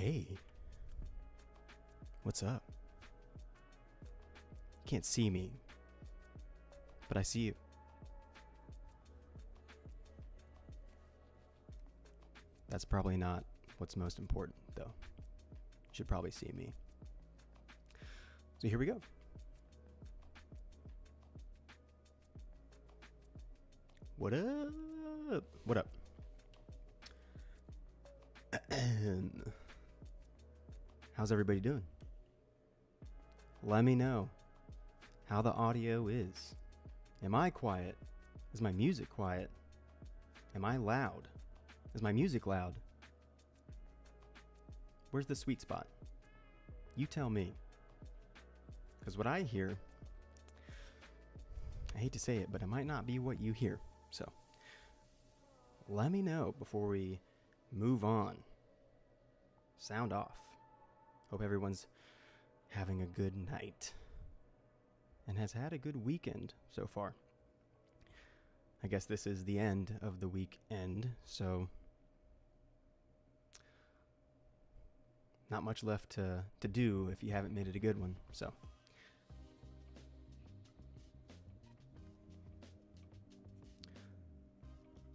Hey, what's up? You can't see me, but I see you. That's probably not what's most important, though. You should probably see me. So here we go. What up? What up? How's everybody doing? Let me know how the audio is. Am I quiet? Is my music quiet? Am I loud? Is my music loud? Where's the sweet spot? You tell me. Because what I hear, I hate to say it, but it might not be what you hear. So let me know before we move on. Sound off. Hope everyone's having a good night and has had a good weekend so far. I guess this is the end of the weekend, so not much left to do if you haven't made it a good one. So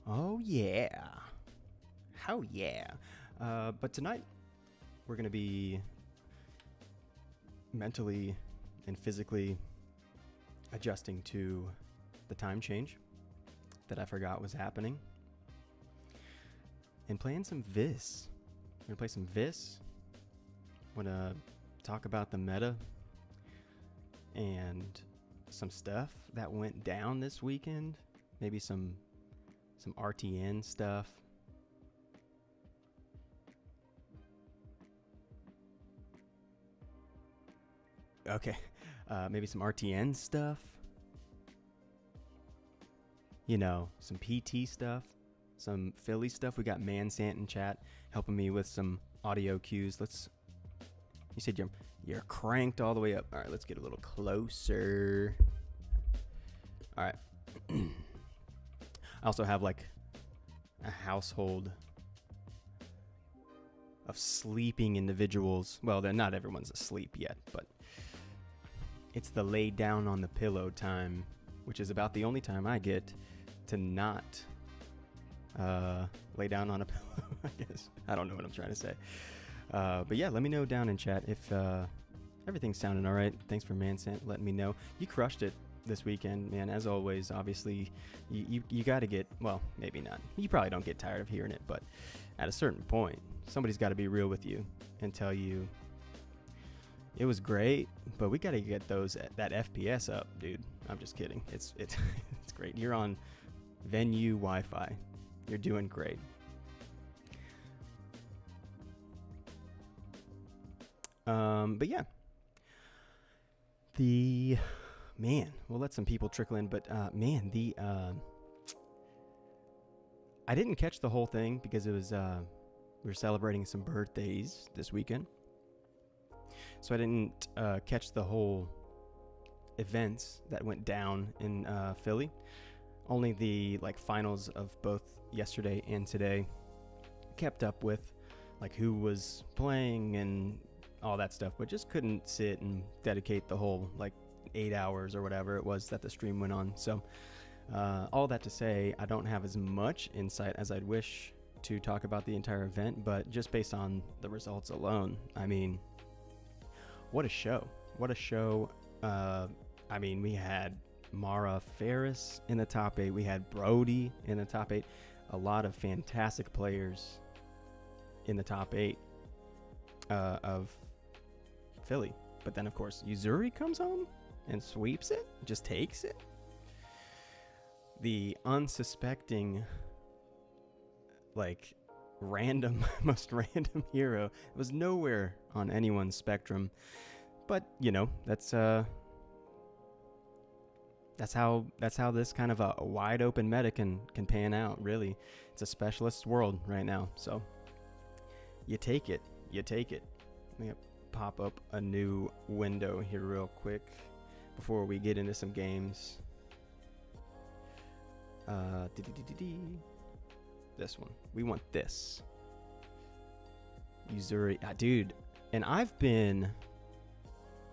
oh yeah. How yeah. But tonight we're going to be mentally and physically adjusting to the time change that I forgot was happening and playing some Vis. We're going to play some Vis. Want to talk about the meta and some stuff that went down this weekend. Maybe some RTN stuff. Okay, maybe some RTN stuff. You know, some PT stuff, some Philly stuff. We got Mansant in chat helping me with some audio cues. You said you're cranked all the way up. All right, let's get a little closer. All right. I also have like a household of sleeping individuals. Well, then not everyone's asleep yet, but it's the lay down on the pillow time, which is about the only time I get to not lay down on a pillow, I guess. I don't know what I'm trying to say. But yeah, let me know down in chat if everything's sounding all right. Thanks for Mansant letting me know. You crushed it this weekend, man. As always, obviously, you got to get, well, maybe not. You probably don't get tired of hearing it, but at a certain point, somebody's got to be real with you and tell you it was great, but we got to get that FPS up, dude. I'm just kidding. It's it's great. You're on venue Wi-Fi. You're doing great. But yeah, we'll let some people trickle in, but I didn't catch the whole thing because it was we were celebrating some birthdays this weekend, so I didn't catch the whole events that went down in Philly. Only the finals of both yesterday and today kept up with, like who was playing and all that stuff, but just couldn't sit and dedicate the whole 8 hours or whatever it was that the stream went on. So all that to say, I don't have as much insight as I'd wish to talk about the entire event, but just based on the results alone, I mean, what a show. We had Mara Ferris in the top 8. We had Brody in the top 8. A lot of fantastic players in the top 8 of Philly. But then, of course, Uzuri comes home and sweeps it, just takes it. The unsuspecting, most random hero was nowhere on anyone's spectrum. But, that's how this kind of a wide open meta can pan out, really. It's a specialist's world right now, so you take it. Let me pop up a new window here real quick before we get into some games. This one. We want this. Yuzuri, dude. And I've been,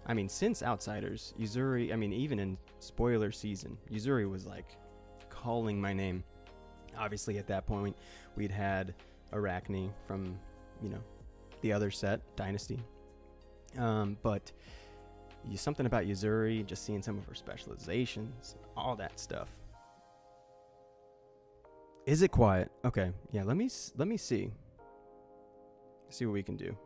I mean, since Outsiders, Yuzuri, I mean, even in spoiler season, Yuzuri was like calling my name. Obviously, at that point, we'd had Arachne from, the other set, Dynasty. But something about Yuzuri, just seeing some of her specializations, all that stuff. Is it quiet? Okay, yeah. Let me see. See what we can do.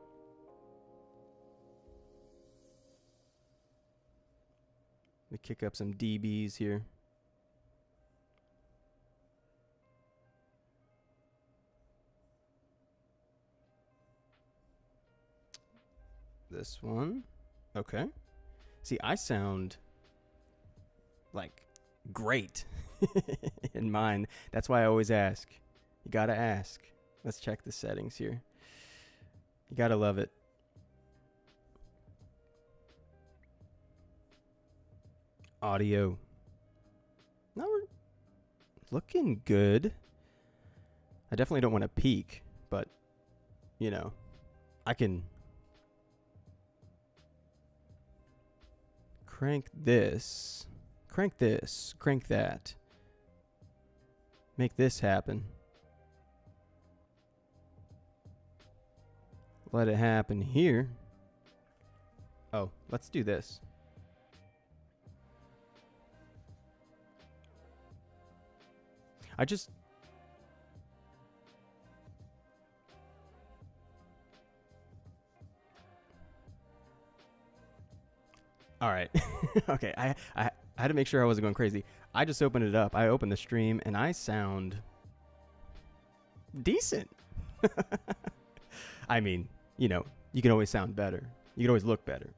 Let me kick up some dBs here. This one. Okay. See, I sound like great in mine. That's why I always ask. You gotta ask. Let's check the settings here. You gotta love it. Audio. No, we're looking good. I definitely don't want to peak, but I can crank this, crank that, make this happen. Let it happen here. Oh, let's do this. All right. Okay. I had to make sure I wasn't going crazy. I just opened it up. I opened the stream and I sound decent. I mean, you can always sound better. You can always look better.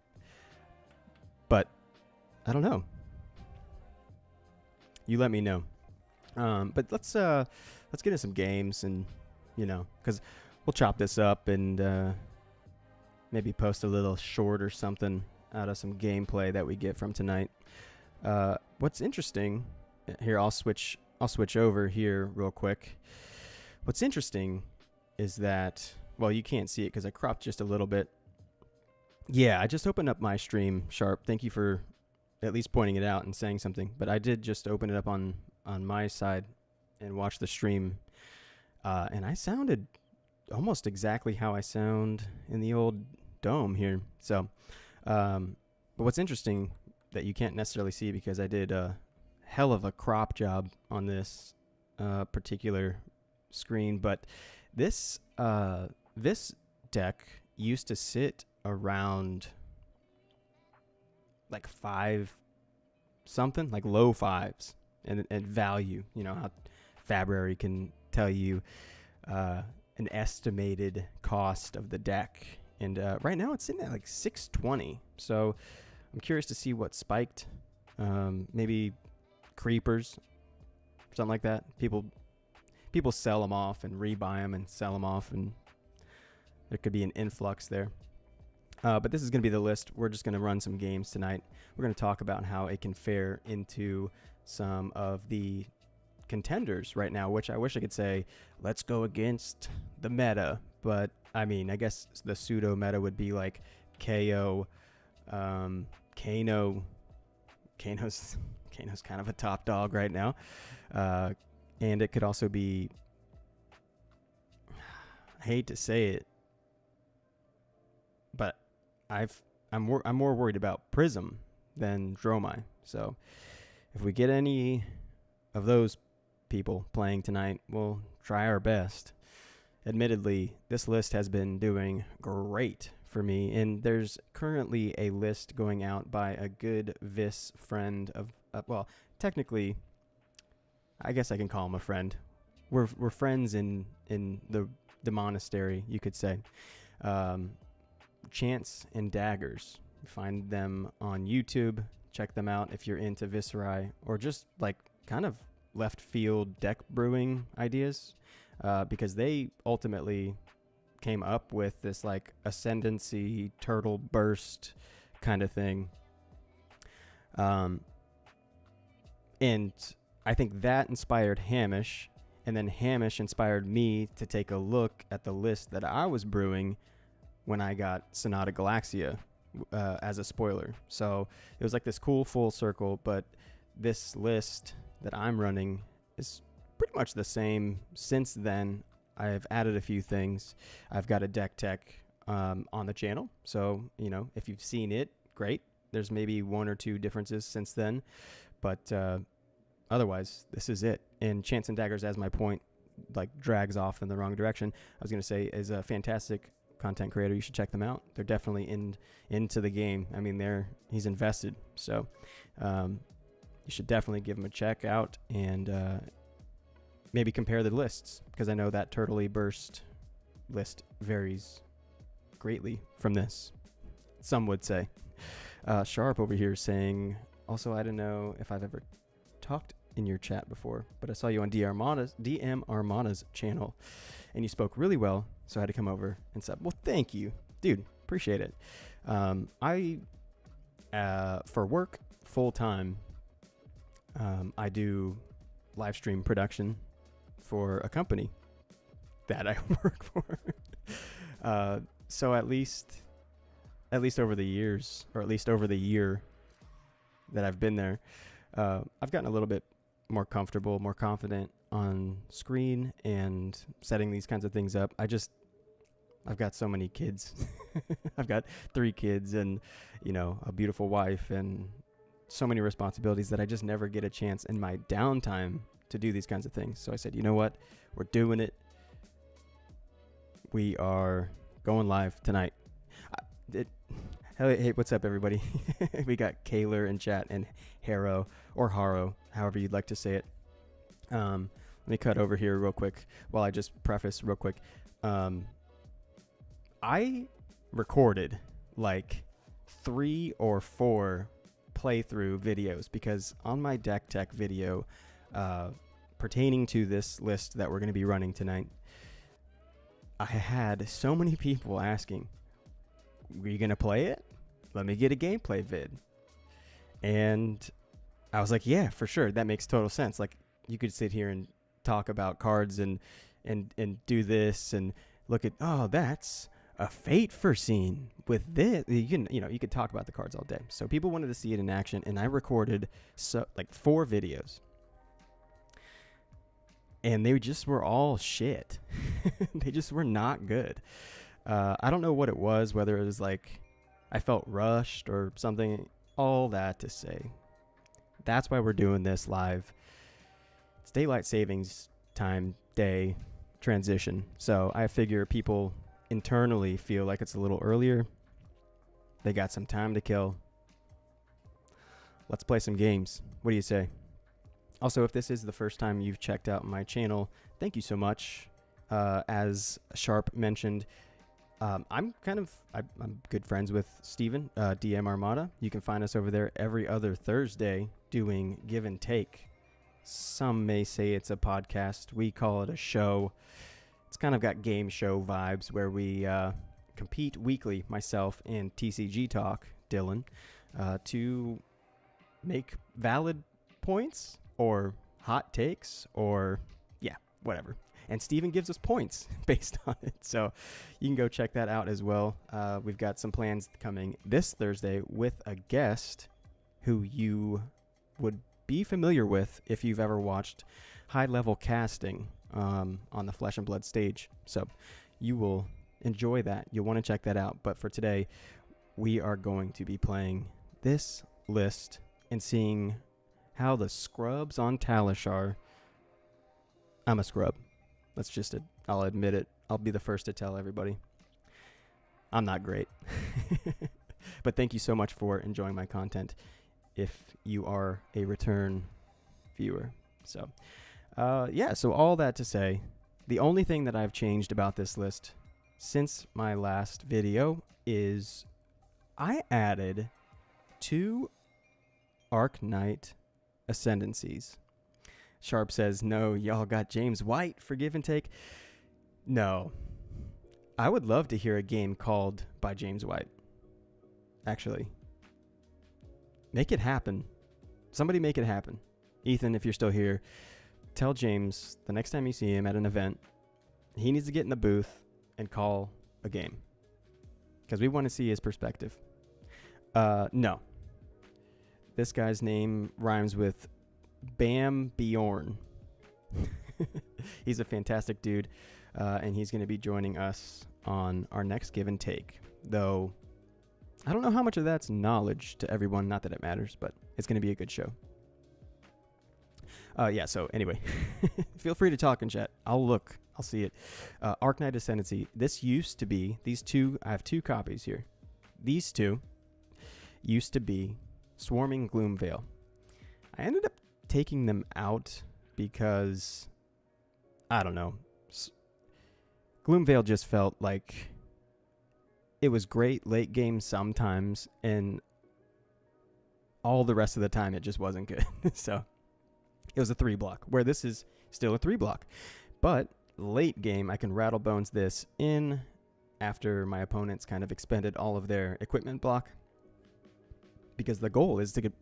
But I don't know. You let me know. But let's get into some games and because we'll chop this up and maybe post a little short or something out of some gameplay that we get from tonight. What's interesting here, I'll switch over here real quick. What's interesting is that, well, you can't see it because I cropped just a little bit. Yeah, I just opened up my stream, Sharp. Thank you for at least pointing it out and saying something. But I did just open it up on my side and watch the stream. And I sounded almost exactly how I sound in the old dome here. So, but what's interesting that you can't necessarily see because I did a hell of a crop job on this particular screen, but this deck used to sit around like 5 something, like low 5s and value. How Fabrary can tell you an estimated cost of the deck. And right now it's sitting at like 620. So I'm curious to see what spiked. Maybe creepers, something like that. People sell them off and rebuy them and sell them off, and there could be an influx there. But this is going to be the list. We're just going to run some games tonight. We're going to talk about how it can fare into some of the contenders right now, which I wish I could say, let's go against the meta. But, I mean, I guess the pseudo meta would be like KO, Kano. Kano's kind of a top dog right now. And it could also be, I hate to say it, but I'm more worried about Prism than Dromai. So if we get any of those people playing tonight, we'll try our best. Admittedly, this list has been doing great for me, and there's currently a list going out by a good Vis friend of, well, technically, I guess I can call him a friend. We're friends in the monastery, you could say. Chants and Daggers. Find them on YouTube. Check them out if you're into Viserai or just like kind of left field deck brewing ideas, because they ultimately came up with this like ascendancy turtle burst kind of thing. And I think that inspired Hamish, and then Hamish inspired me to take a look at the list that I was brewing when I got Sonata Galaxia as a spoiler. So it was like this cool full circle, but this list that I'm running is pretty much the same since then. I've added a few things. I've got a deck tech on the channel. So, if you've seen it, great. There's maybe one or two differences since then. But otherwise, this is it. And Chance and Daggers, as my point, like drags off in the wrong direction, I was going to say, is a fantastic content creator. You should check them out. They're definitely into the game. I mean, he's invested. So you should definitely give him a check out and maybe compare the lists, because I know that Turtley Burst list varies greatly from this, some would say. Sharp over here saying, also, I don't know if I've ever talked in your chat before, but I saw you on DM Armada's channel, and you spoke really well, so I had to come over and say, well, thank you, dude, appreciate it. I, for work, full-time, I do live stream production for a company that I work for. So at least over the years, or at least over the year that I've been there, I've gotten a little bit more comfortable, more confident on screen and setting these kinds of things up. I've got so many kids. I've got 3 kids and, a beautiful wife and so many responsibilities that I just never get a chance in my downtime to do these kinds of things. So I said, you know what? We're doing it. We are going live tonight. Hey, what's up, everybody? We got Kaler in chat and Haro, or Haro, however you'd like to say it. Let me cut over here real quick while I just preface real quick. I recorded like 3 or 4 playthrough videos, because on my deck tech video pertaining to this list that we're going to be running tonight, I had so many people asking, were you going to play it? Let me get a gameplay vid. And I was like, yeah, for sure. That makes total sense. Like, you could sit here and talk about cards and do this and look at, oh, that's a fate for scene with this. You could talk about the cards all day. So people wanted to see it in action, and I recorded 4 videos. And they just were all shit. They just were not good. I don't know what it was, whether it was like I felt rushed or something. All that to say, that's why we're doing this live. It's daylight savings time day transition. So I figure people internally feel like it's a little earlier. They got some time to kill. Let's play some games. What do you say? Also, if this is the first time you've checked out my channel, thank you so much. As Sharp mentioned, I'm good friends with Steven, DM Armada. You can find us over there every other Thursday doing Give and Take. Some may say it's a podcast. We call it a show. It's kind of got game show vibes, where we compete weekly, myself and TCG Talk, Dylan, to make valid points or hot takes or, whatever. And Steven gives us points based on it. So you can go check that out as well. We've got some plans coming this Thursday with a guest who you would be familiar with if you've ever watched high-level casting on the Flesh and Blood stage. So you will enjoy that. You'll want to check that out. But for today, we are going to be playing this list and seeing how the scrubs on Talishar. I'm a scrub. I'll admit it. I'll be the first to tell everybody. I'm not great. But thank you so much for enjoying my content if you are a return viewer. So, so all that to say, the only thing that I've changed about this list since my last video is I added 2 Arc Knight Ascendancies. Sharp says, no, y'all got James White for Give and Take. No. I would love to hear a game called by James White. Actually. Make it happen. Somebody make it happen. Ethan, if you're still here, tell James the next time you see him at an event, he needs to get in the booth and call a game. because we want to see his perspective. No. This guy's name rhymes with Bam Bjorn. He's a fantastic dude, and he's going to be joining us on our next Give and Take. Though, I don't know how much of that's knowledge to everyone, not that it matters, but it's going to be a good show. Yeah, so anyway, feel free to talk in chat. I'll look. I'll see it. Arknight Ascendancy. This used to be, I have 2 copies here. These 2 used to be Swarming Gloomveil. I ended up taking them out because, I don't know, Gloomveil just felt like it was great late game sometimes, and all the rest of the time it just wasn't good. So it was a 3-block, where this is still a 3-block. But late game, I can rattle bones this in after my opponents kind of expended all of their equipment block, because the goal is to get,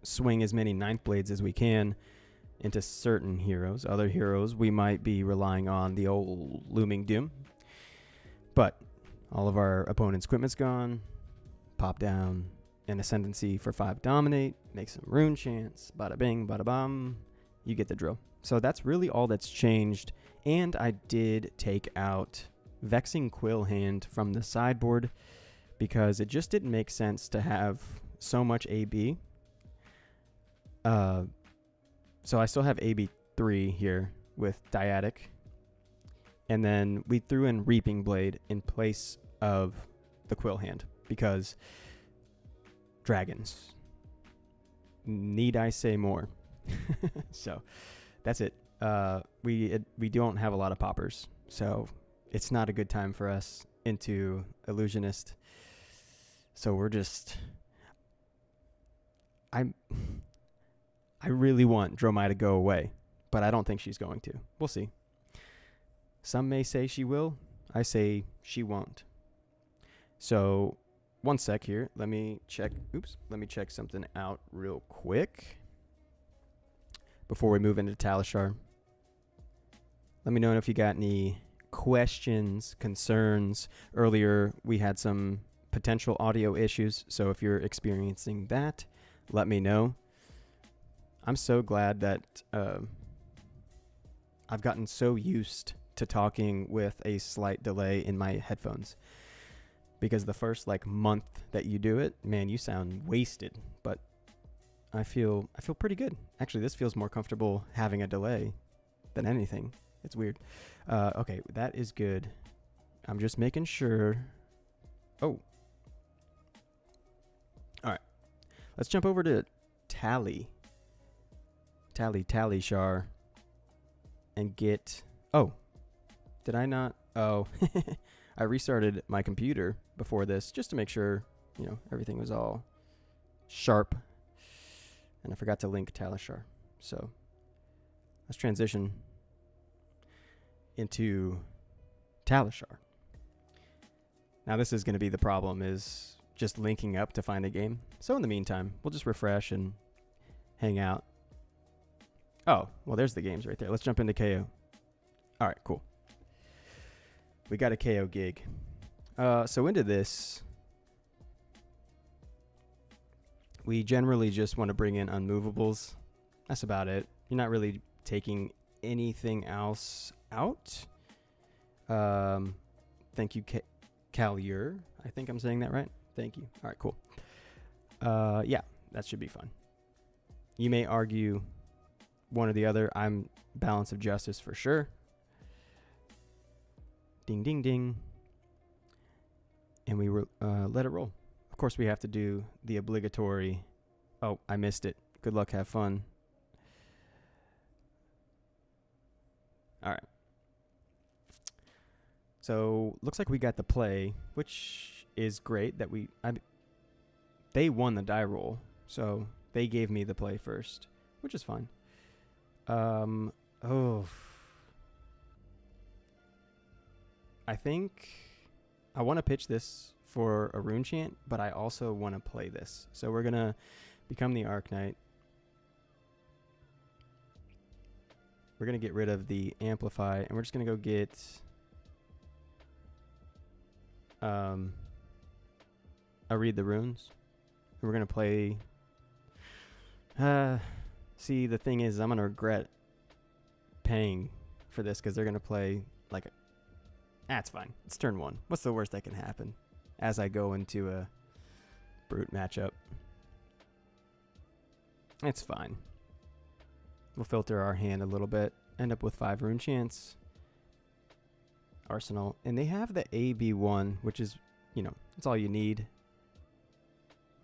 swing as many 9th blades as we can into certain heroes. Other heroes, we might be relying on the old Looming Doom. But all of our opponents' equipment's gone. Pop down an Ascendancy for 5 Dominate. Make some Rune Chants. Bada bing, bada bum. You get the drill. So that's really all that's changed. And I did take out Vexing Quill Hand from the sideboard, because it just didn't make sense to have so much AB. So I still have AB3 here with Dyadic. And then we threw in Reaping Blade in place of the Quill Hand, because dragons. Need I say more? So that's it. We don't have a lot of poppers, so it's not a good time for us into Illusionist. So we're just... I really want Dromai to go away, but I don't think she's going to. We'll see. Some may say she will. I say she won't. So, one sec here. Let me check something out real quick before we move into Talishar. Let me know if you got any questions, concerns. Earlier, we had some potential audio issues, so if you're experiencing that, let me know. I'm so glad that I've gotten so used to talking with a slight delay in my headphones, because the first month that you do it, man, you sound wasted. But I feel pretty good. Actually, this feels more comfortable having a delay than anything. It's weird. Okay, that is good. I'm just making sure. Oh. All right. Let's jump over to Talishar and get... Oh. Did I not? Oh. I restarted my computer before this just to make sure, everything was all sharp. And I forgot to link Talishar. So let's transition into Talishar. Now this is going to be the problem, is just linking up to find a game. So in the meantime, we'll just refresh and hang out. Oh, well, there's the games right there. Let's jump into KO. All right, cool. We got a KO gig. So into this, we generally just want to bring in unmovables. That's about it. You're not really taking anything else out. Thank you, Calier. I think I'm saying that right. Thank you. All right, cool. Yeah, that should be fun. You may argue one or the other. I'm Balance of Justice for sure. Ding, ding, ding. And we let it roll. Of course, we have to do the obligatory... Oh, I missed it. Good luck, have fun. All right. So, looks like we got the play, which is great that they won the die roll, so they gave me the play first, which is fine. I think I want to pitch this for a Rune Chant, but I also want to play this. So we're going to become the Arknight. We're going to get rid of the Amplify, and we're just going to go get I'll read the runes. We're going to play... see, the thing is, I'm going to regret paying for this because they're going to play like... That's fine. It's turn 1. What's the worst that can happen as I go into a brute matchup? It's fine. We'll filter our hand a little bit. End up with 5 rune chance. Arsenal. And they have the AB1, which is, you know, it's all you need.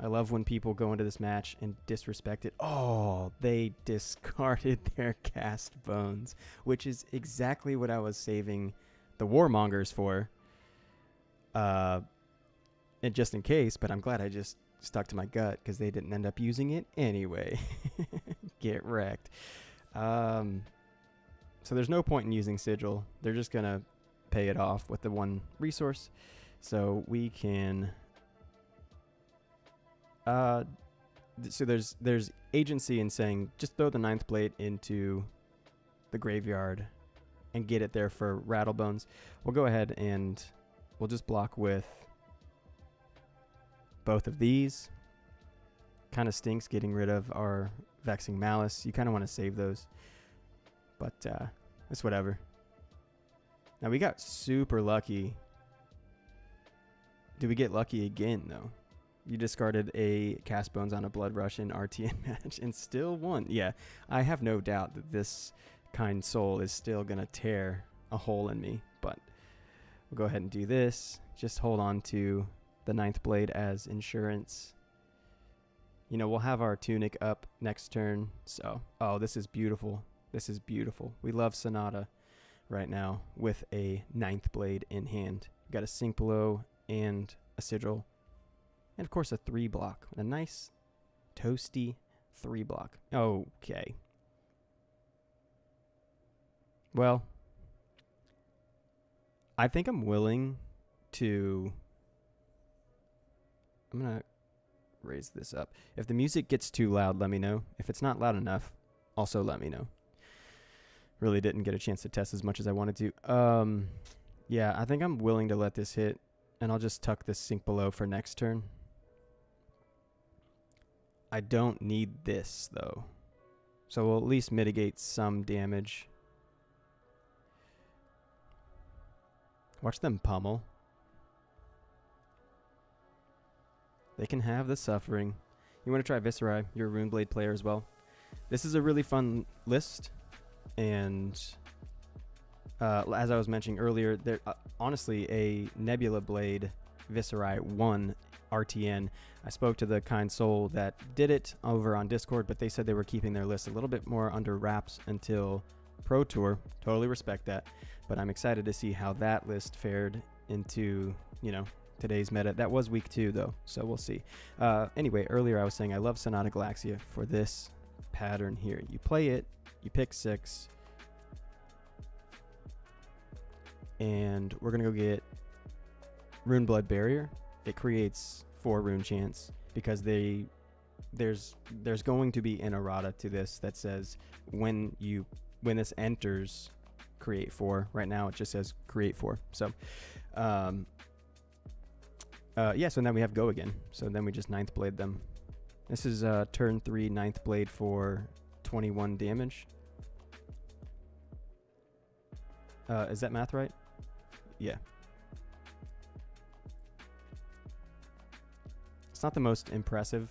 I love when people go into this match and disrespect it. Oh, they discarded their cast bones, which is exactly what I was saving the warmongers for. And just in case, but I'm glad I just stuck to my gut because they didn't end up using it anyway. Get wrecked. So there's no point in using Sigil. They're just going to pay it off with the 1 resource. So we can... so there's agency in saying just throw the 9th blade into the graveyard and get it there for Rattlebones. We'll go ahead and we'll just block with both of these. Kind of stinks getting rid of our Vexing Malice. You kind of want to save those, but it's whatever. Now we got super lucky. Did we get lucky again though? You discarded a Cast Bones on a Blood Rush in RTN match and still won. Yeah, I have no doubt that this kind soul is still going to tear a hole in me, but we'll go ahead and do this. Just hold on to the 9th blade as insurance. You know, we'll have our Tunic up next turn. So, oh, this is beautiful. This is beautiful. We love Sonata right now with a 9th blade in hand. We've got a Sink Below and a Sigil. And, of course, a 3-block. A nice, toasty 3-block. Okay. Well, I think I'm willing to... I'm going to raise this up. If the music gets too loud, let me know. If it's not loud enough, also let me know. Really didn't get a chance to test as much as I wanted to. Yeah, I think I'm willing to let this hit. And I'll just tuck this Sink Below for next turn. I don't need this, though. So we'll at least mitigate some damage. Watch them pummel. They can have the suffering. You want to try Viserai? You're a Runeblade player as well. This is a really fun list. And as I was mentioning earlier, there honestly, a Nebula Blade Viserai 1 RTN. I spoke to the kind soul that did it over on Discord, but they said they were keeping their list a little bit more under wraps until Pro Tour. Totally respect that, but I'm excited to see how that list fared into, you know, today's meta. That was week 2 though, so we'll see. Anyway, earlier I was saying I love Sonata Galaxia for this pattern here. You play it, you pick 6, and we're gonna go get Runeblood Barrier. It creates 4 rune chance because there's going to be an errata to this that says when this enters, create 4. Right now it just says create 4. So yeah, so now we have go again. So then we just 9th blade them. This is turn 3 9th blade for 21 damage. Is that math right? Yeah. It's not the most impressive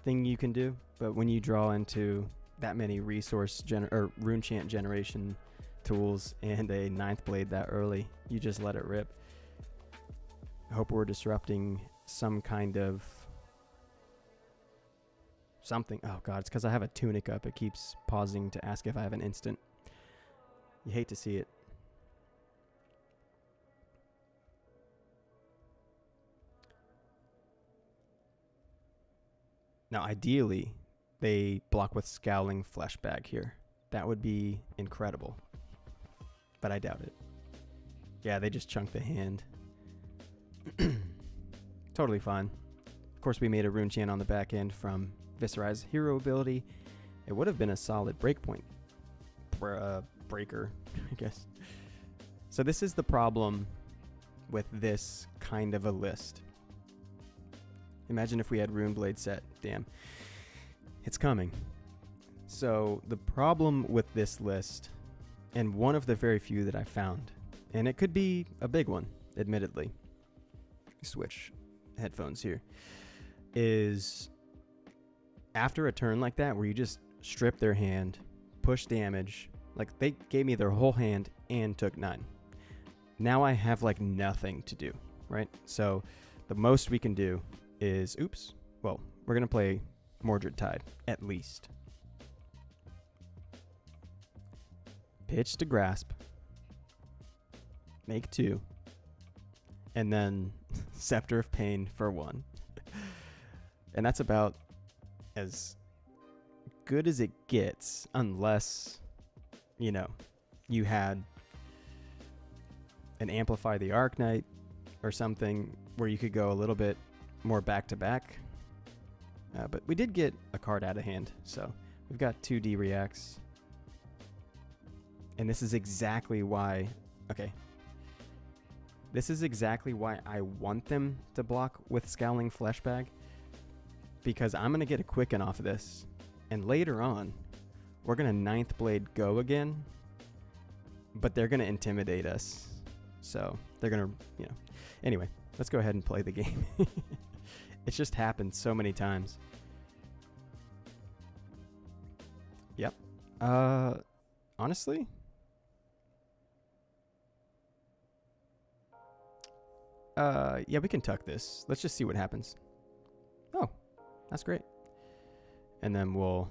thing you can do, but when you draw into that many resource or rune chant generation tools and a 9th blade that early, you just let it rip. I hope we're disrupting some kind of something. Oh god, it's because I have a Tunic up. It keeps pausing to ask if I have an instant. You hate to see it. Now, ideally, they block with Scowling Fleshbag here. That would be incredible. But I doubt it. Yeah, they just chunked the hand. Totally fine. Of course, we made a rune chant on the back end from Viserai's hero ability. It would have been a solid breakpoint breaker, I guess. So this is the problem with this kind of a list. Imagine if we had Runeblade set. Damn. It's coming. So the problem with this list, and one of the very few that I found, and it could be a big one, admittedly. Switch headphones here. Is after a turn like that where you just strip their hand, push damage, like they gave me their whole hand and took 9. Now I have like nothing to do, right? So the most we can do is, well, we're going to play Mordred Tide, at least. Pitch to grasp. Make 2. And then Scepter of Pain for 1. And that's about as good as it gets, unless, you know, you had an Amplify the Arknight or something where you could go a little bit more back-to-back. But we did get a card out of hand, so we've got 2D reacts. And this is exactly why... Okay. This is exactly why I want them to block with Scowling Fleshbag. Because I'm going to get a Quicken off of this. And later on, we're going to 9th Blade go again. But they're going to intimidate us. So they're going to, you know. Anyway, let's go ahead and play the game. It's just happened so many times. Yep. Honestly... yeah, we can tuck this. Let's just see what happens. Oh, that's great. And then we'll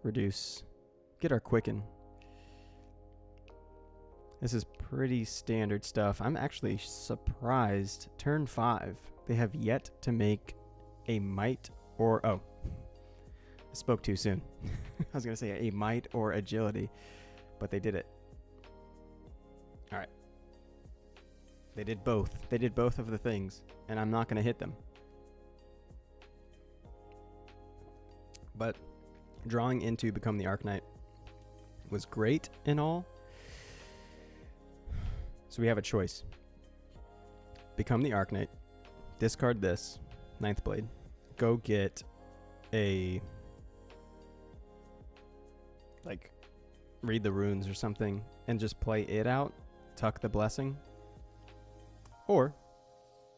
reduce, get our Quicken. This is pretty standard stuff. I'm actually surprised. Turn 5, they have yet to make a might or, I spoke too soon. I was going to say a might or agility, but they did it. All right. They did both. They did both of the things, and I'm not going to hit them. But drawing into Become the Arknight was great and all. So we have a choice. Become the Arknight. Discard this. 9th Blade. Go get a... like, read the runes or something, and just play it out. Tuck the Blessing. Or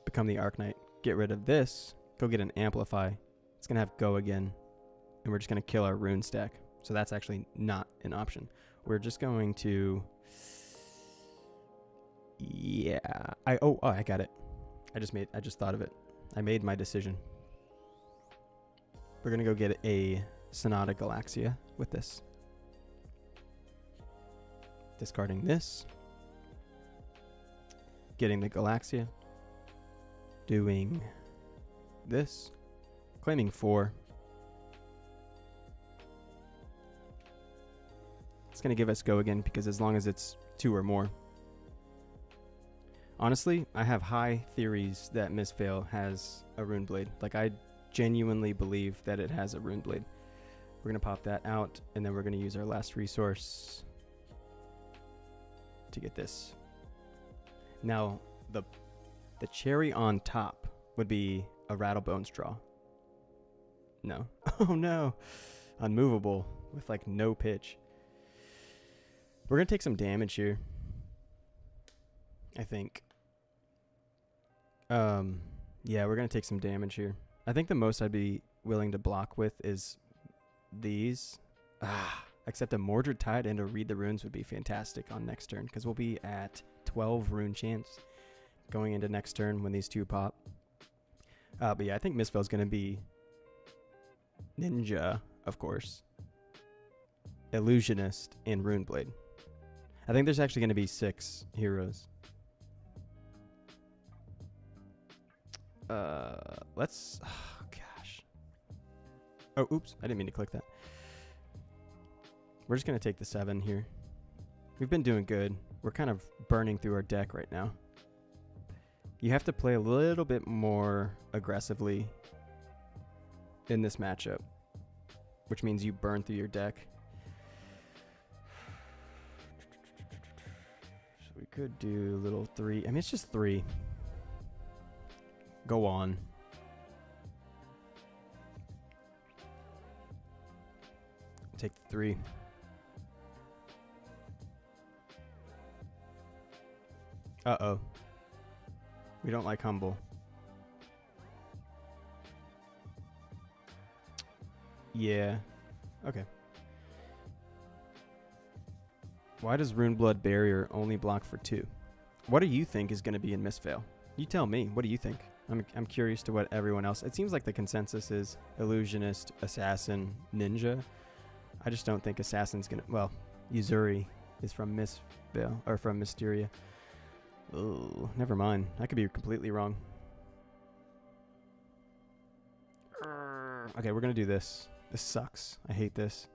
Become the Arknight, get rid of this, go get an Amplify. It's going to have Go again, and we're just going to kill our rune stack. So that's actually not an option. We're just going to... Yeah. I got it. I just thought of it. I made my decision. We're going to go get a Sonata Galaxia with this. Discarding this. Getting the Galaxia, doing this, claiming 4. It's going to give us Go again because as long as it's 2 or more. Honestly, I have high theories that Misfail has a Runeblade. Like, I genuinely believe that it has a Runeblade. We're going to pop that out, and then we're going to use our last resource to get this. Now, the cherry on top would be a Rattlebones draw. No. Oh, no. Unmovable with, like, no pitch. We're going to take some damage here. I think. Yeah, we're going to take some damage here. I think the most I'd be willing to block with is these. Except a Mordred Tide and a Read the Runes would be fantastic on next turn, because we'll be at 12 rune chance going into next turn when these two pop. But yeah, I think Misfell's going to be Ninja, of course, Illusionist, and Runeblade. I think there's actually going to be 6 heroes. Let's... Oh, gosh. Oh, oops. I didn't mean to click that. We're just going to take the 7 here. We've been doing good. We're kind of burning through our deck right now. You have to play a little bit more aggressively in this matchup, which means you burn through your deck. So we could do little 3. I mean, it's just 3. Go on. Take the 3. Uh-oh. We don't like humble. Yeah. Okay. Why does Runeblood Barrier only block for 2? What do you think is going to be in Misfail? You tell me. What do you think? I'm curious to what everyone else... It seems like the consensus is Illusionist, Assassin, Ninja. I just don't think Assassin's going to... Well, Yuzuri is from Misfail, or from Mysteria. Oh, never mind. I could be completely wrong. Okay, we're going to do this. This sucks. I hate this.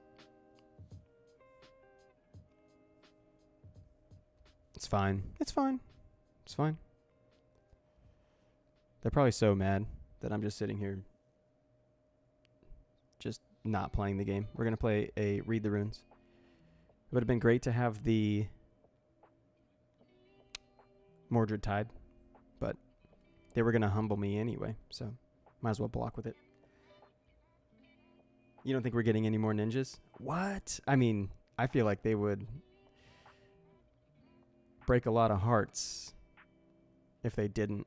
It's fine. It's fine. It's fine. They're probably so mad that I'm just sitting here just not playing the game. We're going to play a Read the Runes. It would have been great to have the Mordred Tide, but they were going to humble me anyway, so might as well block with it. You don't think we're getting any more ninjas? What? I mean, I feel like they would break a lot of hearts if they didn't.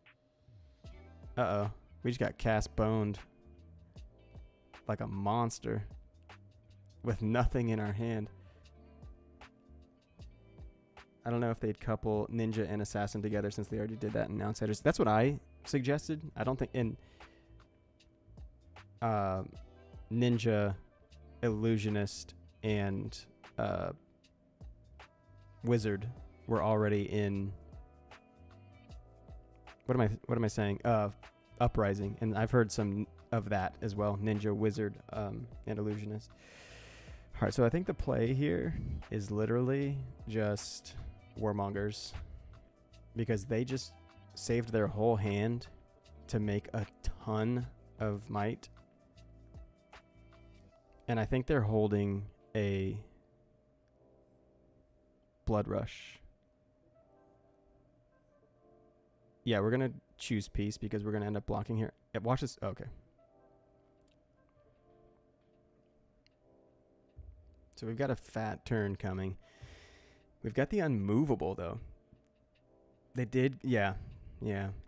Uh-oh. We just got cast boned like a monster with nothing in our hand. I don't know if they'd couple Ninja and Assassin together since they already did that in Outsiders. That's what I suggested. I don't think... in Ninja, Illusionist, and Wizard were already in... What am I saying? Uprising. And I've heard some of that as well. Ninja, Wizard, and Illusionist. All right, so I think the play here is literally just Warmongers, because they just saved their whole hand to make a ton of might. And I think they're holding a Blood Rush. Yeah, we're going to choose Peace because we're going to end up blocking here. Watch this. Oh, okay. So we've got a fat turn coming. We've got the Unmovable, though. They did, yeah.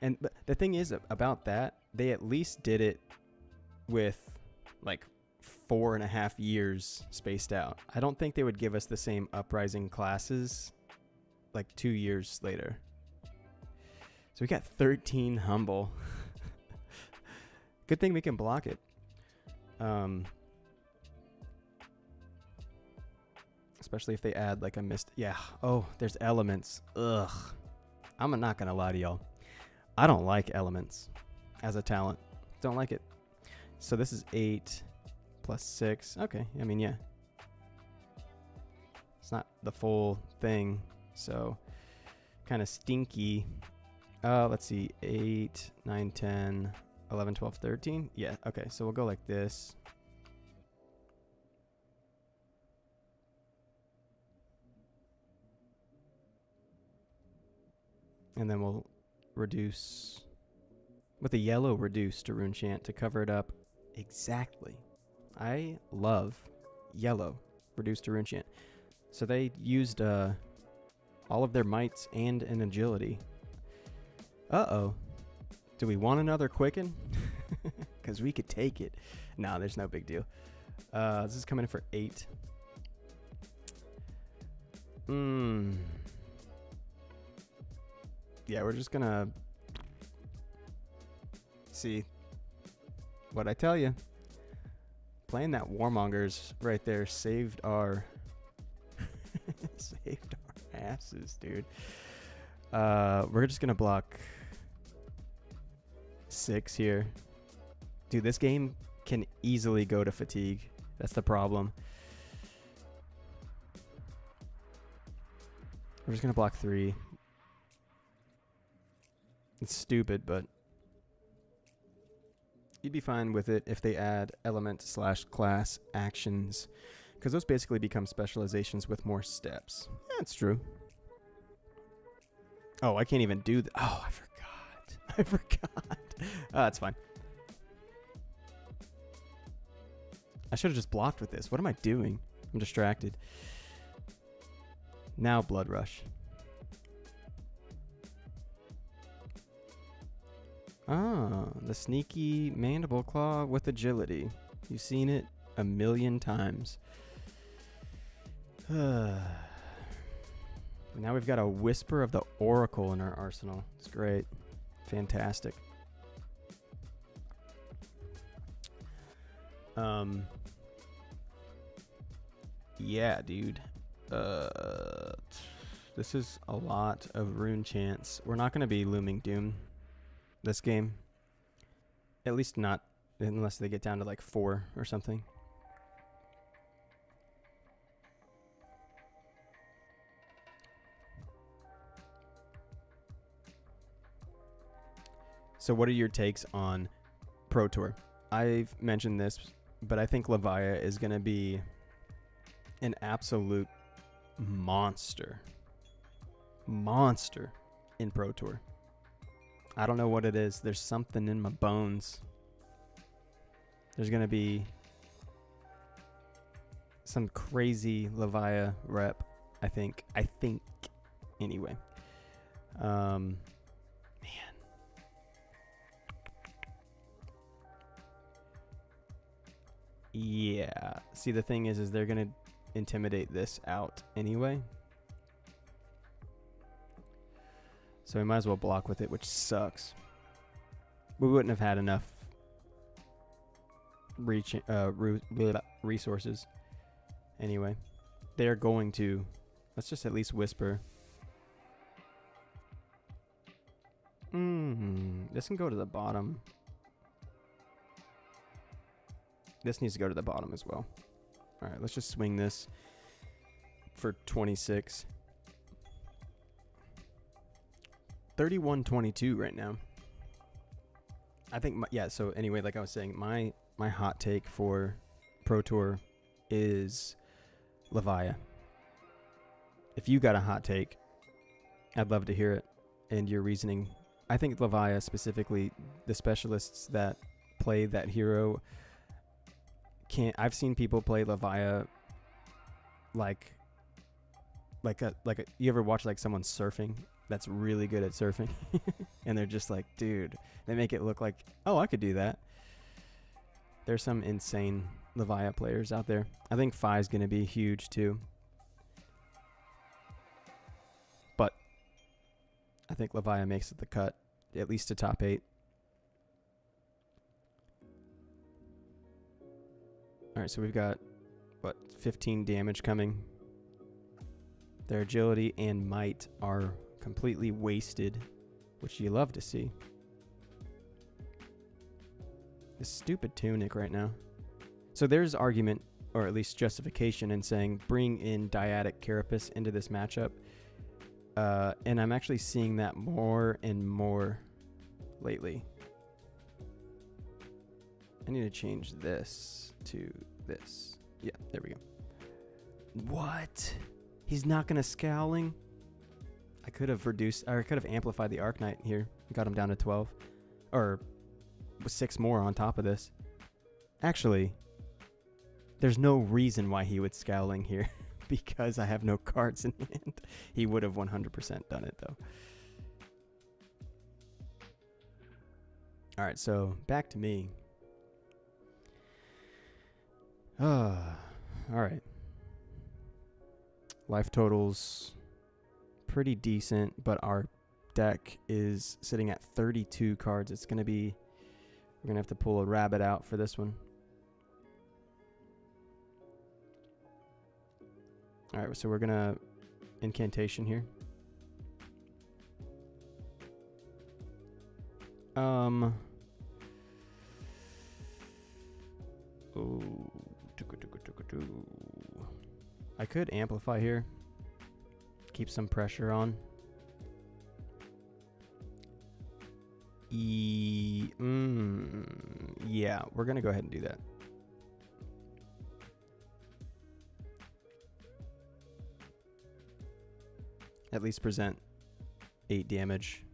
And the thing is about that, they at least did it with, like, 4.5 years spaced out. I don't think they would give us the same Uprising classes, like, 2 years later. So we got 13 humble. Good thing we can block it. Especially if they add like a mist. Yeah. Oh, there's elements. Ugh. I'm not going to lie to y'all. I don't like elements as a talent. Don't like it. So this is 8 plus 6. Okay. I mean, yeah. It's not the full thing. So kind of stinky. Let's see. 8, 9, 10, 11, 12, 13. Yeah. Okay. So we'll go like this. And then we'll reduce with a yellow reduce to Rune Chant to cover it up exactly. I love yellow reduced to Rune Chant. So they used all of their mights and an agility. Uh-oh. Do we want another Quicken? Because we could take it. No, there's no big deal. This is coming in for 8. Yeah, we're just gonna see what I tell you. Playing that Warmongers right there saved our saved our asses, dude. We're just gonna block 6 here. Dude, this game can easily go to fatigue. That's the problem. We're just gonna block 3. It's stupid, but you'd be fine with it if they add element/class actions, because those basically become specializations with more steps. Yeah, it's true. Oh, I can't even do that. Oh, I forgot. I forgot. That's fine. I should have just blocked with this. What am I doing? I'm distracted. Now Blood Rush. Ah, the sneaky Mandible Claw with agility. You've seen it a million times. Now we've got a Whisper of the Oracle in our arsenal. It's great. Fantastic. Yeah, dude. This is a lot of rune chance. We're not going to be Looming Doom this game. At least not unless they get down to like 4 or something. So what are your takes on Pro Tour? I've mentioned this, but I think Levia is going to be an absolute monster in Pro Tour. I don't know what it is. There's something in my bones. There's going to be some crazy Levia rep, I think. Anyway. Man. Yeah. See, the thing is they're going to intimidate this out anyway. So we might as well block with it, which sucks. We wouldn't have had enough resources anyway. They're going to... Let's just at least Whisper. This can go to the bottom. This needs to go to the bottom as well. All right, let's just swing this for 26. 31-22 right now. I think, so anyway, like I was saying, my hot take for Pro Tour is Levia. If you got a hot take, I'd love to hear it and your reasoning. I think Levia, specifically the specialists that play that hero, I've seen people play Levia like you ever watch like someone surfing that's really good at surfing and they're just like, dude, they make it look like, oh, I could do that. There's some insane Levia players out there. I think Phi is going to be huge too. But I think Levia makes it the cut, at least to top 8. All right, so we've got, 15 damage coming. Their agility and might are completely wasted, which you love to see. This stupid tunic right now. So there's argument, or at least justification, in saying bring in Dyadic Carapace into this matchup. And I'm actually seeing that more and more lately. I need to change this to this. Yeah, there we go. What? He's not going to Scowling? I could have amplified the Arc Knight here. Got him down to 12. Or 6 more on top of this. Actually, there's no reason why he would Scowling here. Because I have no cards in hand. He would have 100% done it, though. Alright, so back to me. Alright. Life totals pretty decent, but our deck is sitting at 32 cards. It's going to be... We're going to have to pull a rabbit out for this one. Alright, so we're going to... Incantation here. I could amplify here. Keep some pressure on. Yeah, we're going to go ahead and do that. At least present 8 damage.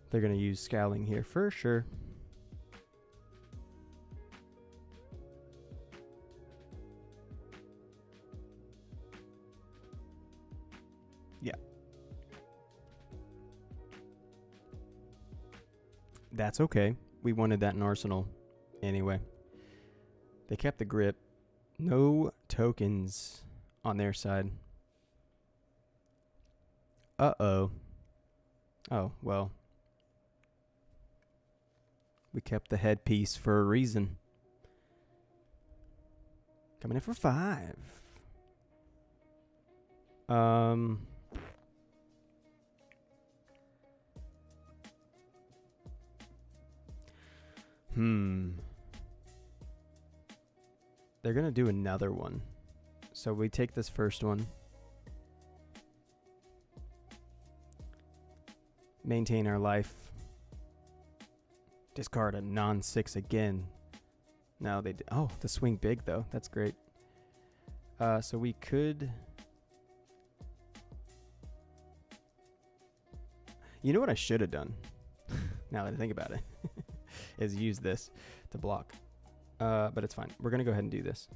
They're going to use Scowling here for sure. Yeah. That's okay. We wanted that in Arsenal anyway. They kept the grip. No tokens on their side. Uh-oh. Oh, well. We kept the headpiece for a reason. Coming in for 5. They're going to do another one. So we take this first one. Maintain our life. Discard a non-6 again. No, they did. Oh, the swing big, though. That's great. So we could... You know what I should have done? Now that I think about it. Is use this to block. But it's fine. We're going to go ahead and do this.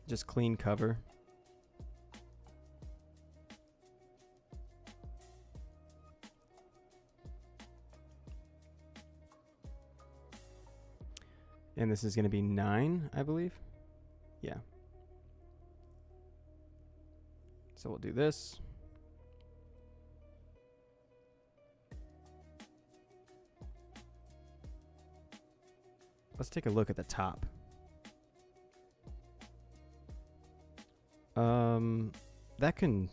Just clean cover. And this is going to be 9, I believe. Yeah. So we'll do this. Let's take a look at the top. That can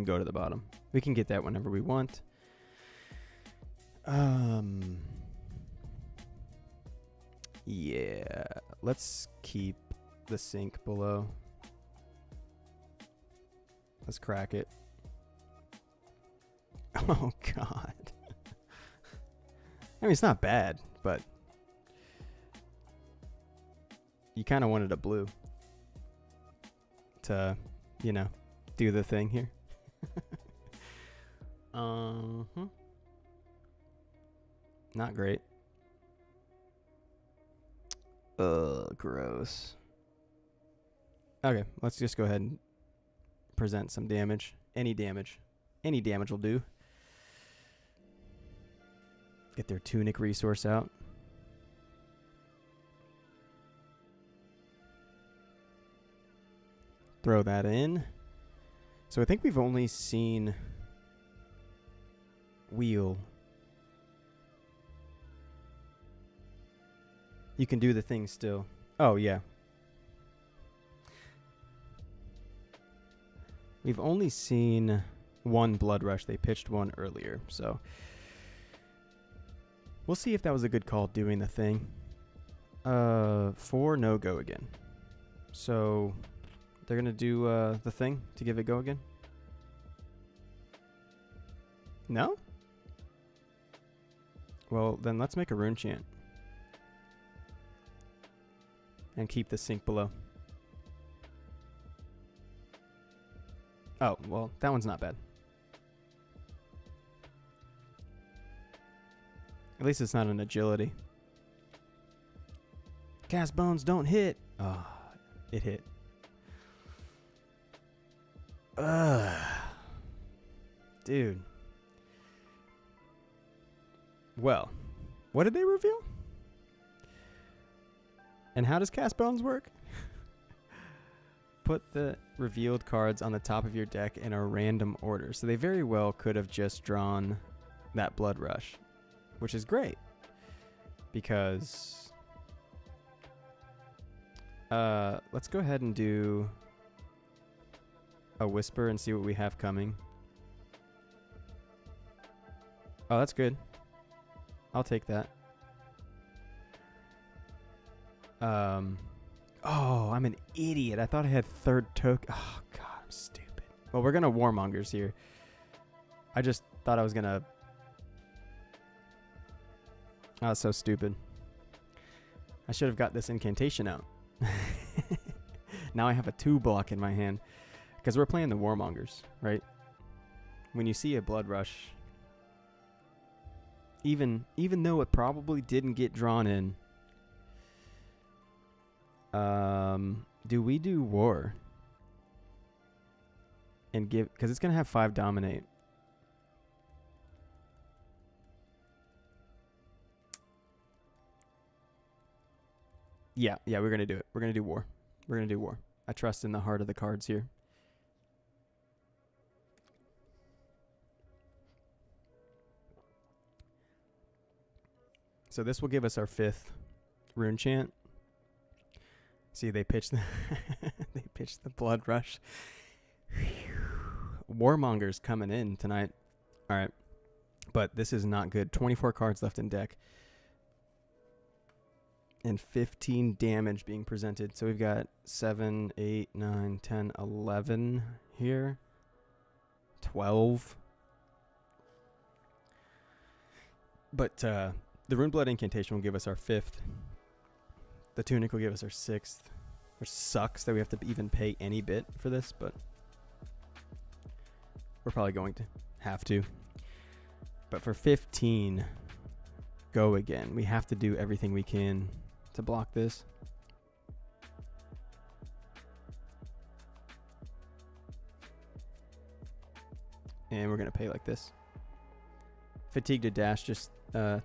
go to the bottom. We can get that whenever we want. Yeah, let's keep the sink below. Let's crack it. Oh God. I mean, it's not bad, but you kind of wanted a blue to, you know, do the thing here. Not great. Gross. Okay, let's just go ahead and present some damage. Any damage. Any damage will do. Get their tunic resource out. Throw that in. So I think we've only seen wheel. You can do the thing still. Oh, yeah. We've only seen one blood rush. They pitched one earlier, so we'll see if that was a good call doing the thing. 4 no go again. So they're going to do the thing to give it go again? No? Well, then let's make a rune chant. And keep the sink below. Oh, well, that one's not bad. At least it's not an agility. Cast bones don't hit. Oh, it hit. Dude. Well, what did they reveal? And how does cast bones work? Put the revealed cards on the top of your deck in a random order. So they very well could have just drawn that blood rush, which is great because let's go ahead and do a whisper and see what we have coming. Oh, that's good. I'll take that. Oh, I'm an idiot. I thought I had third token. Oh, God, I'm stupid. Well, we're going to Warmongers here. I just thought I was going to... Oh, that's so stupid. I should have got this incantation out. Now I have a 2 block in my hand. Because we're playing the Warmongers, right? When you see a blood rush, even though it probably didn't get drawn in, Do we do war? And give, because it's gonna have 5 dominate. Yeah, we're gonna do it. We're gonna do war. We're gonna do war. I trust in the heart of the cards here. So this will give us our 5th rune chant. See, they pitched the they pitched the blood rush. Warmonger's coming in tonight. All right, but this is not good. 24 cards left in deck. And 15 damage being presented. So we've got 7, 8, 9, 10, 11 here. 12. But the Runeblood Incantation will give us our 5th. The Tunic will give us our 6th. Which sucks that we have to even pay any bit for this, but we're probably going to have to. But for 15, go again. We have to do everything we can to block this. And we're going to pay like this. Fatigue to dash just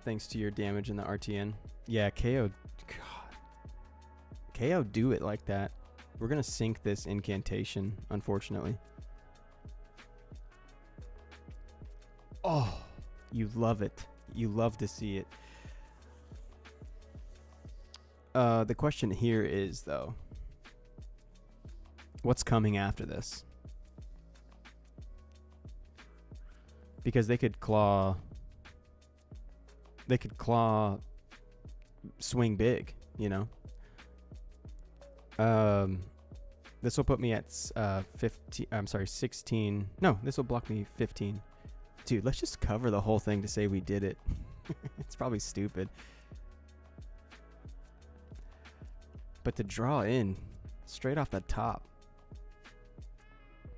thanks to your damage in the RTN. Yeah, KO. God. KO do it like that. We're going to sink this incantation, unfortunately. Oh, you love it. You love to see it. The question here is, though, what's coming after this? Because they could claw, swing big, you know. This will put me at 15. I'm sorry, 16. No, this will block me 15. Dude, let's just cover the whole thing to say we did it. It's probably stupid. But to draw in straight off the top,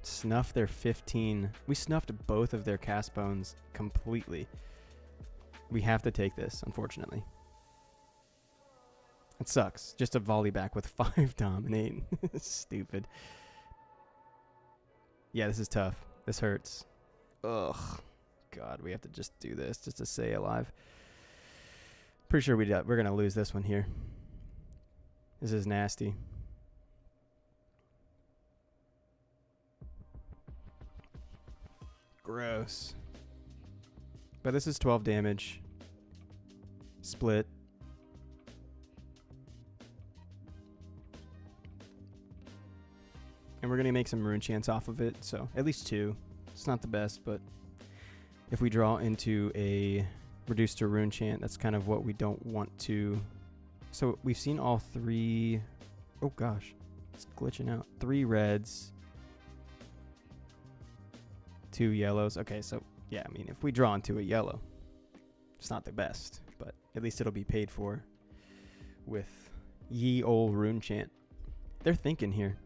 snuff their 15. We snuffed both of their cast bones completely. We have to take this, unfortunately. It sucks. Just a volley back with 5 dominate. Stupid. Yeah, this is tough. This hurts. Ugh. God, we have to just do this just to stay alive. Pretty sure we're going to lose this one here. This is nasty. Gross. But this is 12 damage. Split. And we're going to make some rune chants off of it. So at least 2. It's not the best, but if we draw into a reduced to rune chant, that's kind of what we don't want to. So we've seen all 3. Oh gosh, it's glitching out. 3 reds, 2 yellows. Okay, so yeah, I mean, if we draw into a yellow, it's not the best, but at least it'll be paid for with ye ol' rune chant. They're thinking here.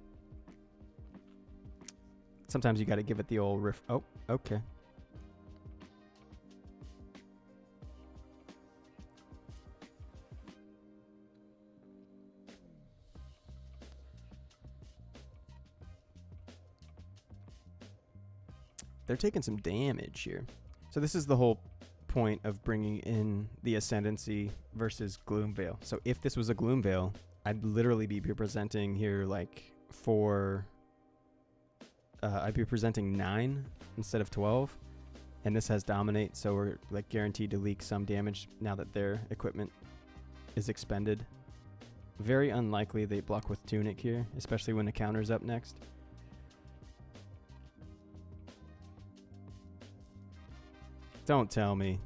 Sometimes you got to give it the old riff. Oh, okay. They're taking some damage here. So this is the whole point of bringing in the Ascendancy versus Gloomveil. So if this was a Gloomveil, I'd literally be presenting here like 4... I'd be presenting 9 instead of 12. And this has Dominate, so we're like guaranteed to leak some damage now that their equipment is expended. Very unlikely they block with Tunic here, especially when the counter's up next. Don't tell me.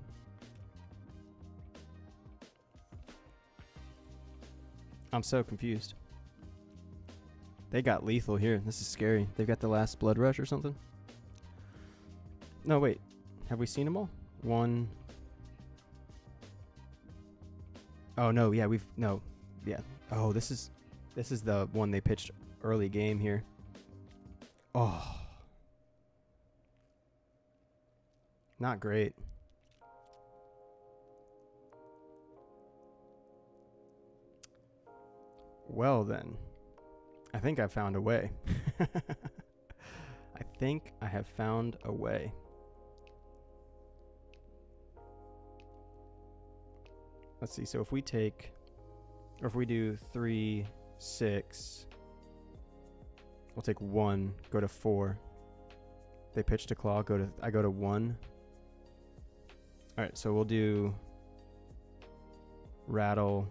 I'm so confused. They got lethal here. This is scary. They've got the last blood rush or something. No, wait. Have we seen them all? 1. Oh, no. Yeah, we've... No. Yeah. Oh, this is the one they pitched early game here. Oh. Not great. Well then, I think I found a way. I think I have found a way. Let's see. So if we take, or if we do 3, 6, we'll take 1, go to 4. They pitch to claw. I go to 1. All right. So we'll do rattle.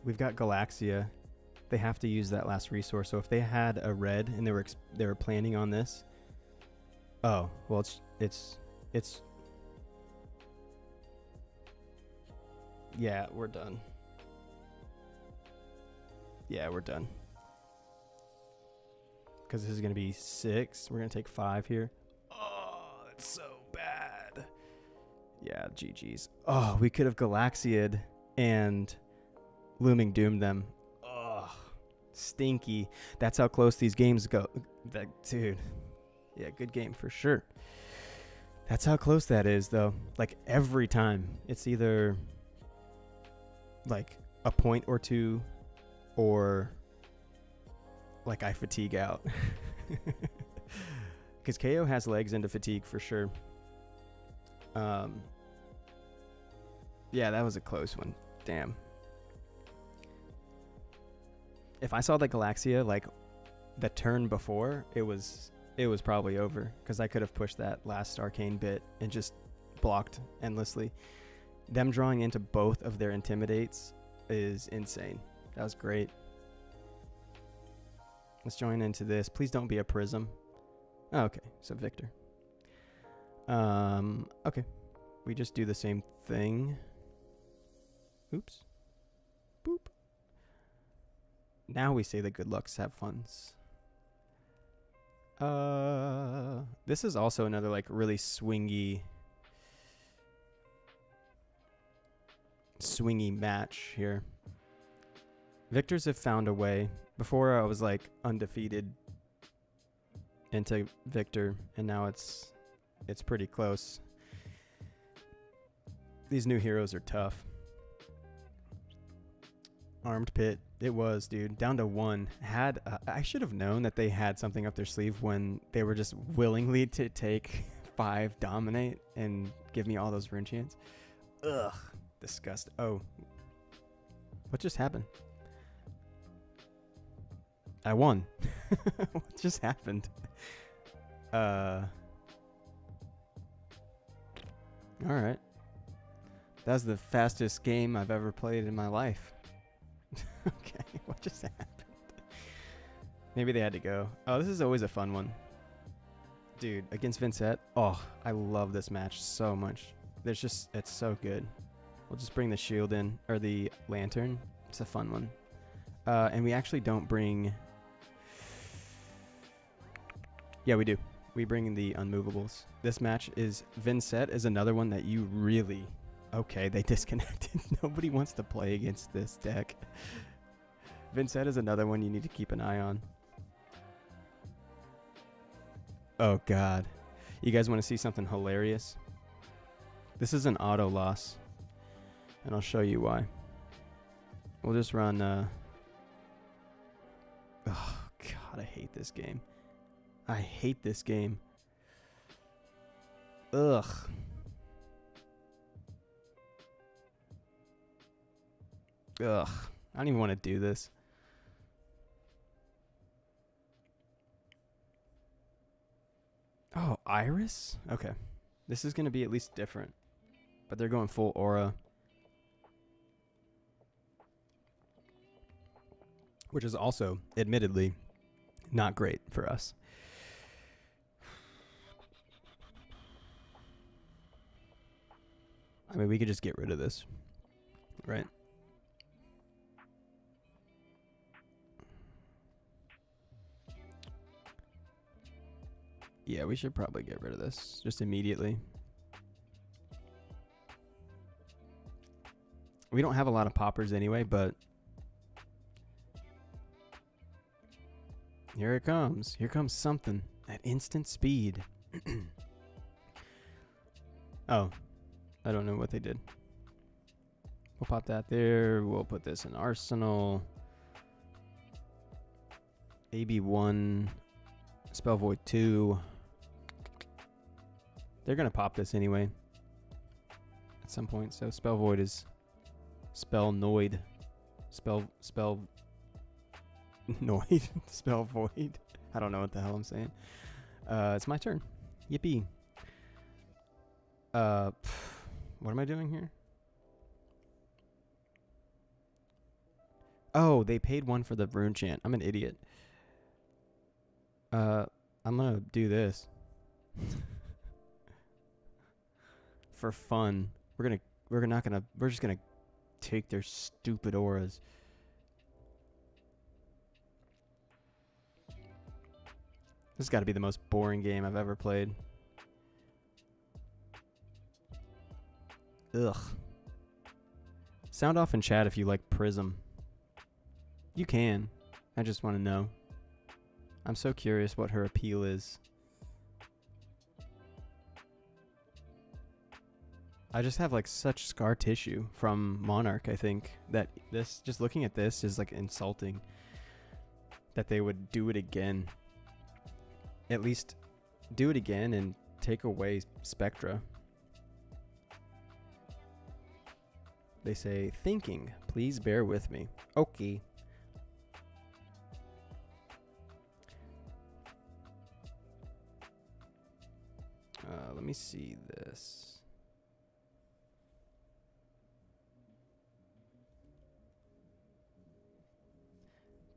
We've got Galaxia. They have to use that last resource. So if they had a red and they were planning on this, oh well, it's yeah, we're done. Yeah, we're done. Because this is gonna be 6. We're gonna take 5 here. Oh, that's so bad. Yeah, GG's. Oh, we could have Galaxia'd and Looming Doom them. Oh, stinky. That's how close these games go. Dude. Yeah, good game for sure. That's how close that is, though. Like, every time. It's either, like, a point or 2, or, like, I fatigue out. Because KO has legs into fatigue for sure. Yeah, that was a close one. Damn. If I saw the Galaxia like the turn before, it was probably over, because I could have pushed that last arcane bit and just blocked endlessly. Them drawing into both of their intimidates is insane. That was great. Let's join into this. Please don't be a prism. Oh, okay, so Victor. Okay. We just do the same thing. Oops. Boop. Now we say the good lucks have funs. This is also another like really swingy match here. Victors have found a way. Before I was like undefeated into Victor, and now it's pretty close. These new heroes are tough. Armed Pit. It was, dude. Down to 1. I should have known that they had something up their sleeve when they were just willingly to take 5 dominate and give me all those rune chants. Ugh. Disgust. Oh. What just happened? I won. What just happened? Alright. That's the fastest game I've ever played in my life. Okay, what just happened? Maybe they had to go. Oh, this is always a fun one. Dude, against Vincent. Oh, I love this match so much. It's so good. We'll just bring the shield in, or the lantern. It's a fun one. And we actually don't bring... Yeah, we do. We bring the unmovables. This match is... Vincent is another one that you really... Okay, they disconnected. Nobody wants to play against this deck. Vincent is another one you need to keep an eye on. Oh, God. You guys want to see something hilarious? This is an auto loss. And I'll show you why. We'll just run... Oh, God, I hate this game. I hate this game. Ugh. Ugh. I don't even want to do this. Oh, Iris? Okay. This is going to be at least different. But they're going full aura. Which is also, admittedly, not great for us. I mean, we could just get rid of this. Right? Yeah, we should probably get rid of this just immediately. We don't have a lot of poppers anyway, but here it comes. Here comes something at instant speed. Oh, I don't know what they did. We'll pop that there. We'll put this in Arsenal. AB1. Spell Void 2. They're going to pop this anyway. At some point. So Spell Void is Spell Noid. Spell Noid. Spell Void. I don't know what the hell I'm saying. It's my turn. Yippee. What am I doing here? Oh, they paid 1 for the rune chant. I'm an idiot. I'm gonna do this. For fun. We're just gonna take their stupid auras. This has got to be the most boring game I've ever played. Ugh. Sound off in chat if you like Prism. You can. I just want to know. I'm so curious what her appeal is. I just have like such scar tissue from Monarch, I think, that this, just looking at this is like insulting. That they would do it again. At least do it again and take away Spectra. They say, thinking, please bear with me. Okay. Let me see this.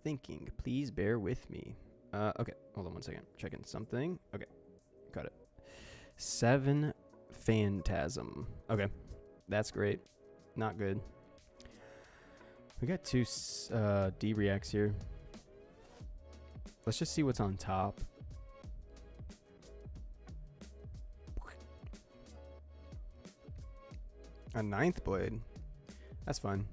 Thinking, please bear with me. Okay, hold on one second. Checking something. Okay, got it. 7 Phantasm. Okay, that's great. Not good. We got 2 D-Reacts here. Let's just see what's on top. A 9th Blade. That's fine.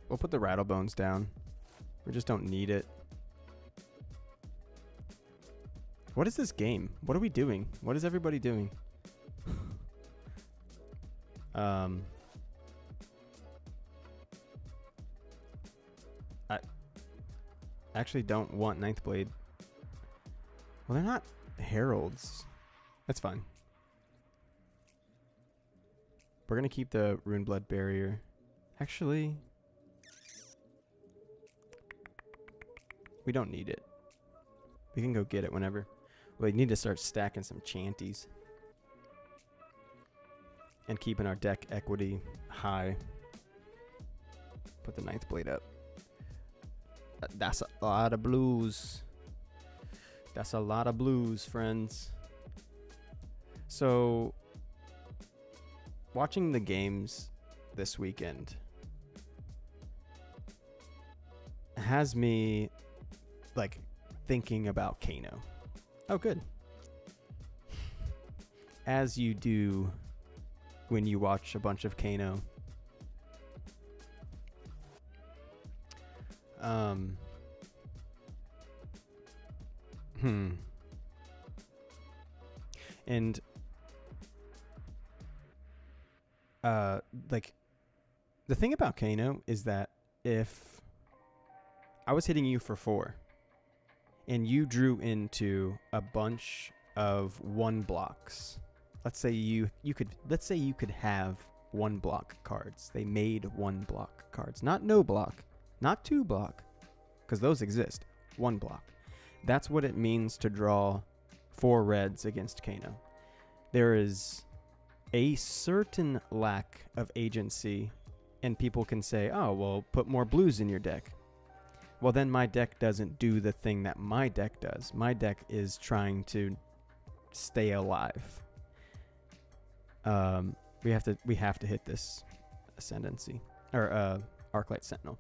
We'll put the Rattlebones down. We just don't need it. What is this game? What are we doing? What is everybody doing? I actually don't want 9th Blade. Well, they're not heralds. That's fine. We're going to keep the Runeblood Barrier. Actually, we don't need it. We can go get it whenever. We need to start stacking some chanties. And keeping our deck equity high. Put the 9th Blade up. That's a lot of blues. That's a lot of blues, friends. So, watching the games this weekend has me, like, thinking about Kano. Oh, good. As you do when you watch a bunch of Kano. And like, the thing about Kano is that if I was hitting you for 4 and you drew into a bunch of 1 blocks, let's say you could have 1 block cards. They made 1 block cards, not no block, not 2 block, because those exist. 1 block. That's what it means to draw 4 reds against Kano. There is a certain lack of agency, and people can say, oh, well, put more blues in your deck. Well, then my deck doesn't do the thing that my deck does. My deck is trying to stay alive. We have to hit this Ascendancy, or Arclight Sentinel.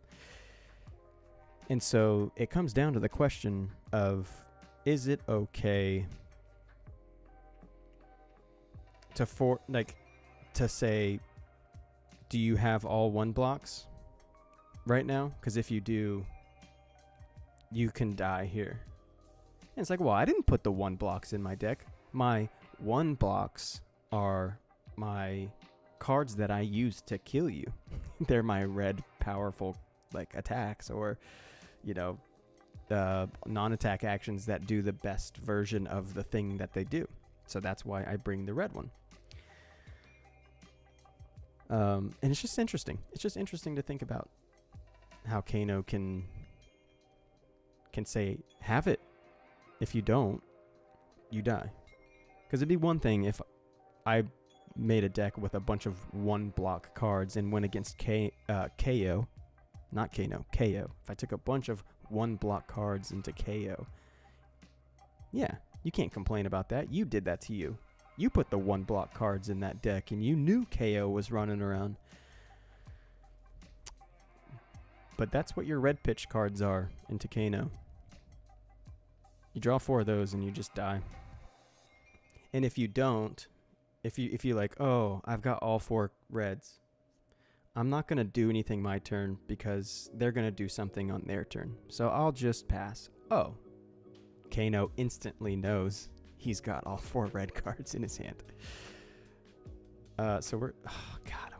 And so it comes down to the question of, is it okay to say, do you have all 1 blocks right now? Because if you do, you can die here. And it's like, well, I didn't put the 1 blocks in my deck. My 1 blocks are my cards that I use to kill you. They're my red powerful like attacks, or non-attack actions that do the best version of the thing that they do. So that's why I bring the red one. And it's just interesting. It's just interesting to think about how Kano can say, have it. If you don't, you die. Because it'd be one thing if I made a deck with a bunch of 1-block cards and went against KO. Not Kano, KO. If I took a bunch of 1-block cards into KO. Yeah, you can't complain about that. You did that to you. You put the 1-block cards in that deck and you knew KO was running around. But that's what your red pitch cards are into Kano. You draw 4 of those and you just die. And if you don't, if you like, oh, I've got all 4 reds, I'm not going to do anything my turn because they're going to do something on their turn. So I'll just pass. Oh, Kano instantly knows he's got all 4 red cards in his hand. So we're, oh God,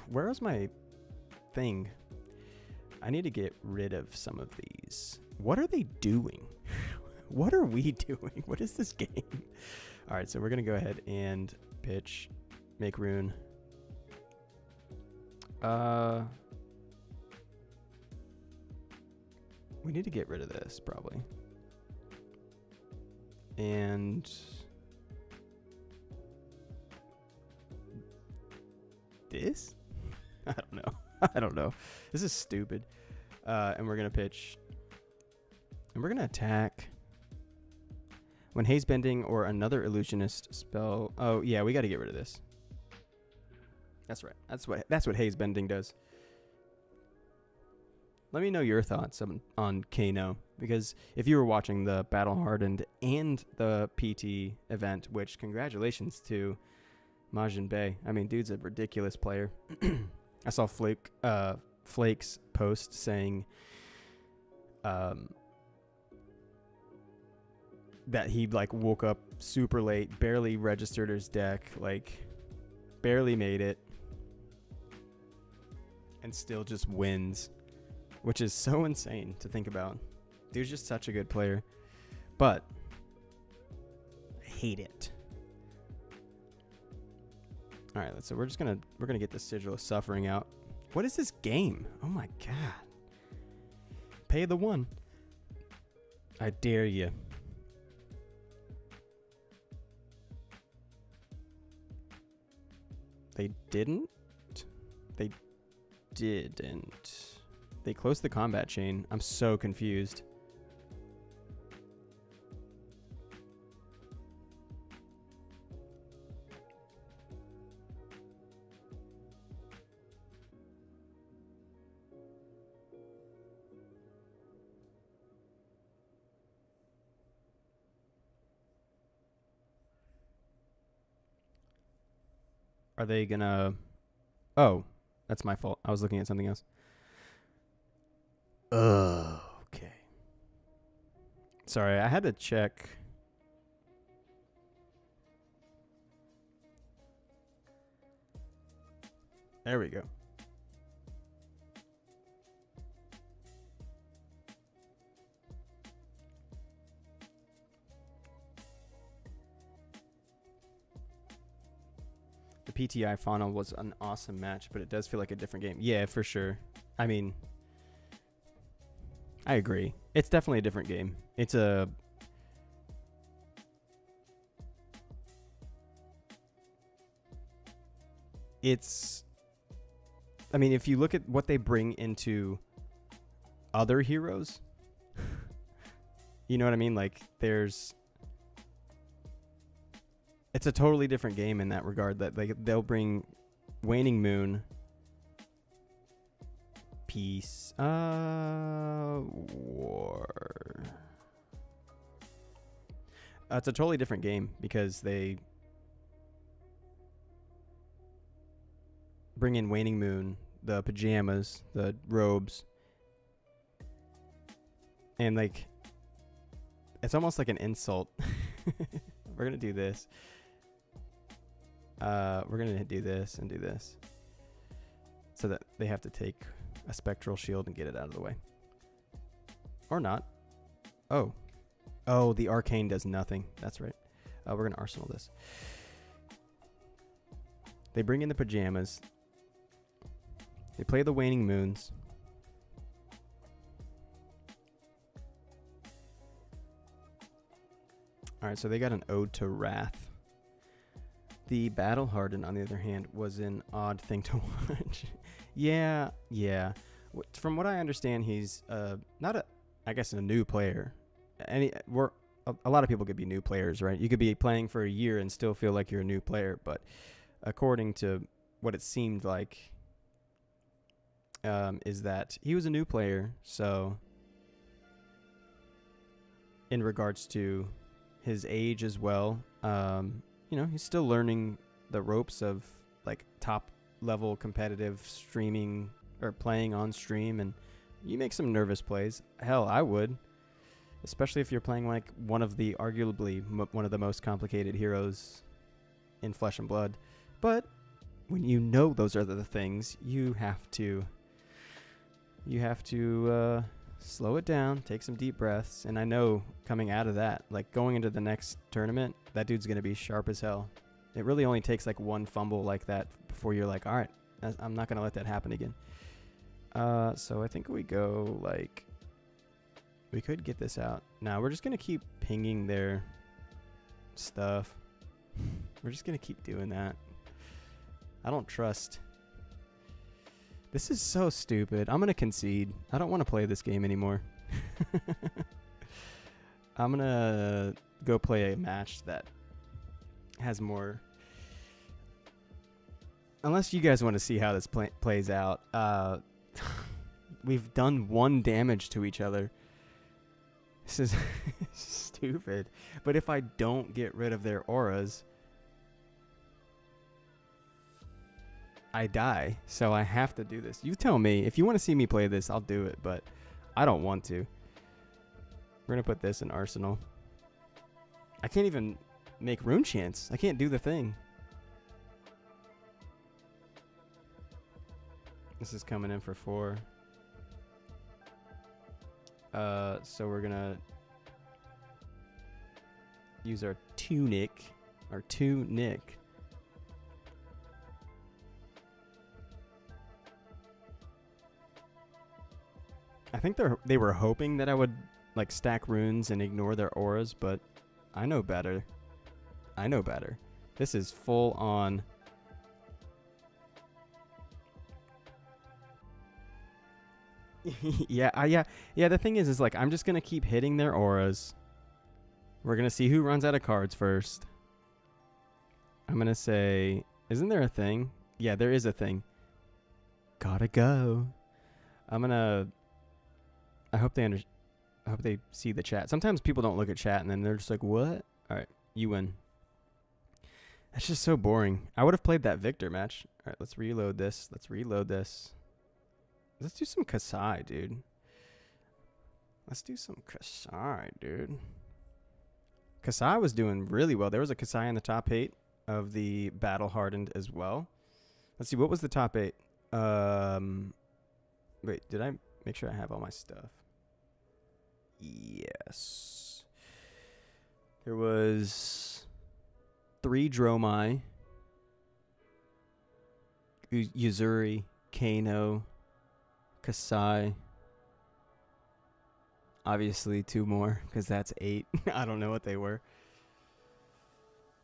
where's my thing? I need to get rid of some of these. What are they doing? What are we doing? What is this game? All right, so we're going to go ahead and pitch, make rune. We need to get rid of this, probably. And this? I don't know. I don't know. This is stupid. And we're going to pitch. And we're going to attack. When haze bending or another illusionist spell. Oh, yeah, we got to get rid of this. That's right. That's what haze bending does. Let me know your thoughts on Kano, because if you were watching the Battle Hardened and the PT event, which congratulations to Majin Bey. I mean, dude's a ridiculous player. I saw Flake's post saying that he like woke up super late, barely registered his deck, like barely made it, and still just wins, which is so insane to think about. Dude's just such a good player, but I hate it. All right, so we're gonna get the Sigil of Suffering out. What is this game? Oh my god! Pay the 1. I dare you. They didn't. They didn't. They closed the combat chain. I'm so confused. Are they gonna... Oh, that's my fault. I was looking at something else. Okay. Sorry, I had to check. There we go. The PTI Fauna was an awesome match, but it does feel like a different game. Yeah, for sure. I mean, I agree. It's definitely a different game. It's a... It's... I mean, if you look at what they bring into other heroes, you know what I mean? Like, there's... It's a totally different game in that regard. That like they'll bring Waning Moon, Peace, War. It's a totally different game because they bring in Waning Moon, the pajamas, the robes, And like, it's almost like an insult. We're gonna do this. We're gonna do this and do this, so that they have to take a spectral shield and get it out of the way, or not. Oh, the arcane does nothing. That's right. We're gonna arsenal this. They bring in the pajamas. They play the waning moons. Alright, so they got an ode to wrath. The battle hardened, on the other hand, was an odd thing to watch. Yeah. From what I understand, he's not a new player. A lot of people could be new players, right? You could be playing for a year and still feel like you're a new player, but according to what it seemed like, is that he was a new player. So, in regards to his age as well, he's still learning the ropes of like top level competitive streaming or playing on stream, and you make some nervous plays. Hell, I would, especially if you're playing like one of the arguably one of the most complicated heroes in Flesh and Blood. But when you know those are the things, you have to slow it down, take some deep breaths. And I know coming out of that, like going into the next tournament, that dude's going to be sharp as hell. It really only takes like one fumble like that before you're like, all right, I'm not going to let that happen again. So I think we go like, we could get this out. Now we're just going to keep pinging their stuff. We're just going to keep doing that. I don't trust. This is so stupid. I'm going to concede. I don't want to play this game anymore. I'm going to go play a match that has more... Unless you guys want to see how this plays out. We've done 1 damage to each other. This is stupid. But if I don't get rid of their auras, I die. So I have to do this. You tell me. If you want to see me play this, I'll do it. But I don't want to. We're going to put this in Arsenal. I can't even make Rune Chance. I can't do the thing. This is coming in for 4. So we're going to use our tunic. Our tunic. I think they were hoping that I would like stack runes and ignore their auras, but I know better. I know better. This is full on. Yeah. The thing is like I'm just gonna keep hitting their auras. We're gonna see who runs out of cards first. I'm gonna say, isn't there a thing? Yeah, there is a thing. Gotta go. I hope they see the chat. Sometimes people don't look at chat and then they're just like, what? All right, you win. That's just so boring. I would have played that Victor match. All right, let's reload this. Let's do some Kasai, dude. Kasai was doing really well. There was a Kasai in the top 8 of the Battle Hardened as well. Let's see, what was the top 8? Wait, did I make sure I have all my stuff? Yes. There was 3 Dromai, Yuzuri, Kano, Kasai. Obviously 2 more, because that's 8. I don't know what they were.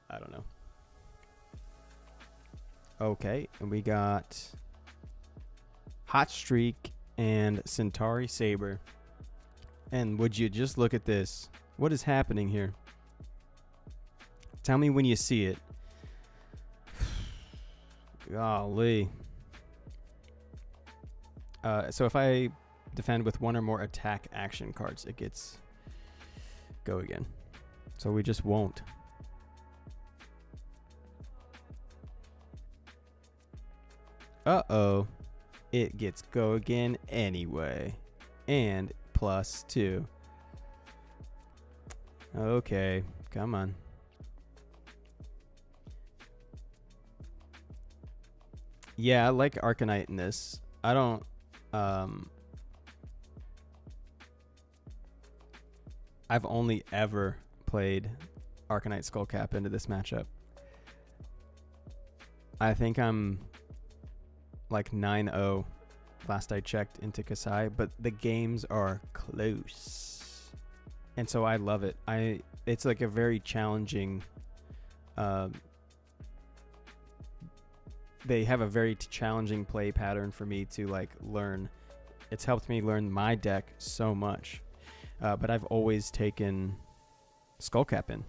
I don't know. Okay, and we got Hot Streak and Centauri Saber. And would you just look at this? What is happening here? Tell me when you see it. Golly. So if I defend with 1 or more attack action cards, it gets go again. So we just won't. Uh-oh. It gets go again anyway. And +2. Okay, come on. Yeah, I like Arcanite in this. I don't. I've only ever played Arcanite Skullcap into this matchup. I think I'm like 9-0 last I checked into Kasai, but the games are close. And so I love it. It's like a very challenging they have a very challenging play pattern for me to like learn. It's helped me learn my deck so much. But I've always taken Skullcap in.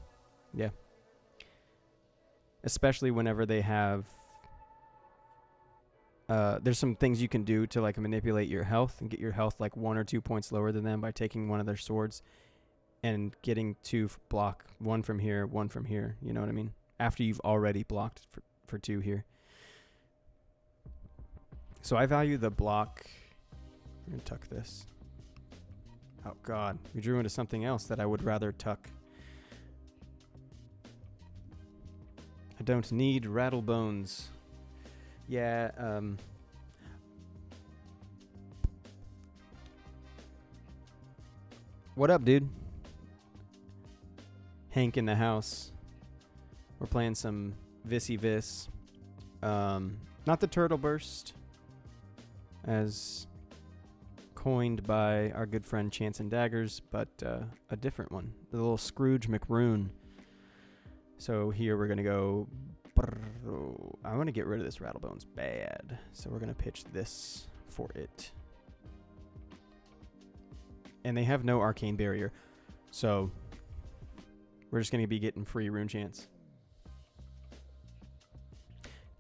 Yeah. Especially whenever they have there's some things you can do to like manipulate your health and get your health like 1 or 2 points lower than them by taking one of their swords and getting to block one from here, one from here. You know what I mean? After you've already blocked for 2 here. So I value the block. I'm going to tuck this. Oh, God. We drew into something else that I would rather tuck. I don't need Rattlebones. Yeah, what up, dude? Hank in the house. We're playing some Vissy Vis. Not the Turtle Burst, as coined by our good friend Chance and Daggers, but a different one. The little Scrooge McRoon. So here we're going to go... I want to get rid of this Rattlebones bad. So we're going to pitch this for it. And they have no Arcane Barrier. So we're just going to be getting free Rune Chance.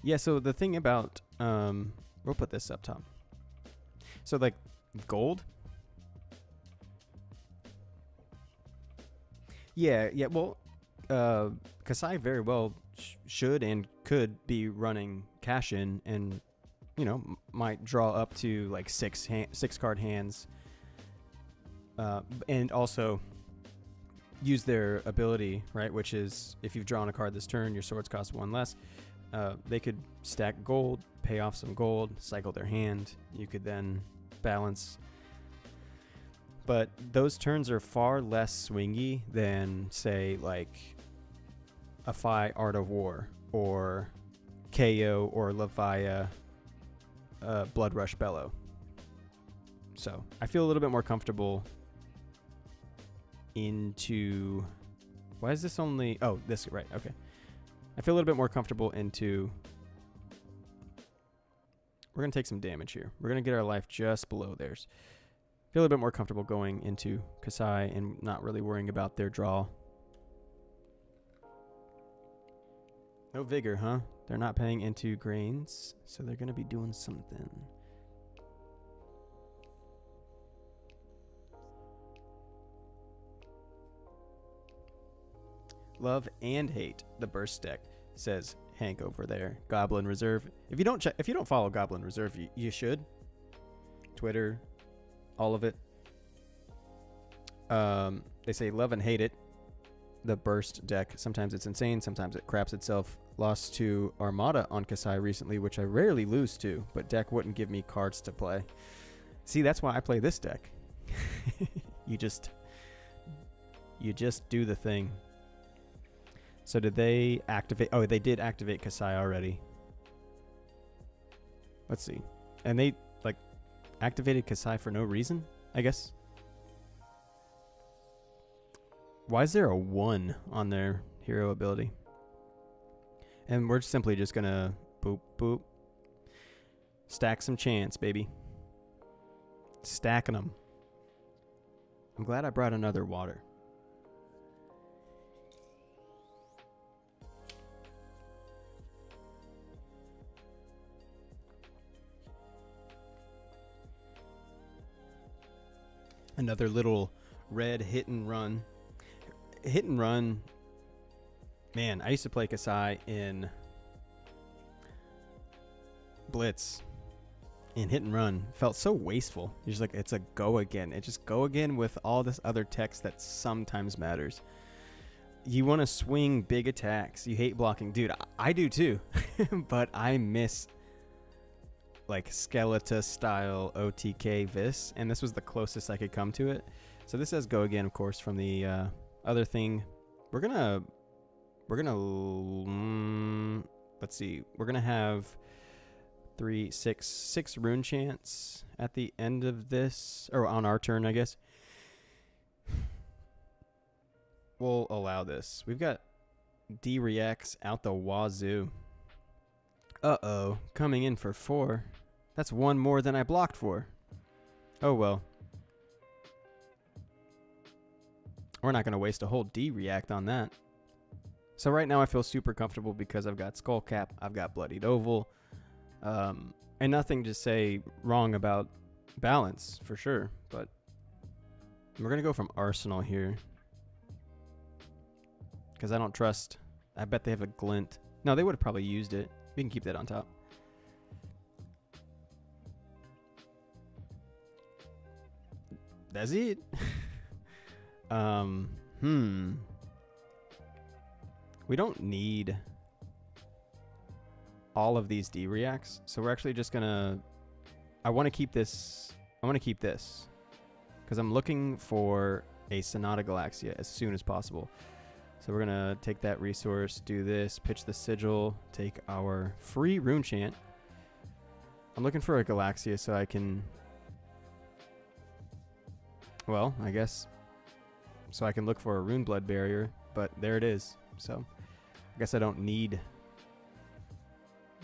Yeah, so the thing about... we'll put this up top. So like gold? Yeah, well... Kasai very well should and could be running cash in and, you know, might draw up to like 6 card hands. And also use their ability, right? Which is if you've drawn a card this turn, your swords cost 1 less. They could stack gold, pay off some gold, cycle their hand. You could then balance. But those turns are far less swingy than, say, like a Phi Art of War or KO or Levia Blood Rush Bellow. So I feel a little bit more comfortable into... Why is this only... Oh, this, right, okay. I feel a little bit more comfortable into... We're going to take some damage here. We're going to get our life just below theirs. Feel a little bit more comfortable going into Kasai and not really worrying about their draw. No vigor, huh? They're not paying into grains, so they're going to be doing something. Love and hate the burst deck, says Hank over there. Goblin Reserve. If you don't follow Goblin Reserve, you should. Twitter, all of it. They say love and hate it. The burst deck. Sometimes it's insane. Sometimes it craps itself. Lost to Armada on Kasai recently, which I rarely lose to, but deck wouldn't give me cards to play. See, that's why I play this deck. You just do the thing. So did they activate? Oh, they did activate Kasai already. Let's see. And they like activated Kasai for no reason, I guess. Why is there a 1 on their hero ability? And we're simply just gonna boop, boop. Stack some chance, baby. Stacking them. I'm glad I brought another water. Another little red hit and run. Hit and run. Man, I used to play Kasai in Blitz. And hit and run felt so wasteful. You're just like, it's a go again. It just go again with all this other text that sometimes matters. You want to swing big attacks. You hate blocking. Dude, I do too. But I miss like Skeletor style OTK Vis, and this was the closest I could come to it. So this says go again, of course, from the other thing. We're gonna let's see. We're gonna have 6 rune chants at the end of this, or on our turn, I guess. We'll allow this. We've got D-Reacts out the wazoo. Uh-oh. Coming in for 4. That's 1 more than I blocked for. Oh, well. We're not going to waste a whole D-React on that. So right now I feel super comfortable because I've got Skullcap, I've got Bloodied Oval, and nothing to say wrong about balance, for sure. But we're going to go from Arsenal here. Because I don't trust. I bet they have a glint. No, they would have probably used it. We can keep that on top. That's it. We don't need all of these D-Reacts. So we're actually just going to... I want to keep this. I want to keep this. Because I'm looking for a Sonata Galaxia as soon as possible. So we're going to take that resource, do this, pitch the sigil, take our free rune chant. I'm looking for a Galaxia so I can... Well, I guess... So I can look for a Rune Blood Barrier, but there it is. So I guess I don't need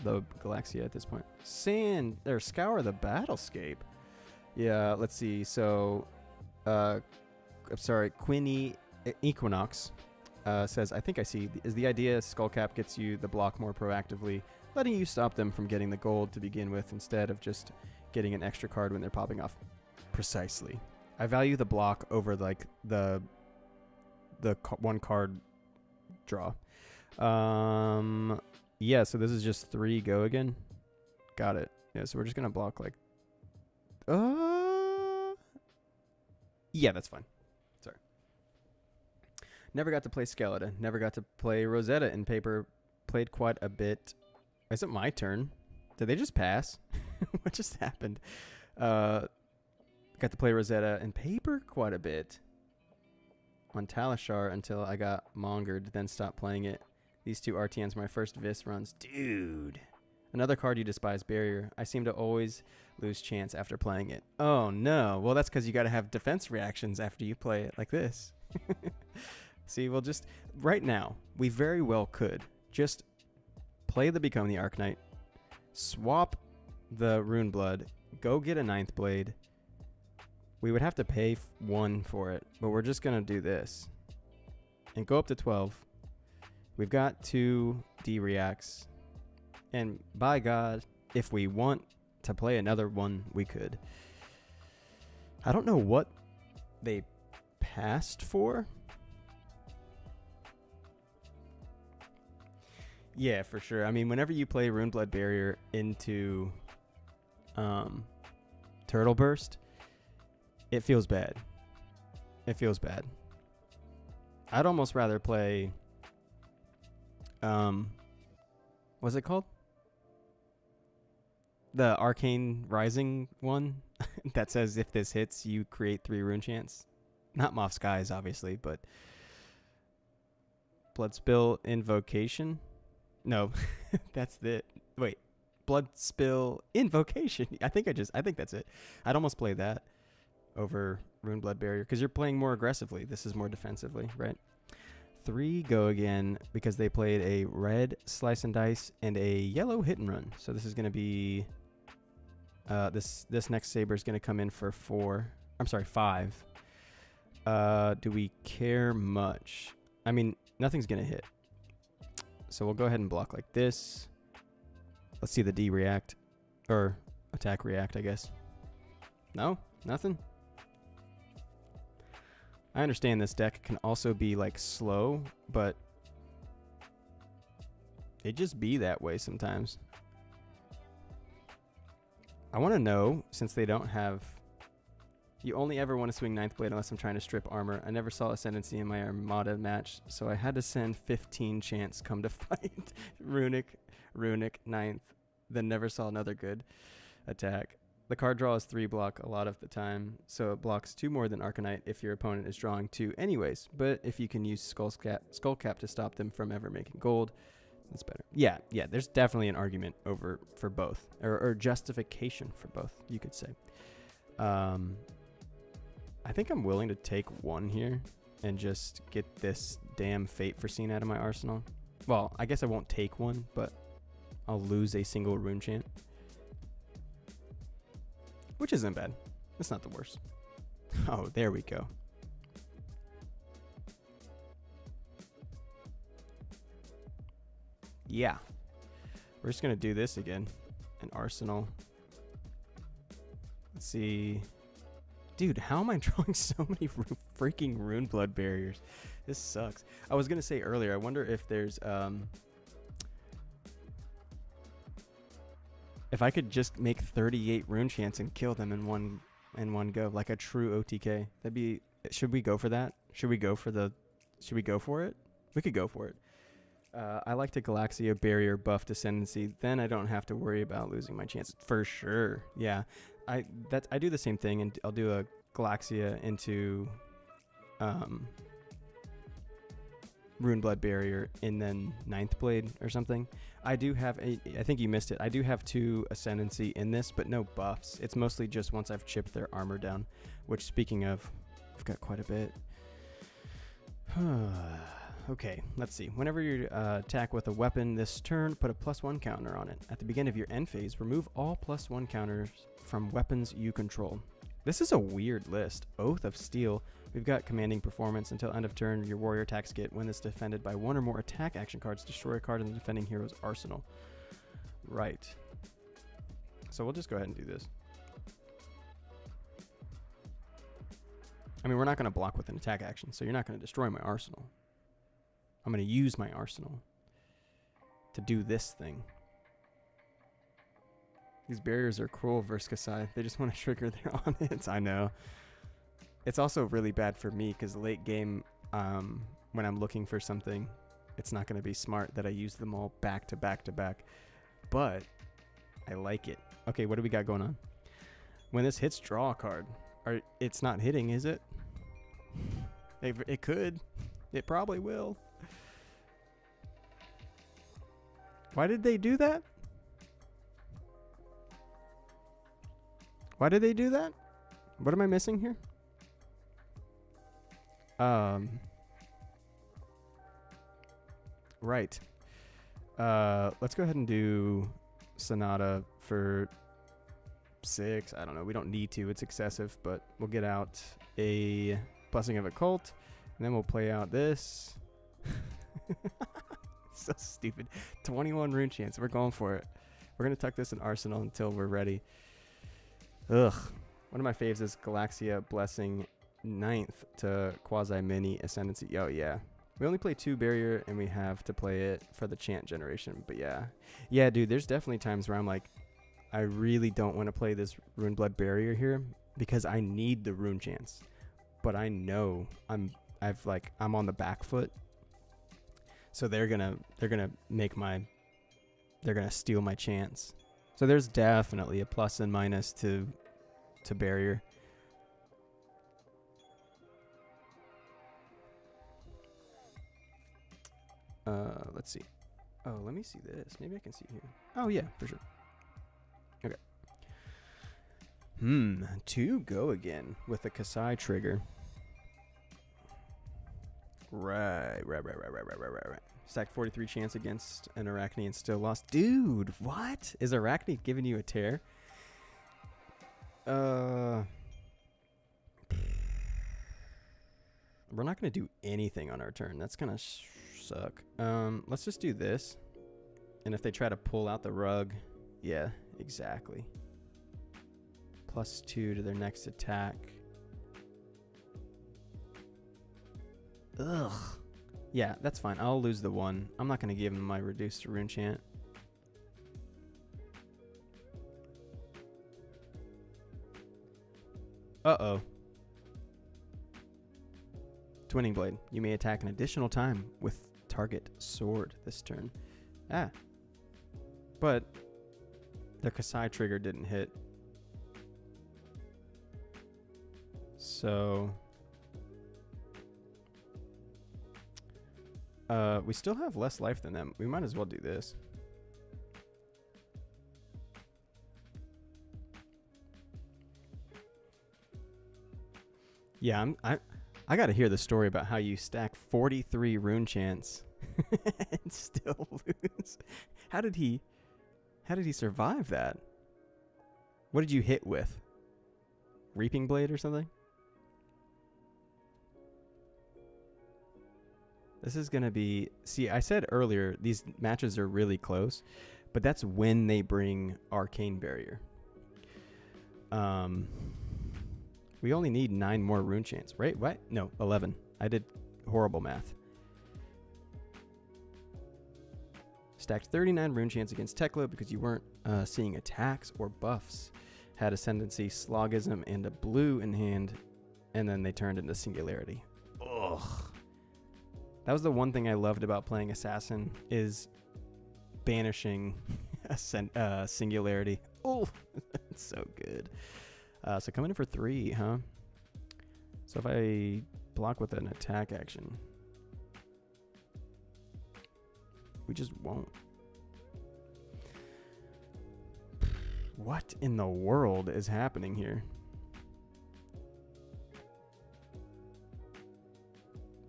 the Galaxia at this point. Scour the Battlescape. Yeah, let's see. So, I'm sorry, Quinny Equinox says, I think I see. Is the idea Skullcap gets you the block more proactively, letting you stop them from getting the gold to begin with instead of just getting an extra card when they're popping off? Precisely. I value the block over like the 1 card draw. Yeah, so this is just 3 go again. Got it. Yeah, so we're just gonna block like yeah, that's fine. Sorry. Never got to play Skeletor. Never got to play Rosetta in paper. Played quite a bit. Is it my turn? Did they just pass? What just happened? Got to play Rosetta in paper quite a bit on Talishar until I got mongered, then stopped playing it. These 2 RTNs, my first Vis runs. Dude. Another card you despise, Barrier. I seem to always lose chance after playing it. Oh, no. Well, that's because you got to have defense reactions after you play it like this. See, we'll just... Right now, we very well could just play the Become the Arcanite, swap the Rune Blood, go get a 9th Blade. We would have to pay 1 for it, but we're just going to do this. And go up to 12. We've got 2 D-Reacts. And by God, if we want to play another one, we could. I don't know what they passed for. Yeah, for sure. I mean, whenever you play Rune Blood Barrier into Turtle Burst, it feels bad. It feels bad. I'd almost rather play... what's it called? The Arcane Rising one that says if this hits, you create 3 rune chants. Not Moth Skies, obviously, but Blood Spill Invocation. No, that's the wait. Blood Spill Invocation. I think that's it. I'd almost play that over Rune Blood Barrier because you're playing more aggressively. This is more defensively, right? 3 go again because they played a red Slice and Dice and a yellow Hit and Run. So this is going to be this next Saber is going to come in for 4. I'm sorry, 5. Do we care much? I mean, nothing's going to hit. So we'll go ahead and block like this. Let's see the D react or attack react, I guess. No, nothing. I understand this deck can also be like slow, but it just be that way sometimes. I want to know, since they don't have You only ever want to swing ninth blade unless I'm trying to strip armor. I never saw Ascendancy in my Armada match, so I had to send 15 chance come to fight. Runic, ninth. Then never saw another good attack. The card draw is 3 block a lot of the time, so it blocks 2 more than Arcanite if your opponent is drawing 2 anyways. But if you can use Skullcap to stop them from ever making gold, that's better. Yeah, there's definitely an argument for both, or justification for both, you could say. I think I'm willing to take 1 here and just get this damn Fate Foreseen out of my arsenal. Well, I guess I won't take 1, but I'll lose a single rune chant. Which isn't bad. That's not the worst. Oh, there we go. Yeah. We're just going to do this again. An arsenal. Let's see. Dude, how am I drawing so many freaking rune blood barriers? This sucks. I was going to say earlier, I wonder if there's... if I could just make 38 rune chants and kill them in one go, like a true OTK, that'd be. Should we go for that? Should we go for it? We could go for it. I like to Galaxia barrier buffed Ascendancy. Then I don't have to worry about losing my chance for sure. Yeah, I do the same thing, and I'll do a Galaxia into Rune Blood Barrier and then Ninth Blade or something. I do have I think you missed it. I do have 2 Ascendancy in this, but no buffs. It's mostly just once I've chipped their armor down, which, speaking of, I've got quite a bit. Okay, let's see. Whenever you attack with a weapon this turn, put a +1 counter on it. At the beginning of your end phase, remove all +1 counters from weapons you control. This is a weird list. Oath of Steel. We've got Commanding Performance. Until end of turn, your warrior attacks get, when it's defended by 1 or more attack action cards, destroy a card in the defending hero's arsenal. Right. So we'll just go ahead and do this. I mean, we're not going to block with an attack action, so you're not going to destroy my arsenal. I'm going to use my arsenal to do this thing. These barriers are cruel versus Kasai. They just want to trigger their on-hits. I know. It's also really bad for me because late game, when I'm looking for something, it's not going to be smart that I use them all back to back to back. But I like it. Okay, what do we got going on? When this hits, draw a card. It's not hitting, is it? It could. It probably will. Why did they do that? Why did they do that? What am I missing here? Right. Let's go ahead and do Sonata for 6. I don't know. We don't need to. It's excessive, but we'll get out a Blessing of a Cult, and then we'll play out this. So stupid. 21 rune chance. We're going for it. We're going to tuck this in Arsenal until we're ready. Ugh. One of my faves is Galaxia Blessing 9th to Quasi-Mini Ascendancy. Oh, yeah. We only play 2 barrier, and we have to play it for the chant generation. But yeah. Yeah, dude, there's definitely times where I'm like, I really don't want to play this Rune Blood Barrier here because I need the rune chants. But I know I'm on the back foot. So they're gonna steal my chance. So there's definitely a plus and minus to barrier. Let's see. Oh, let me see this. Maybe I can see it here. Oh yeah, for sure. Okay. 2 go again with the Kasai trigger. Right. Stacked 43 chance against an Arachne and still lost. Dude, what? Is Arachne giving you a tear? We're not going to do anything on our turn. That's going to suck. Let's just do this. And if they try to pull out the rug, yeah, exactly. +2 to their next attack. Ugh. Yeah, that's fine. I'll lose the 1. I'm not going to give him my reduced rune chant. Uh-oh. Twinning Blade. You may attack an additional time with target sword this turn. Ah. But their Kasai trigger didn't hit. So we still have less life than them. We might as well do this. Yeah, I got to hear the story about how you stack 43 rune chants and still lose. How did he survive that? What did you hit with? Reaping Blade or something? This is going to be... See, I said earlier, these matches are really close, but that's when they bring Arcane Barrier. We only need 9 more rune chants, right? What? No, 11. I did horrible math. Stacked 39 rune chants against Tekla because you weren't seeing attacks or buffs. Had Ascendancy, Slogism, and a blue in hand, and then they turned into Singularity. Ugh. That was the one thing I loved about playing Assassin, is banishing Singularity. Oh, it's so good. So coming in for 3, huh? So if I block with an attack action, we just won't. What in the world is happening here?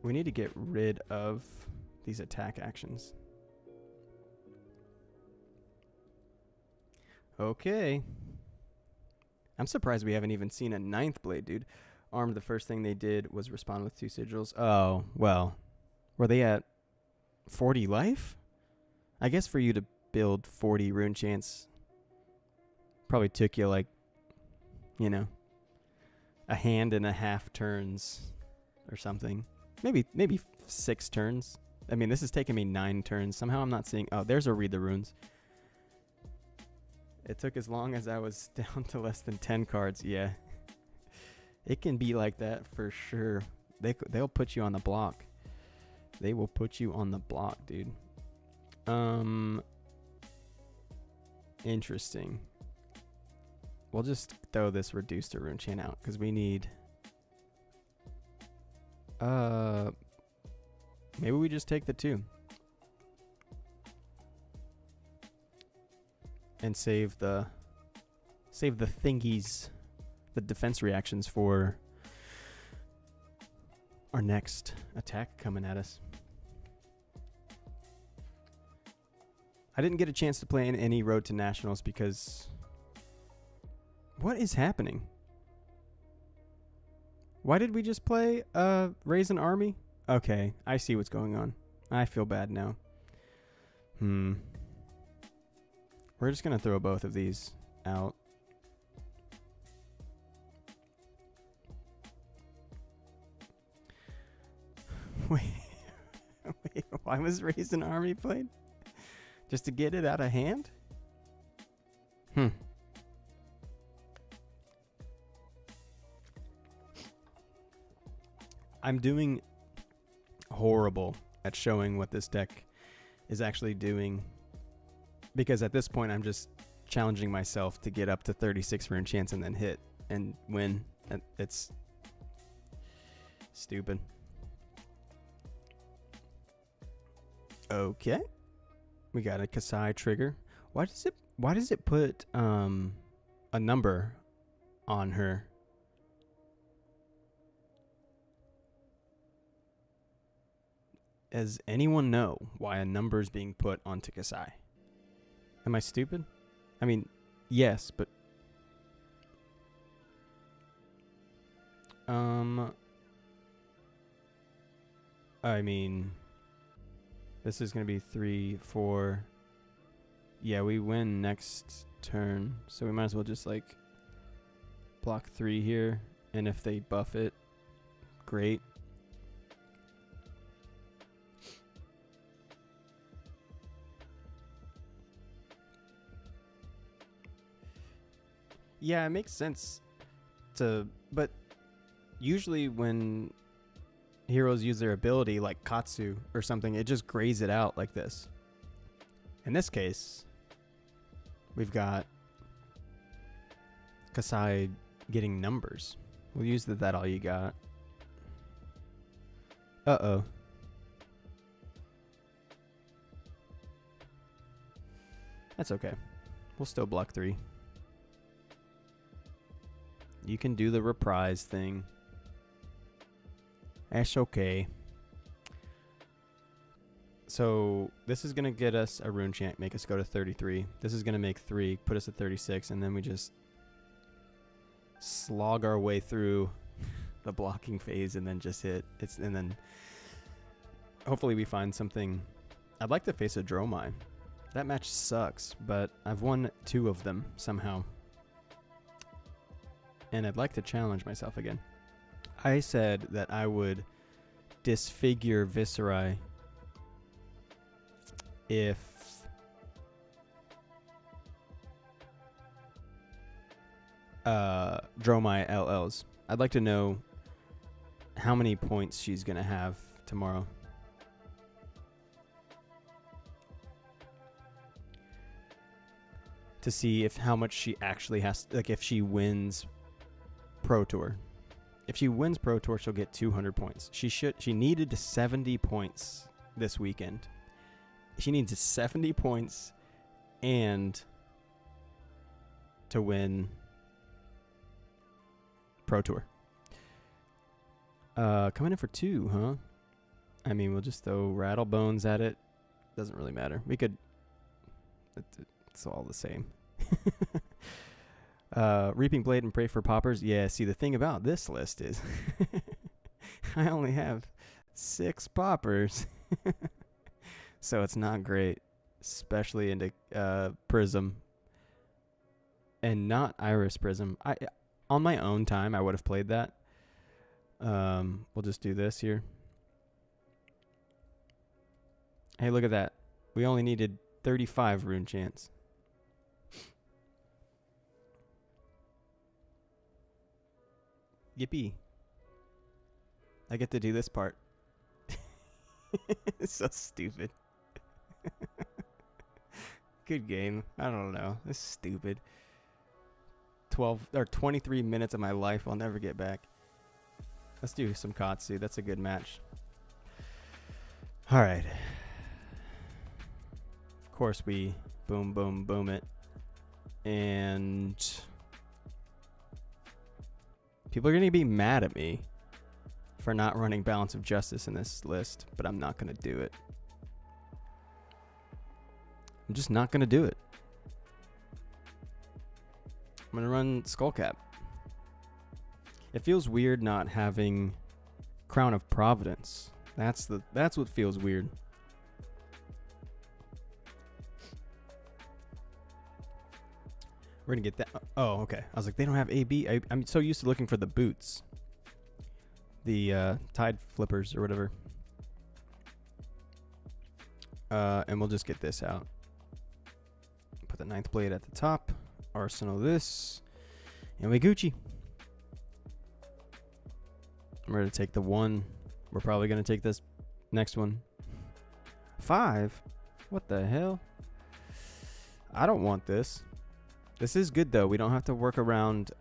We need to get rid of these attack actions. Okay. I'm surprised we haven't even seen a 9th blade, dude. Armed, the first thing they did was respond with 2 sigils. Oh, well. Were they at 40 life? I guess for you to build 40 rune chants probably took you like, you know, a hand and a half turns or something. Maybe 6 turns. I mean, this is taking me 9 turns. Somehow I'm not seeing... Oh, there's a Read the Runes. It took as long as I was down to less than 10 cards. Yeah. It can be like that for sure. They'll put you on the block. They will put you on the block, dude. Interesting. We'll just throw this reduced to rune chain out because we need... Maybe we just take the 2. And save the thingies, the defense reactions for our next attack coming at us. I didn't get a chance to play in any Road to Nationals because... What is happening? Why did we just play Raise an Army? Okay, I see what's going on. I feel bad now. We're just going to throw both of these out. Wait, why was Raise an Army played? Just to get it out of hand? I'm doing horrible at showing what this deck is actually doing, because at this point I'm just challenging myself to get up to 36 rune chance and then hit and win. It's stupid. Okay, we got a Kasai trigger. Why does it put a number on her? Does anyone know why a number is being put onto Kasai? Am I stupid? I mean, yes, but... I mean... This is going to be 3, 4... Yeah, we win next turn, so we might as well just, like, block 3 here, and if they buff it, great. Yeah, it makes sense to, but usually when heroes use their ability, like Katsu or something, it just grays it out like this. In this case, we've got Kasai getting numbers. We'll use that all you got. Uh-oh. That's okay. We'll still block 3. You can do the reprise thing. That's okay. So this is going to get us a rune chant, make us go to 33. This is going to make 3, put us at 36, and then we just slog our way through the blocking phase and then just hit. And then hopefully we find something. I'd like to face a Dromai. That match sucks, but I've won 2 of them somehow. And I'd like to challenge myself again. I said that I would disfigure Viserai if Dromai LLs. I'd like to know how many points she's going to have tomorrow. To see if how much she actually has, like if she wins Pro Tour. If she wins Pro Tour, she'll get 200 points. She needed 70 points this weekend. She needs 70 points and to win Pro Tour. Coming in for 2, huh? I mean, we'll just throw Rattle Bones at it. Doesn't really matter. We could. It's all the same. Reaping Blade and Pray for Poppers. Yeah, see, the thing about this list is I only have 6 poppers. So it's not great, especially into Prism and not Iris Prism. On my own time, I would have played that. We'll just do this here. Hey, look at that. We only needed 35 rune chants. Yippee. I get to do this part. It's so stupid. Good game. I don't know. It's stupid. 23 minutes of my life I'll never get back. Let's do some Katsu. That's a good match. All right. Of course we boom, boom, boom it. And people are going to be mad at me for not running Balance of Justice in this list, but I'm not going to do it. I'm just not going to do it. I'm going to run Skullcap. It feels weird not having Crown of Providence. That's what feels weird. We're going to get that. Oh, okay. I was like, they don't have AB. I'm so used to looking for the boots. The Tide Flippers or whatever. And we'll just get this out. Put the 9th blade at the top. Arsenal this. And we Gucci. I'm ready to take the 1. We're probably going to take this next one. 5? What the hell? I don't want this. This is good, though. We don't have to work around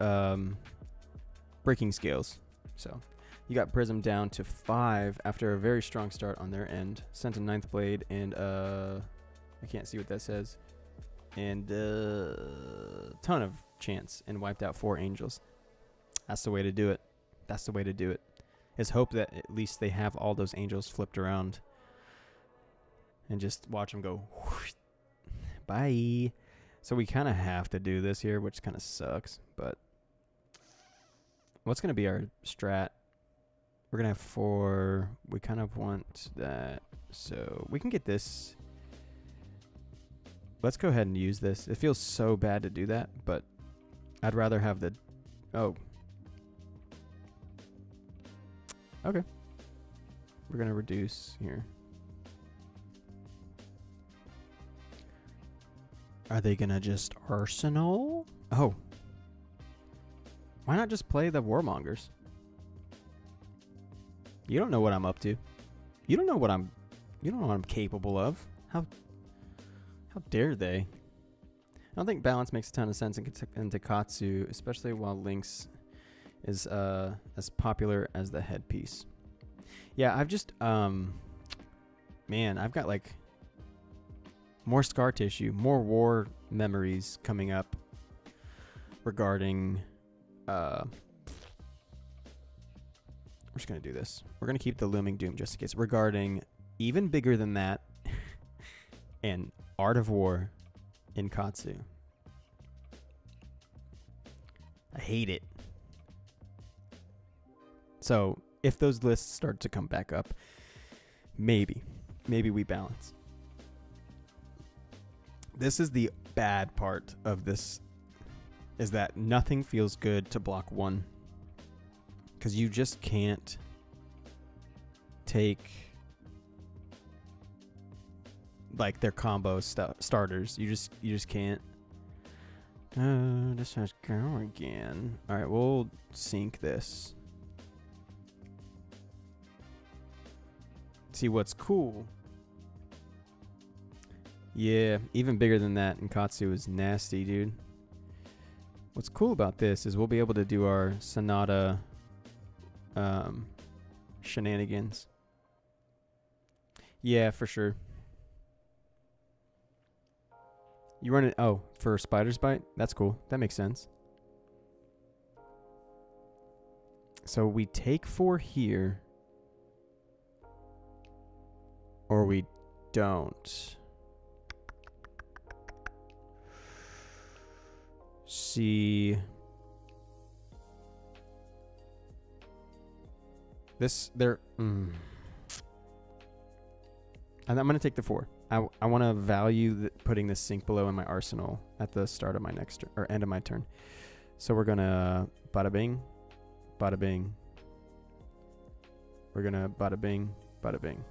breaking scales. So you got Prism down to 5 after a very strong start on their end. Sent a 9th blade and I can't see what that says. And ton of chance and wiped out 4 angels. That's the way to do it. That's the way to do it. Is hope that at least they have all those angels flipped around and just watch them go whoosh, bye. So we kind of have to do this here, which kind of sucks. But what's going to be our strat? We're going to have 4. We kind of want that. So we can get this. Let's go ahead and use this. It feels so bad to do that, but I'd rather have the... Oh. Okay. We're going to reduce here. Are they going to just Arsenal? Oh. Why not just play the Warmongers? You don't know what I'm up to. You don't know what I'm capable of. How dare they? I don't think balance makes a ton of sense in Takatsu, especially while Lynx is as popular as the headpiece. Yeah, I've just man, I've got like more scar tissue, more war memories coming up regarding we're just going to do this. We're going to keep the Looming Doom just in case. Regarding even bigger than that and Art of War in Katsu. I hate it. So, if those lists start to come back up, maybe we balance. This is the bad part of this, is that nothing feels good to block one. Because you just can't take like their combo starters. You just can't. This has go again. All right, we'll sync this. See what's cool. Yeah, even bigger than that. And Katsu is nasty, dude. What's cool about this is we'll be able to do our Sonata shenanigans. Yeah, for sure. You run it, oh, for Spider's Bite? That's cool. That makes sense. So we take 4 here. Or we don't. See. This, there. And I'm going to take the 4. I want to value putting this Sink Below in my arsenal at the start of my next or end of my turn. So we're going to bada bing, bada bing. We're going to bada bing, bada bing.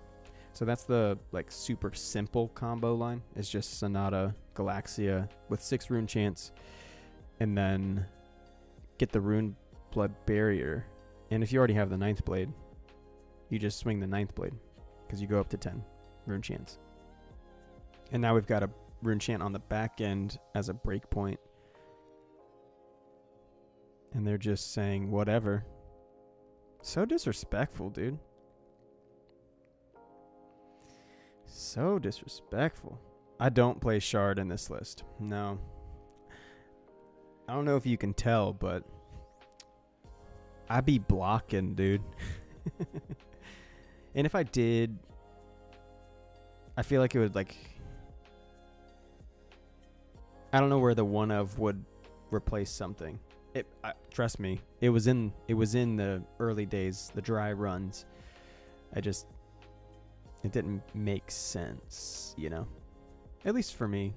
So that's the like super simple combo line. It's just Sonata Galaxia with 6 rune chants. And then get the Rune Blood Barrier. And if you already have the 9th blade, you just swing the 9th blade. Because you go up to 10 rune chants. And now we've got a rune chant on the back end as a breakpoint. And they're just saying whatever. So disrespectful, dude. So disrespectful. I don't play Shard in this list. No. I don't know if you can tell, but I be blocking, dude. And if I did, I feel like it would like... I don't know where the one of would replace something. Trust me, it was in the early days, the dry runs. It didn't make sense, you know. At least for me.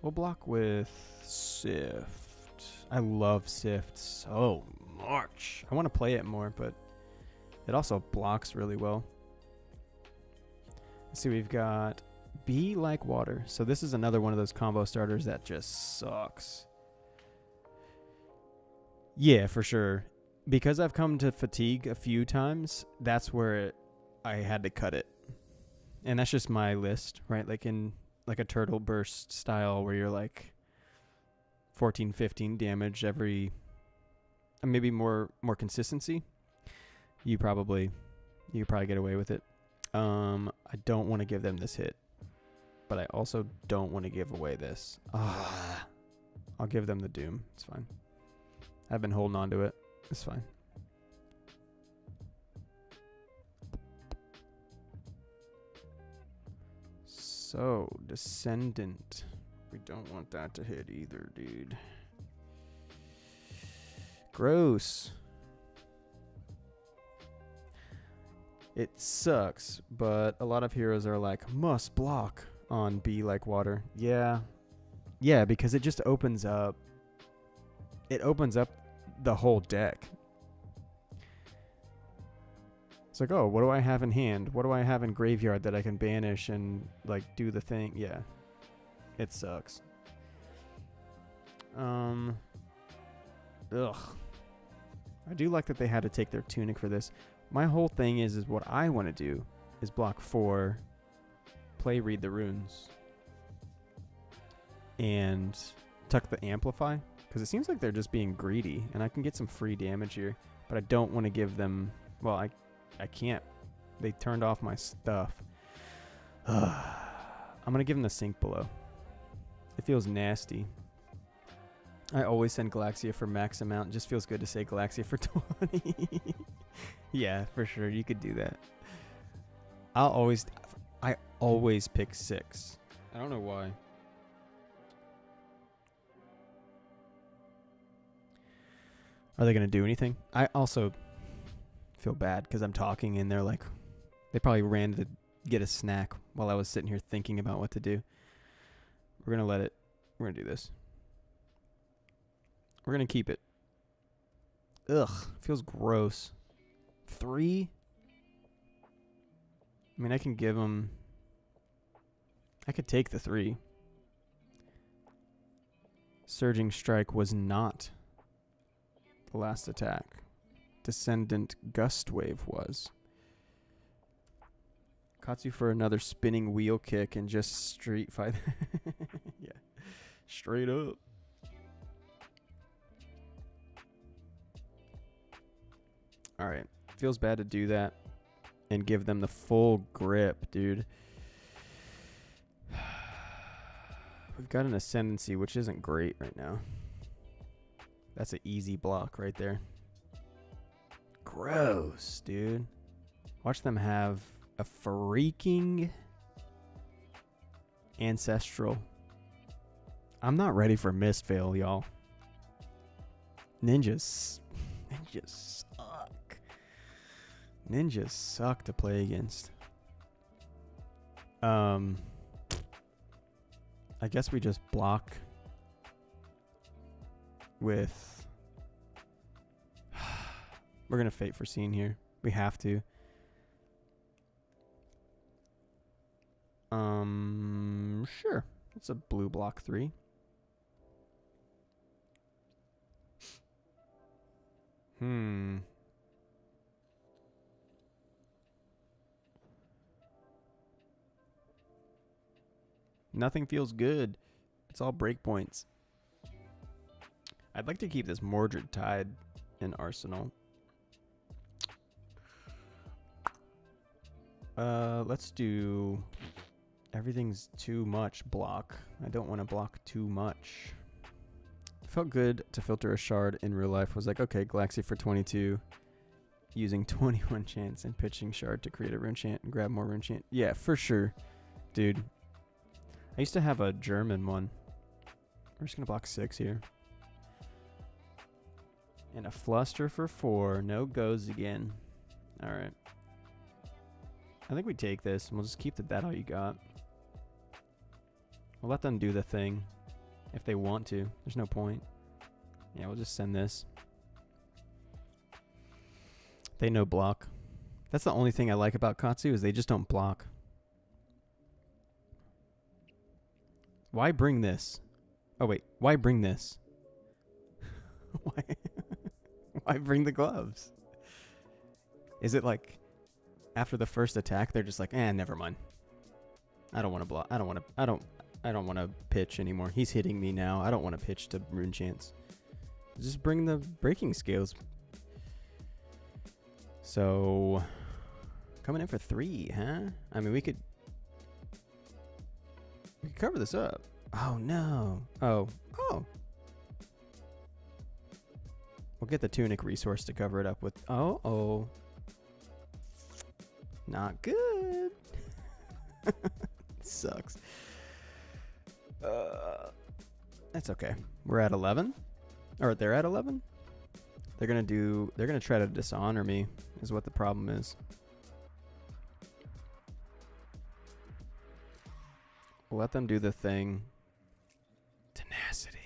We'll block with Sift. I love Sift so much. I want to play it more, but it also blocks really well. Let's see, we've got Be Like Water. So this is another one of those combo starters that just sucks. Yeah, for sure. Because I've come to fatigue a few times, that's where I had to cut it. And that's just my list, right? Like in like a turtle burst style where you're like 14, 15 damage every, maybe more consistency. You probably get away with it. I don't want to give them this hit, but I also don't want to give away this. I'll give them the Doom. It's fine. I've been holding on to it. It's fine. So, Descendant. We don't want that to hit either, dude. Gross. It sucks, but a lot of heroes are like, must block on Be Like Water. Yeah. Yeah, because it just opens up. It opens up the whole deck. It's like, oh, what do I have in hand? What do I have in graveyard that I can banish and like do the thing? Yeah. It sucks. Ugh. I do like that they had to take their tunic for this. My whole thing is what I want to do is block 4, play Read the Runes, and tuck the Amplify, because it seems like they're just being greedy, and I can get some free damage here, but I don't want to give them... Well, I can't. They turned off my stuff. I'm going to give them the Sink Below. It feels nasty. I always send Galaxia for max amount. It just feels good to say Galaxia for 20. Yeah, for sure. You could do that. I always pick 6. I don't know why. Are they going to do anything? I also feel bad because I'm talking and they're like, they probably ran to get a snack while I was sitting here thinking about what to do. We're going to let it. We're going to do this. We're going to keep it. Ugh, feels gross. 3? I mean, I can give them... I could take the 3. Surging Strike was not the last attack. Descendant Gust Wave was. Katsu for another spinning wheel kick and just street fight. Yeah. Straight up. Alright. Feels bad to do that and give them the full grip, dude. We've got an Ascendancy, which isn't great right now. That's an easy block right there. Gross, dude. Watch them have a freaking Ancestral. I'm not ready for Mistveil, y'all. Ninjas suck. Ninjas suck to play against. I guess we just block with... We're going to Fate Foreseen here. We have to. Sure. It's a blue block 3. Nothing feels good. It's all breakpoints. I'd like to keep this Mordred Tide in Arsenal. Let's do... Everything's too much block. I don't want to block too much. Felt good to filter a shard in real life. Was like, okay, Galaxia for 22. Using 21 chance and pitching shard to create a rune chant and grab more rune chant. Yeah, for sure. Dude. I used to have a German one. We're just going to block 6 here. And a Fluster for 4. No goes again. Alright. I think we take this and we'll just keep the That All You Got. We'll let them do the thing if they want to. There's no point. Yeah, we'll just send this. They no block. That's the only thing I like about Katsu is they just don't block. Why bring this? Oh wait, why bring this? Why bring the gloves? Is it like after the first attack they're just like, never mind. I don't want to block. I don't want to pitch anymore. He's hitting me now. I don't want to pitch to rune chants. Just bring the breaking scales. So coming in for 3, huh? I mean, we could cover this up. Oh no. Oh. We'll get the Tunic resource to cover it up with. Oh. Not good. Sucks. That's okay. We're at 11. Or they're at 11. They're gonna try to dishonor me, is what the problem is. We'll let them do the thing. Tenacity.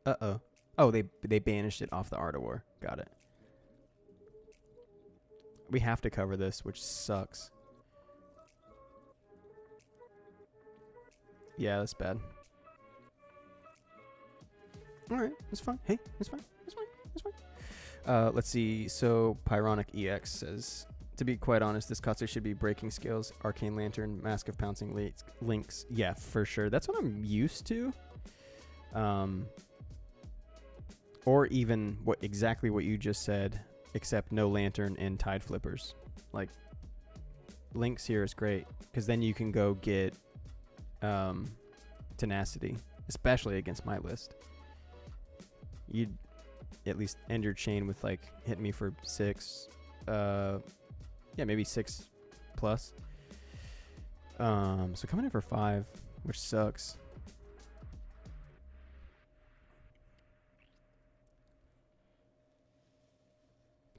Uh-oh. Oh, they banished it off the Art of War. Got it. We have to cover this, which sucks. Yeah, that's bad. Alright, that's fine. Hey, that's fine. That's fine. That's fine. Let's see. So Pyronic EX says, to be quite honest, this Katsu should be Breaking Scales, Arcane Lantern, Mask of Pouncing Links. Yeah, for sure. That's what I'm used to. Or even exactly what you just said, except no Lantern and Tide Flippers. Like, Links here is great, because then you can go get Tenacity, especially against my list. You'd at least end your chain with, like, hit me for 6. Yeah, maybe 6 plus. So coming in for 5, which sucks.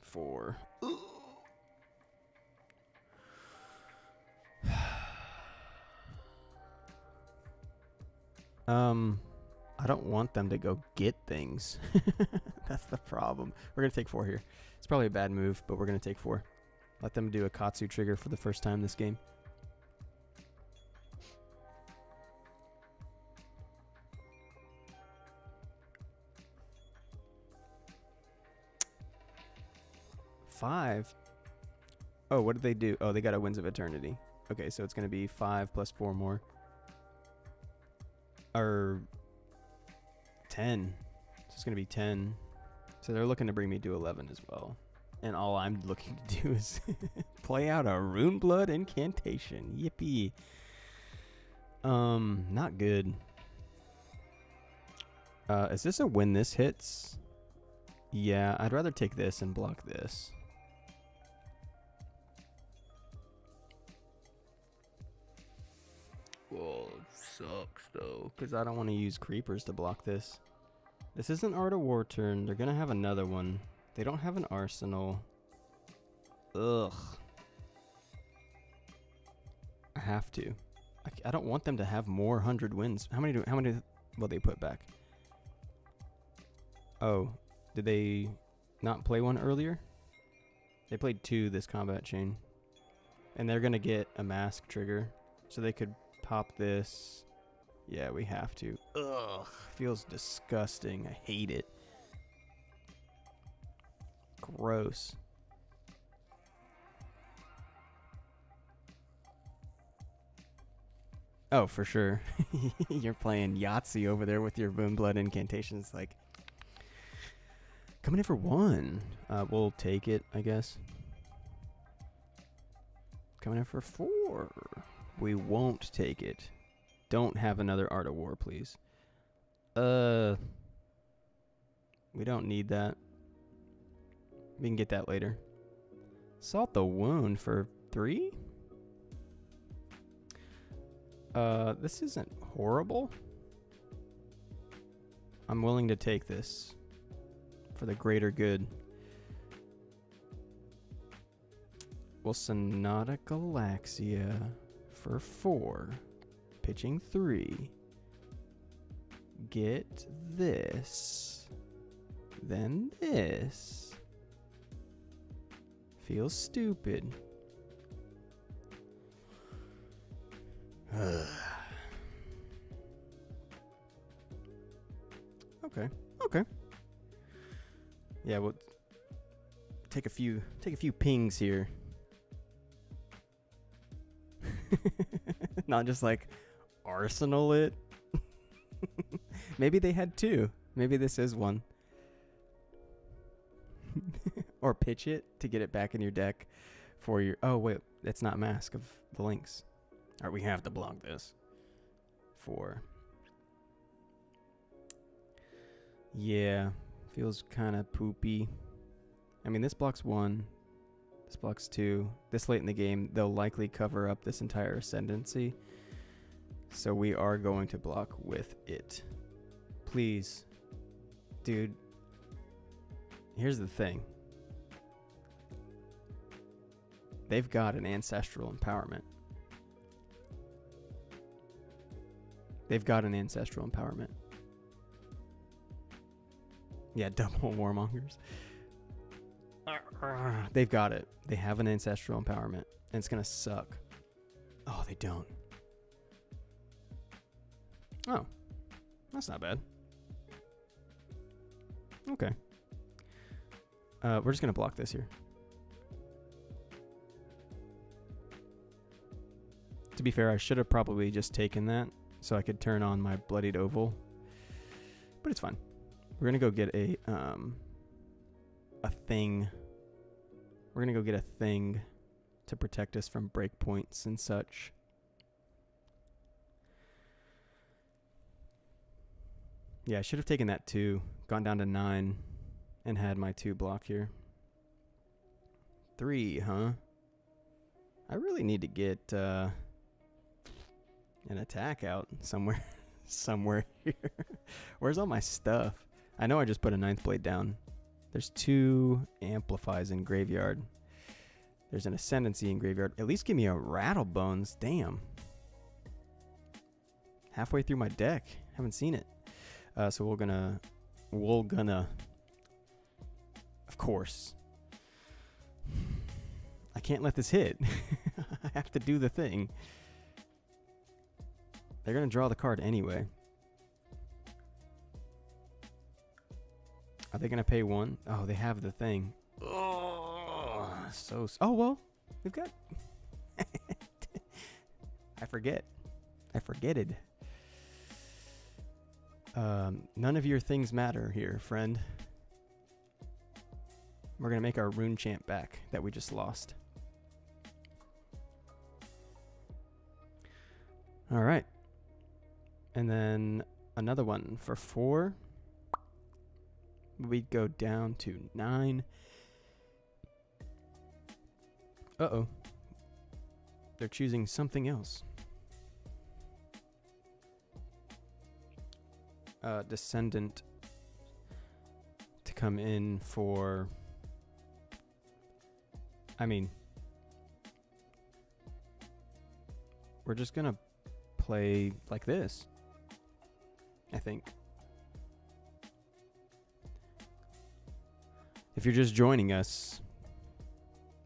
Four. I don't want them to go get things. That's the problem. We're gonna take 4 here. It's probably a bad move, but we're gonna take 4. Let them do a Katsu trigger for the first time this game. Five. Oh, what did they do? Oh, they got a Winds of Eternity. Okay, so it's gonna be 5 plus 4 more. Or 10. So it's gonna be 10. So they're looking to bring me to 11 as well. And all I'm looking to do is play out a Runeblood incantation. Yippee. Not good. Is this a when this hits? Yeah, I'd rather take this and block this. Well, it sucks though, because I don't want to use creepers to block this. This is an Art of War turn. They're gonna have another one. They don't have an arsenal. Ugh. I have to. I don't want them to have more 100 wins. How many will they put back? Oh, did they not play one earlier? They played 2 this combat chain. And they're gonna get a mask trigger. So they could pop this. Yeah, we have to. Ugh, feels disgusting. I hate it. Gross. Oh, for sure. You're playing Yahtzee over there with your Moonblood incantations. Like, coming in for 1. We'll take it, I guess. Coming in for 4. We won't take it. Don't have another Art of War, please. We don't need that. We can get that later. Salt the Wound for 3? This isn't horrible. I'm willing to take this for the greater good. Well, Sonata Galaxia for 4. Pitching 3. Get this. Then this. Feels stupid. Okay. Yeah, we'll take a few pings here. Not just like arsenal it. Maybe they had 2. Maybe this is 1. Or pitch it to get it back in your deck for your... Oh, wait. That's not Mask of the Links. All right, we have to block this. 4. Yeah. Feels kind of poopy. I mean, this blocks 1. This blocks 2. This late in the game, they'll likely cover up this entire Ascendancy. So we are going to block with it. Please. Dude. Here's the thing. They've got an Ancestral Empowerment. Yeah, double Warmongers. They've got it. They have an Ancestral Empowerment. And it's going to suck. Oh, they don't. Oh. That's not bad. Okay. We're just going to block this here. To be fair, I should have probably just taken that so I could turn on my bloodied oval. But it's fine. We're going to go get a thing. We're going to go get a thing to protect us from breakpoints and such. Yeah, I should have taken that 2, gone down to 9, and had my 2 block here. 3, huh? I really need to get an attack out somewhere. Somewhere here. Where's all my stuff? I know I just put a 9th blade down. There's 2 amplifies in graveyard. There's an ascendancy in graveyard. At least give me a rattle bones. Damn. Halfway through my deck. Haven't seen it. So we're gonna, of course. I can't let this hit. I have to do the thing. They're gonna draw the card anyway. Are they gonna pay 1? Oh, they have the thing. Oh, oh well, we've got. I forget. I forgetted. None of your things matter here, friend. We're gonna make our rune chant back that we just lost. All right. And then another one for 4. We'd go down to 9. Uh-oh. They're choosing something else. Descendant to come in for... I mean... We're just gonna play like this. I think. If you're just joining us,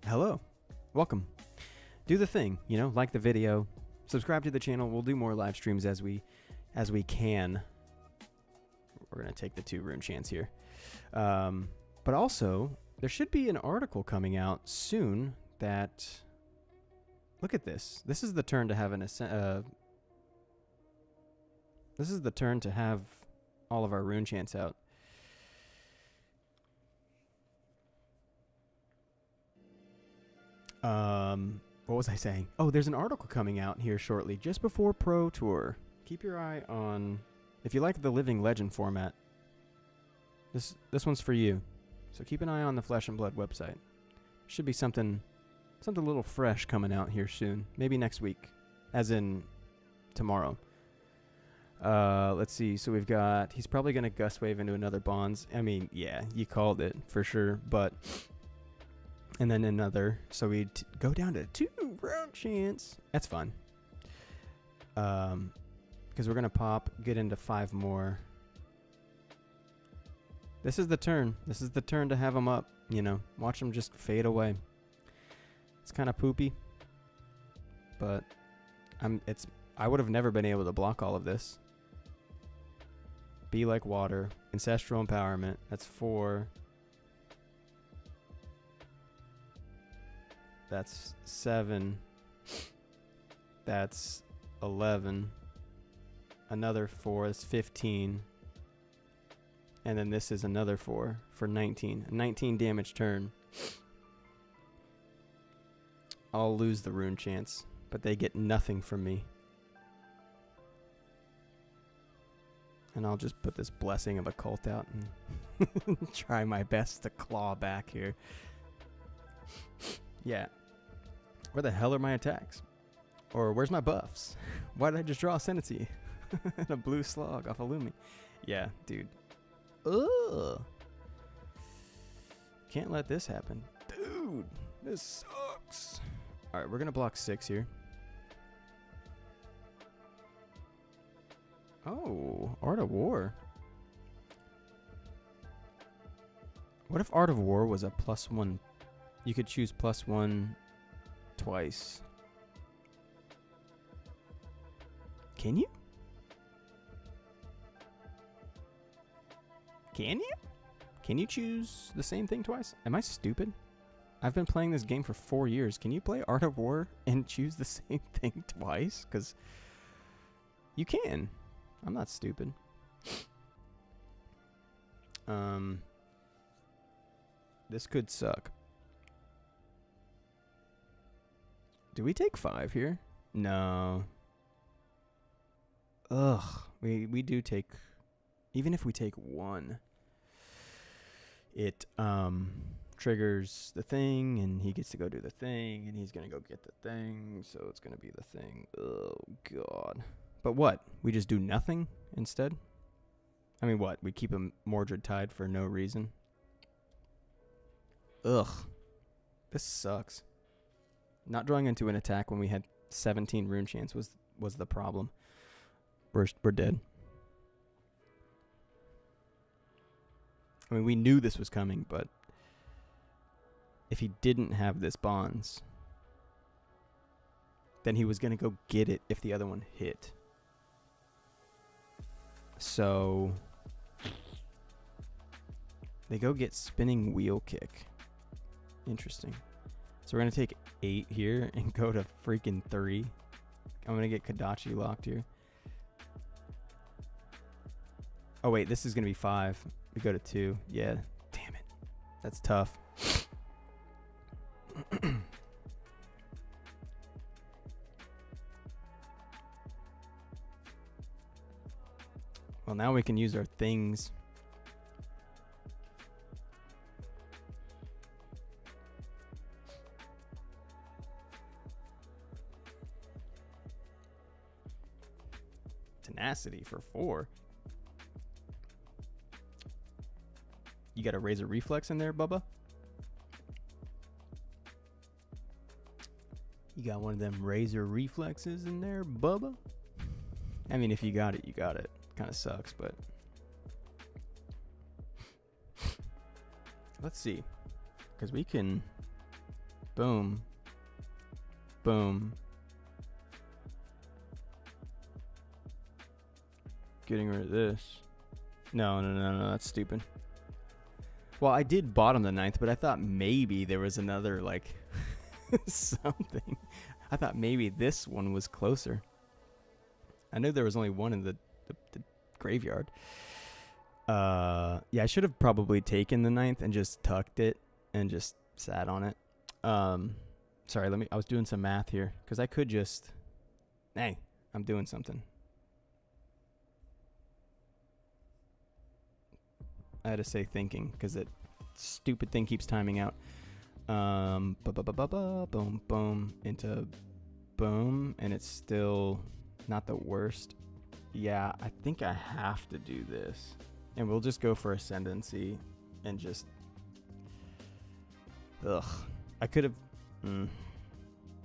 hello, welcome. Do the thing, you know, like the video, subscribe to the channel. We'll do more live streams as we can. We're gonna take the 2 rune chants here, but also there should be an article coming out soon that. Look at this. This is the turn to have an This is the turn to have all of our rune chants out. What was I saying? Oh, there's an article coming out here shortly, just before Pro Tour. Keep your eye on, if you like the Living Legend format, this one's for you. So keep an eye on the Flesh and Blood website. Should be something a little fresh coming out here soon. Maybe next week, as in tomorrow. Let's see. So we've got, he's probably going to Gust Wave into another Bonds. I mean, yeah, you called it for sure, but, and then another. So we go down to 2 round chance. That's fun. Because we're going to get into 5 more. This is the turn. This is the turn to have them up, you know, watch them just fade away. It's kind of poopy, but I would have never been able to block all of this. Be like water, ancestral empowerment. That's 4. That's 7. That's 11. Another 4 is 15. And then this is another 4 for 19. 19 damage turn. I'll lose the rune chance, but they get nothing from me. And I'll just put this Blessing of Occult out and try my best to claw back here. Yeah. Where the hell are my attacks? Or where's my buffs? Why did I just draw Ascendancy? And a blue slog off of Lumi. Yeah, dude. Ugh. Can't let this happen. Dude, this sucks. Alright, we're going to block 6 here. Oh, Art of War. What if Art of War was a +1? You could choose +1 twice. Can you? Can you? Can you choose the same thing twice? Am I stupid? I've been playing this game for 4 years. Can you play Art of War and choose the same thing twice? Because you can. I'm not stupid. This could suck. Do we take 5 here? No. Ugh. We do take... Even if we take 1, it triggers the thing, and he gets to go do the thing, and he's going to go get the thing, so it's going to be the thing. Oh, God. But what? We just do nothing instead? I mean, what? We keep a Mordred tied for no reason? Ugh. This sucks. Not drawing into an attack when we had 17 rune chance was the problem. We're dead. I mean, we knew this was coming, but if he didn't have this bonds, then he was going to go get it if the other one hit. So they go get spinning wheel kick. Interesting. So we're going to take 8 here and go to freaking 3. I'm going to get Kodachi locked here. Oh, wait, this is going to be 5. We go to 2. Yeah. Damn it. That's tough. Well, now we can use our things. Tenacity for 4. You got a Razor Reflex in there, Bubba? You got one of them Razor Reflexes in there, Bubba? I mean, if you got it, you got it. Kind of sucks, but... Let's see. Because we can... Boom. Boom. Getting rid of this. No, that's stupid. Well, I did bottom the 9th, but I thought maybe there was another, like, something. I thought maybe this one was closer. I knew there was only one in the graveyard. Yeah, I should have probably taken the 9th and just tucked it and just sat on it. Sorry, I was doing some math here, because I could just... Hey, I'm doing something. I had to say thinking because that stupid thing keeps timing out. Boom, boom, into boom, and it's still not the worst. Yeah, I think I have to do this. And we'll just go for Ascendancy and just... Ugh. I could have...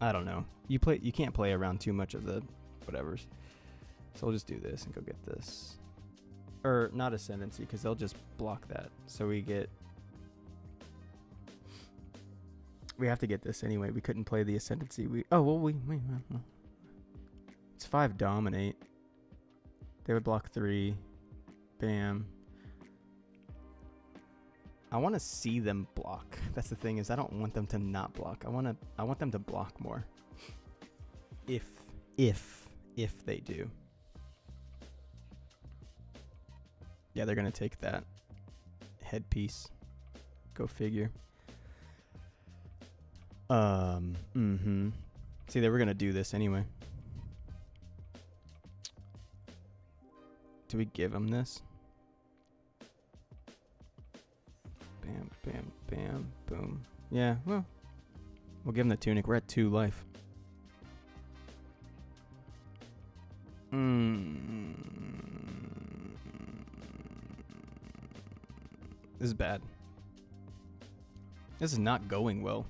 I don't know. You can't play around too much of the whatevers. So we'll just do this and go get this. Or not Ascendancy, because they'll just block that. So we have to get this anyway. We couldn't play the Ascendancy. It's 5 Dominate. They would block 3. Bam. I want to see them block. That's the thing, is I don't want them to not block. I want them to block more. If they do. Yeah, they're going to take that headpiece. Go figure. See, they were going to do this anyway. Do we give them this? Bam, bam, bam, boom. Yeah, well, we'll give them the tunic. We're at 2 life. This is bad. This is not going well.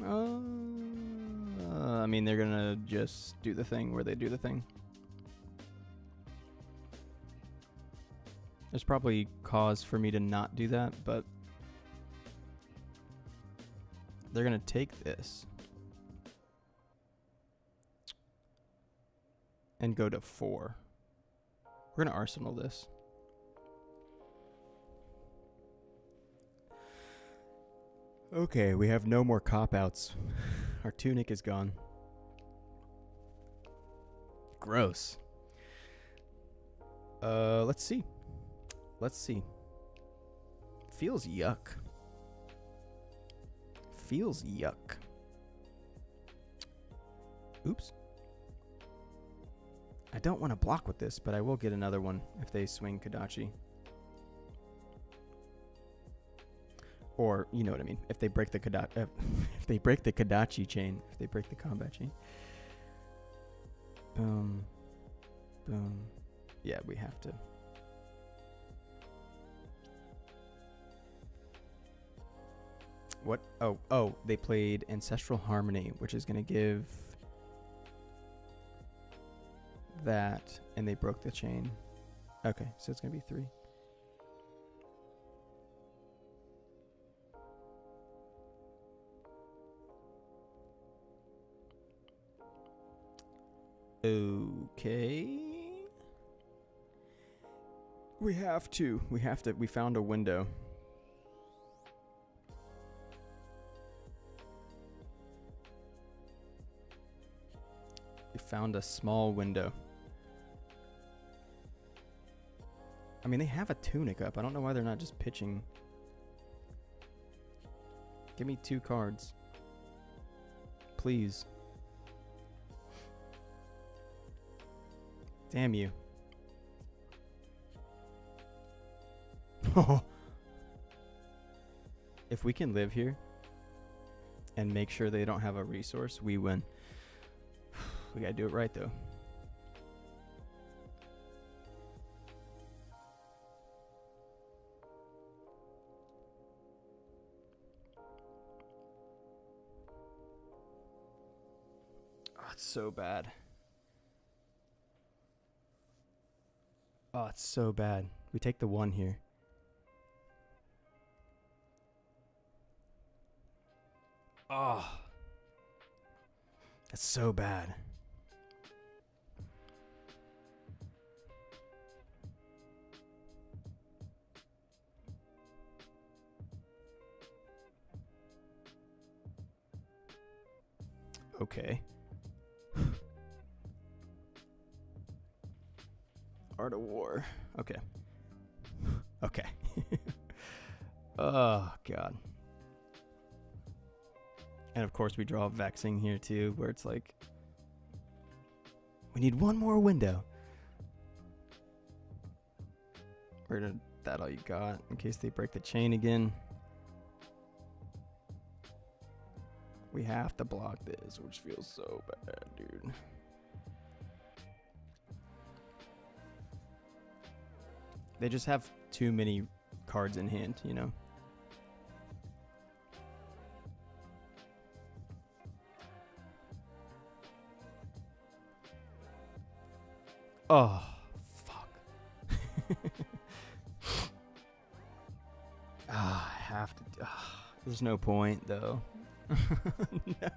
I mean, they're gonna just do the thing where they do the thing. There's probably cause for me to not do that, but they're gonna take this. and go to 4. We're going to Arsenal this. Okay, we have no more cop-outs. Our tunic is gone. Gross. Let's see. Let's see. Feels yuck. Feels yuck. Oops. I don't want to block with this, but I will get another one if they swing Kodachi. Or, you know what I mean, if they break the if they break the Kodachi chain, if they break the combat chain. Boom. Boom. Yeah, we have to. What? Oh, they played Ancestral Harmony, which is going to give that, and they broke the chain. Okay, so it's going to be 3. Okay. We found a window. We found a small window. I mean, they have a tunic up. I don't know why they're not just pitching. Give me 2 cards. Please. Damn you. If we can live here and make sure they don't have a resource, we win. We gotta do it right, though. Oh, it's so bad. Oh, it's so bad. We take the 1 here. Oh. That's so bad. Okay. Art of War. Okay. Okay. Oh, God. And of course we draw Vexing here too, where it's like, we need 1 more window. We're gonna, that all you got in case they break the chain again. We have to block this, which feels so bad, dude. They just have too many cards in hand, you know? Oh, fuck. I have to. There's no point, though. No.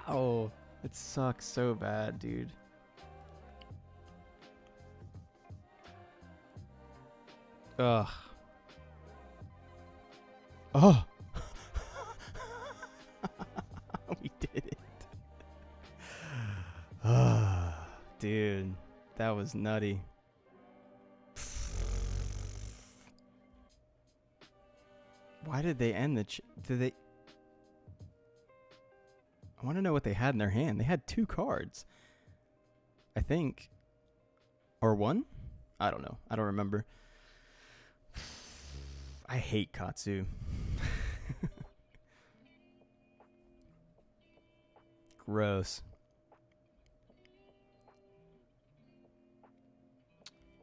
No. It sucks so bad, dude. Ugh. Oh. We did it. Dude, that was nutty. Why did they end the did they I want to know what they had in their hand. They had 2 cards. I think. Or 1? I don't know. I don't remember. I hate Katsu. Gross.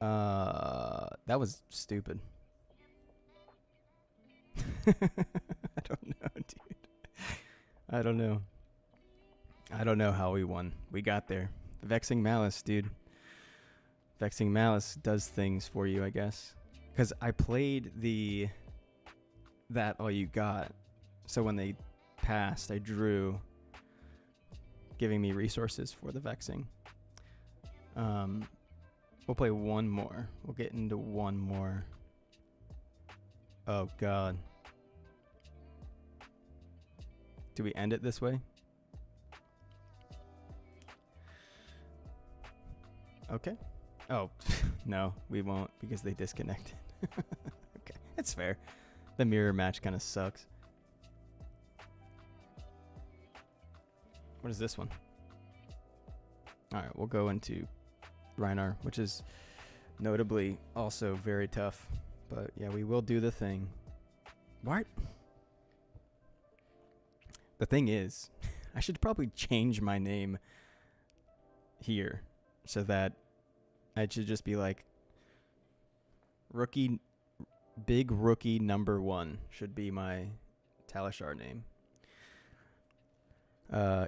That was stupid. I don't know, dude. I don't know. I don't know how we won. We got there. Vexing Malice, dude. Vexing Malice does things for you, I guess. Because I played that all you got. So when they passed, I drew giving me resources for the vexing. We'll play one more. We'll get into one more. Oh, God. Do we end it this way? Okay. Oh, no, we won't because they disconnected. Okay, that's fair. The mirror match kind of sucks. What is this one? All right, we'll go into Reinar, which is notably also very tough. But yeah, we will do the thing. What? The thing is, I should probably change my name here so that I should just be like big rookie number 1 should be my Talishar name.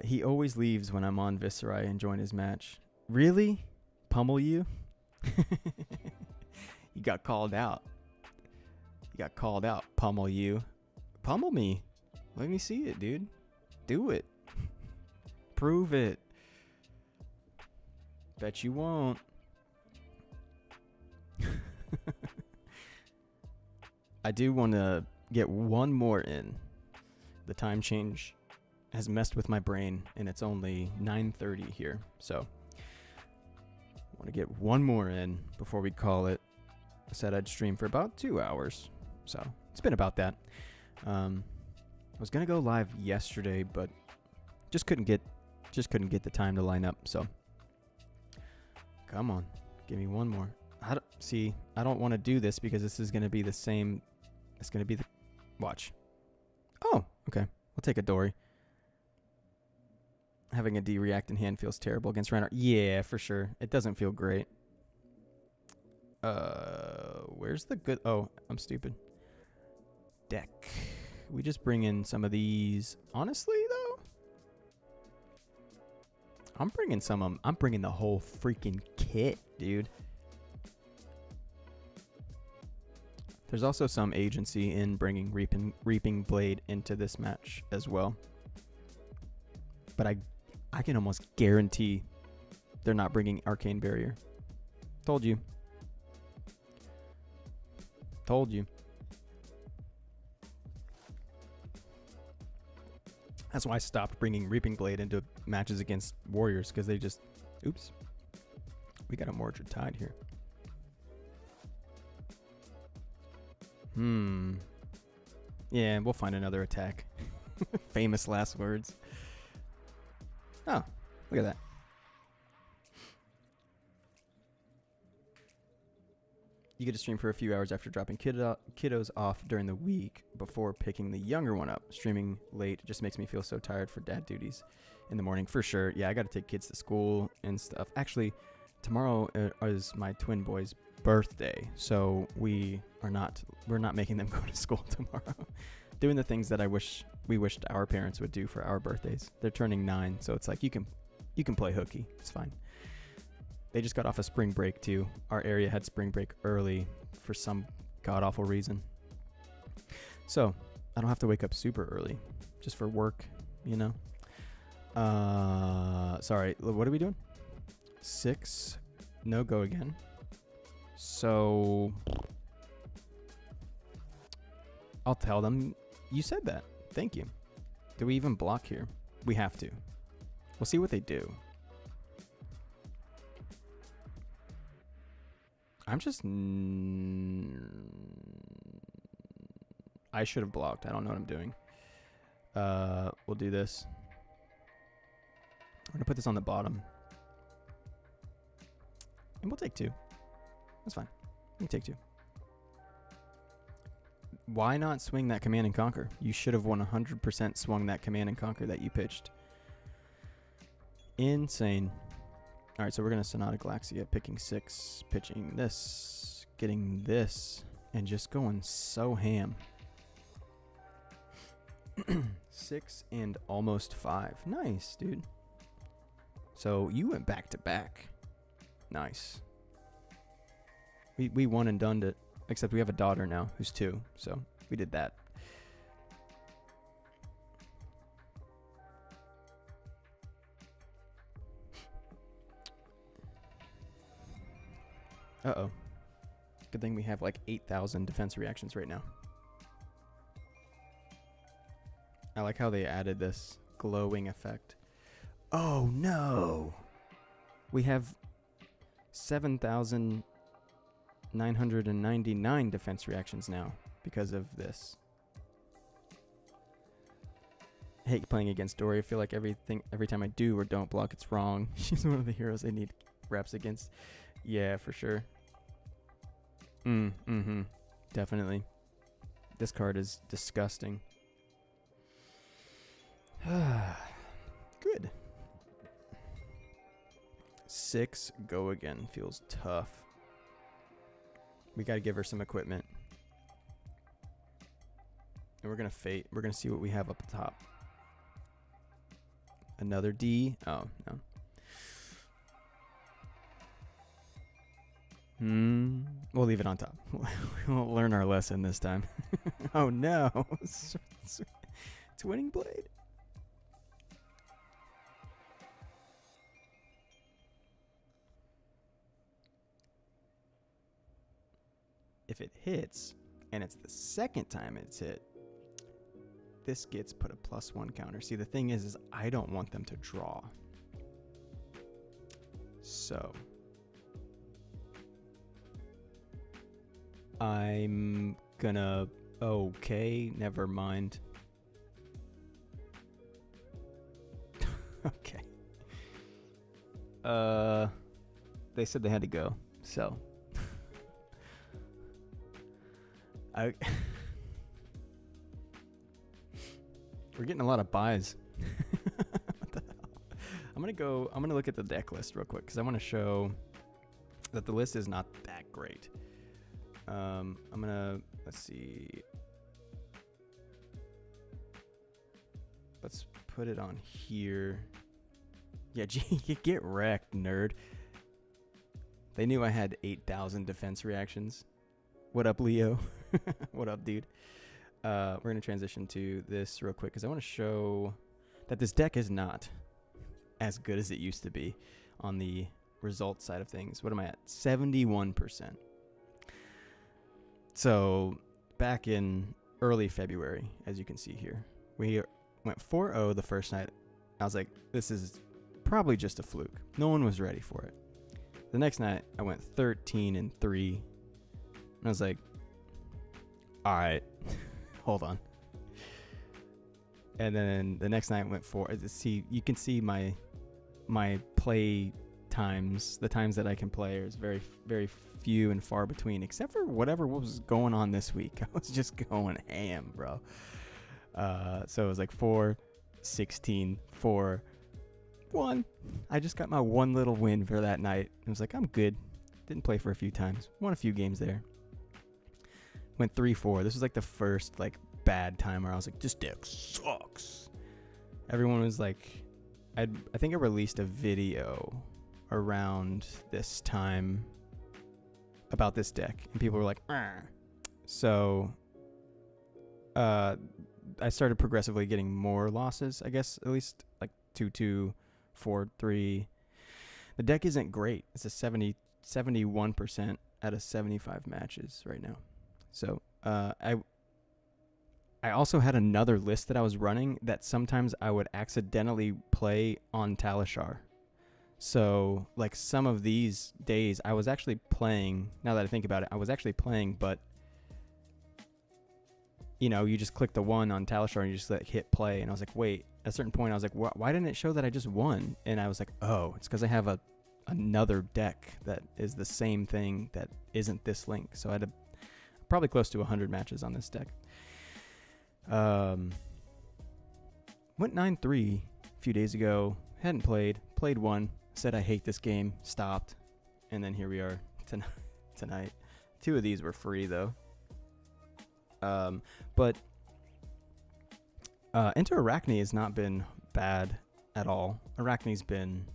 He always leaves when I'm on Viserai and join his match. Really? Pummel you? You got called out. Pummel you. Pummel me. Let me see it, dude. Do it. Prove it. Bet you won't. I do want to get one more in. The time change has messed with my brain, and it's only 9:30 here. So I want to get one more in before we call it. I said I'd stream for about 2 hours. So it's been about that. I was going to go live yesterday, but just couldn't get the time to line up. So come on, give me one more. I don't want to do this because this is going to be the same. It's going to be the watch. Oh, okay. We'll take a Dory. Having a D react in hand feels terrible against Reinar. Yeah, for sure. It doesn't feel great. Where's the good? Oh, I'm stupid. Deck. We just bring in some of these. Honestly, though, I'm bringing the whole freaking kit, dude. There's also some agency in bringing Reaping Blade into this match as well. But I can almost guarantee they're not bringing Arcane Barrier. Told you. That's why I stopped bringing Reaping Blade into matches against Warriors, because they just... Oops. We got a Mordred Tide here. Yeah, we'll find another attack. Famous last words. Oh, look at that. You get to stream for a few hours after dropping kiddos off during the week before picking the younger one up. Streaming late just makes me feel so tired for dad duties in the morning, for sure. Yeah, I got to take kids to school and stuff. Actually, tomorrow is my twin boy's birthday, so we're not making them go to school tomorrow. Doing the things that we wished our parents would do for our birthdays. They're turning 9, so it's like you can play hooky. It's fine. They just got off a spring break too. Our area had spring break early for some god awful reason. So I don't have to wake up super early just for work, you know. Sorry, what are we doing? 6, no go again. So I'll tell them you said that. Thank you. Do we even block here? We have to. We'll see what they do. I'm just... I should have blocked. I don't know what I'm doing. We'll do this. I'm going to put this on the bottom. And we'll take 2. That's fine. We can take 2. Why not swing that Command and Conquer? You should have 100% swung that Command and Conquer that you pitched. Insane. All right, so we're going to Sonata Galaxia, picking 6, pitching this, getting this, and just going so ham. 6 and almost 5. Nice, dude. So you went back to back. Nice. We won and done it, except we have a daughter now who's 2, so we did that. Uh-oh. Good thing we have like 8,000 defense reactions right now. I like how they added this glowing effect. Oh no! We have 7,999 defense reactions now because of this. I hate playing against Dory. I feel like every time I do or don't block, it's wrong. She's one of the heroes I need reps against. Yeah, for sure. Definitely. This card is disgusting. Good. 6, go again. Feels tough. We gotta give her some equipment. And we're gonna fate. We're gonna see what we have up top. Another D. Oh, no. We'll leave it on top. We'll learn our lesson this time. Oh no. It's winning blade. If it hits, and it's the second time it's hit, this gets put a +1 counter. See, the thing is I don't want them to draw. So I'm gonna... Okay, never mind. Okay. They said they had to go, so... We're getting a lot of buys. What the hell? I'm gonna look at the deck list real quick because I want to show that the list is not that great. Let's see. Let's put it on here. Yeah, you get wrecked, nerd. They knew I had 8,000 defense reactions. What up, Leo? What up, dude? We're going to transition to this real quick because I want to show that this deck is not as good as it used to be on the result side of things. What am I at? 71%. So back in early February, as you can see here, we went 4-0 the first night. I was like, this is probably just a fluke. No one was ready for it. The next night, I went 13-3. And I was like, all right, hold on. And then the next night went 4. See, you can see my play times, the times that I can play is very, very few and far between, except for whatever was going on this week. I was just going ham, bro. So it was like 4, 16, 4, 1. I just got my one little win for that night. I was like, I'm good. Didn't play for a few times. Won a few games there. Went 3-4. This was like the first like bad time where I was like, this deck sucks. Everyone was like, I think I released a video around this time about this deck, and people were like, argh. So I started progressively getting more losses, I guess, at least like 2-2, 4-3. The deck isn't great. It's a 71% out of 75 matches right now. So I also had another list that I was running that sometimes I would accidentally play on Talishar. So like some of these days I was actually playing, now that I think about it, I was actually playing, but you know, you just click the 1 on Talishar and you just like hit play. And I was like, wait, at a certain point I was like, why didn't it show that I just won? And I was like, oh, it's because I have another deck that is the same thing that isn't this link. So I had probably close to 100 matches on this deck. Went 9-3 a few days ago. Hadn't played 1. Said I hate this game. Stopped. And then here we are tonight. 2 of these were free though. But Enter Arachne has not been bad at all. Arachne's been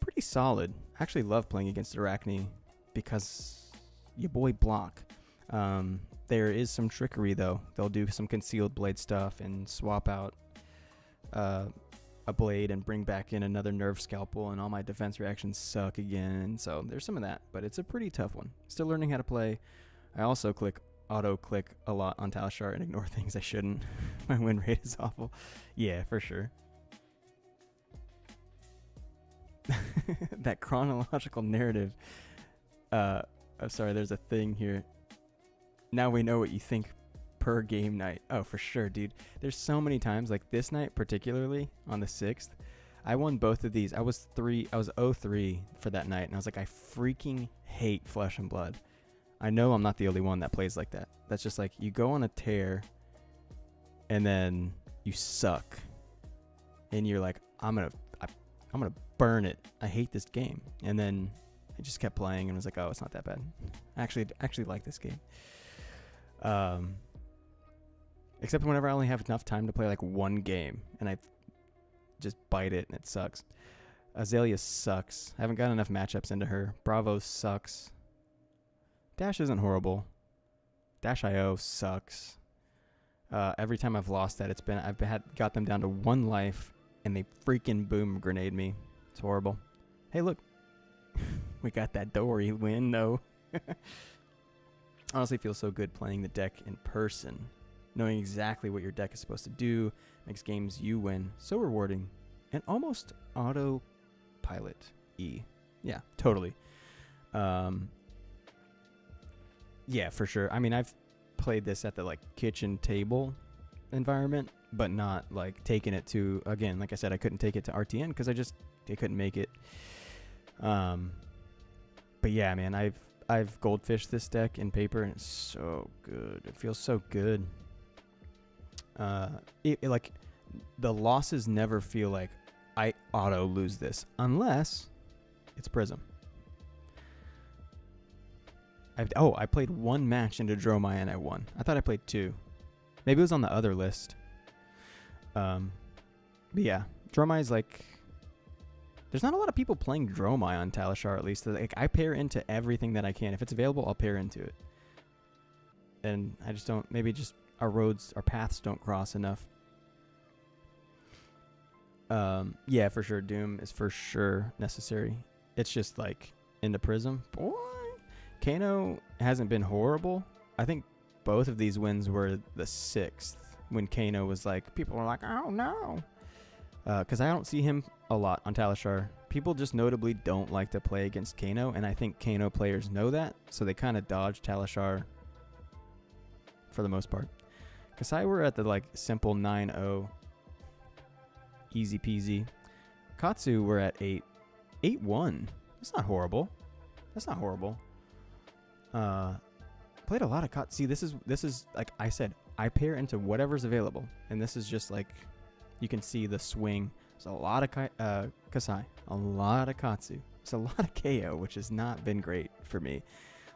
pretty solid. I actually love playing against Arachne because your boy block. There is some trickery though. They'll do some concealed blade stuff and swap out a blade and bring back in another nerve scalpel, and all my defense reactions suck again. So there's some of that, but it's a pretty tough one. Still learning how to play. I also auto click a lot on Talishar and ignore things I shouldn't. My win rate is awful. Yeah, for sure. That chronological narrative. I'm sorry, there's a thing here. Now we know what you think per game night. Oh, for sure, dude. There's so many times, like this night particularly on the 6th, I won both of these. I was 0-3 for that night, and I was like, I freaking hate Flesh and Blood. I know I'm not the only one that plays like that. That's just like, you go on a tear, and then you suck, and you're like, I'm gonna burn it. I hate this game. And then I just kept playing and was like, oh, it's not that bad. I actually like this game. Except whenever I only have enough time to play like one game and I just bite it and it sucks. Azalea sucks. I haven't got enough matchups into her. Bravo sucks. Dash isn't horrible. Dash.io sucks. Every time I've lost that, I've got them down to 1 life and they freaking boom grenade me. It's horrible. Hey, look. We got that Dory win, though. Honestly, feels so good playing the deck in person. Knowing exactly what your deck is supposed to do makes games you win so rewarding and almost autopilot-y. Yeah, totally. Yeah, for sure. I mean, I've played this at the like kitchen table environment, but not like taking it to, again, like I said, I couldn't take it to RTN because I couldn't make it. But yeah, man, I've goldfished this deck in paper and it's so good. It feels so good. Like the losses never feel like I auto lose this unless it's Prism. I played 1 match into Dromai and I won. I thought I played 2. Maybe it was on the other list. But yeah, Dromai is like, there's not a lot of people playing Dromai on Talishar, at least. Like, I pair into everything that I can. If it's available, I'll pair into it. And I just don't, maybe just our paths don't cross enough. Yeah, for sure. Doom is for sure necessary. It's just like into Prism. Boy, Kano hasn't been horrible. I think both of these wins were the 6th when Kano was like, people were like, oh no. Because I don't see him a lot on Talishar. People just notably don't like to play against Kano, and I think Kano players know that, so they kind of dodge Talishar for the most part. Kasai were at the like simple 9-0, easy peasy. Katsu were at 8-1. That's not horrible. Played a lot of Katsu. See, this is like I said, I pair into whatever's available, and this is just like, you can see the swing. There's a lot of Kasai, a lot of Katsu. It's a lot of KO, which has not been great for me.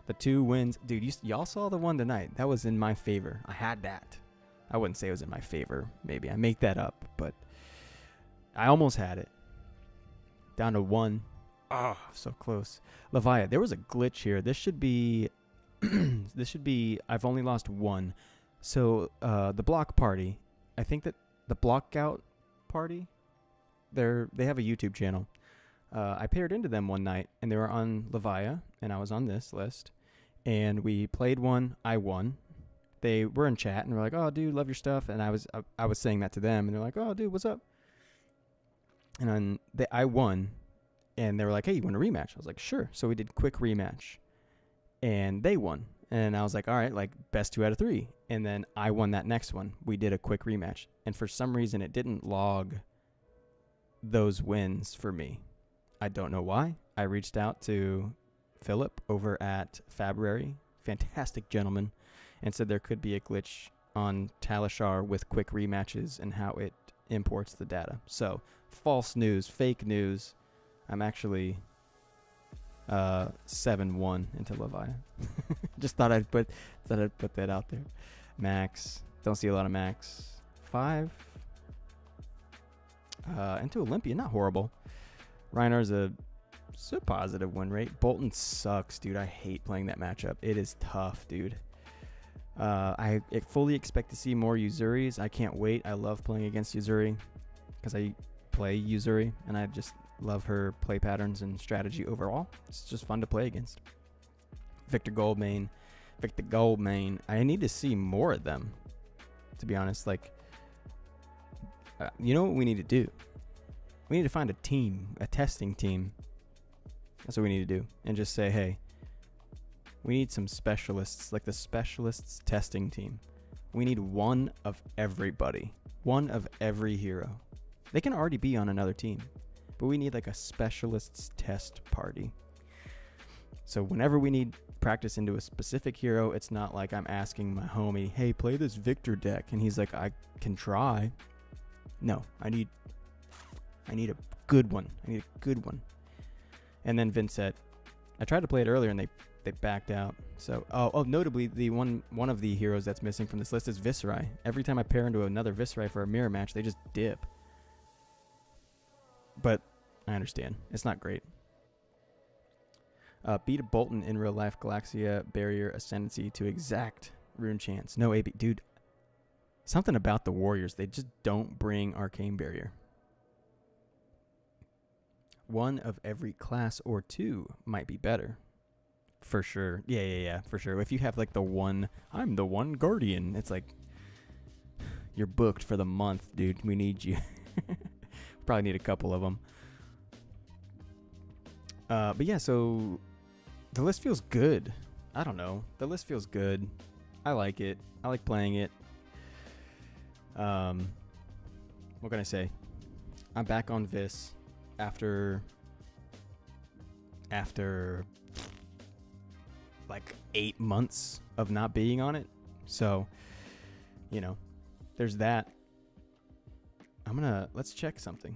The 2 wins, dude, y'all saw the one tonight. That was in my favor. I had that. I wouldn't say it was in my favor. Maybe I make that up, but I almost had it. Down to 1. Oh, so close. Levia, there was a glitch here. This should be, I've only lost 1. So the block party, I think that the block out party, they have a YouTube channel. I paired into them one night, and they were on Levia, and I was on this list, and we played one. I won. They were in chat, and were like, "Oh, dude, love your stuff," and I was saying that to them, and they're like, "Oh, dude, what's up?" And then I won, and they were like, "Hey, you want a rematch?" I was like, "Sure." So we did quick rematch, and they won, and I was like, "All right, like best 2 out of 3." And then I won that next one. We did a quick rematch, and for some reason, it didn't log those wins for me. I don't know why. I reached out to Philip over at Fabrary, fantastic gentleman, and said there could be a glitch on Talishar with quick rematches and how it imports the data. So, false news, fake news. I'm actually 7-1 into Levia. Just thought I'd put that out there. Max, don't see a lot of Max. 5 into Olympia, not horrible. Reinar's a positive win rate. Bolton sucks, dude. I hate playing that matchup. It is tough, dude. I fully expect to see more Uzuris. I can't wait. I love playing against Uzuri because play Yuzuri, and I just love her play patterns and strategy overall. It's just fun to play against. Victor Goldmain. I need to see more of them, to be honest. Like, you know what we need to do? We need to find a team, a testing team. That's what we need to do. And just say, hey, we need some specialists, like the specialists testing team. We need one of everybody, one of every hero. They can already be on another team, but we need like a specialists test party. So whenever we need practice into a specific hero, it's not like I'm asking my homie, hey, play this Victor deck, and he's like, I can try. No, I need a good one. And then Vincent, I tried to play it earlier and they backed out. So notably, the one of the heroes that's missing from this list is Viserai. Every time I pair into another Viserai for a mirror match, they just dip. But I understand. It's not great. Beat a Bolton in real life, Galaxia Barrier Ascendancy to exact Rune Chance. No AB. Dude, something about the Warriors. They just don't bring Arcane Barrier. One of every class or two might be better. For sure. Yeah, for sure. If you have like I'm the one Guardian, it's like, you're booked for the month, dude. We need you. Probably need a couple of them. But yeah, so the list feels good. I don't know. The list feels good. I like it. I like playing it. What can I say? I'm back on Vis after like 8 months of not being on it. So, there's that. Let's check something.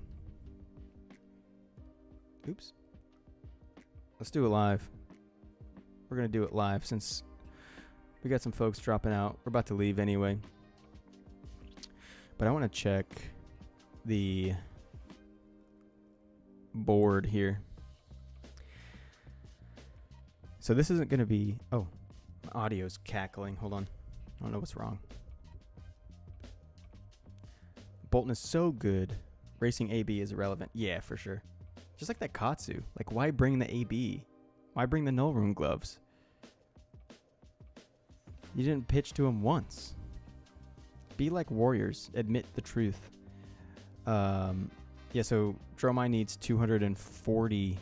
Oops. Let's do it live. We're going to do it live since we got some folks dropping out. We're about to leave anyway. But I want to check the board here. So this isn't going to be... Oh, my audio's cackling. Hold on. I don't know what's wrong. Bolton is so good. Racing AB is irrelevant. Yeah, for sure. Just like that Katsu. Like, why bring the AB? Why bring the Null Rune gloves? You didn't pitch to him once. Be like Warriors. Admit the truth. Yeah, so Dromai needs 240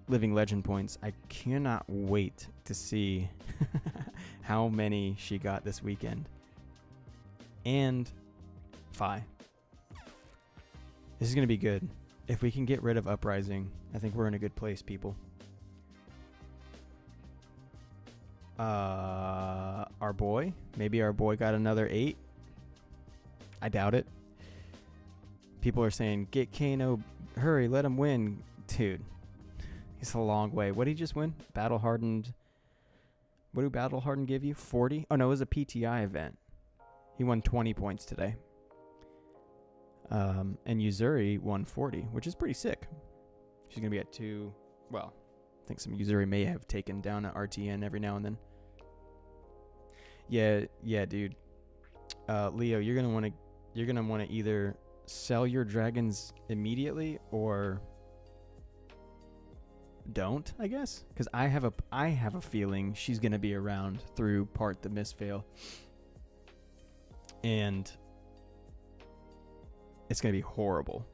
Living Legend points. I cannot wait to see how many she got this weekend. And Fi. This is going to be good. If we can get rid of Uprising, I think we're in a good place, people. Our boy? Maybe our boy got another 8? I doubt it. People are saying, get Kano, hurry, let him win. Dude, he's a long way. What did he just win? Battle Hardened. What do Battle Hardened give you? 40? Oh, no, it was a PTI event. He won 20 points today. And Yuzuri won 40, which is pretty sick. She's going to be at 2. Well, I think some Yuzuri may have taken down an RTN every now and then. Yeah, dude. Leo, you're going to want to either sell your dragons immediately or don't, I guess, because I have a feeling she's going to be around through part the misfail. And it's going to be horrible.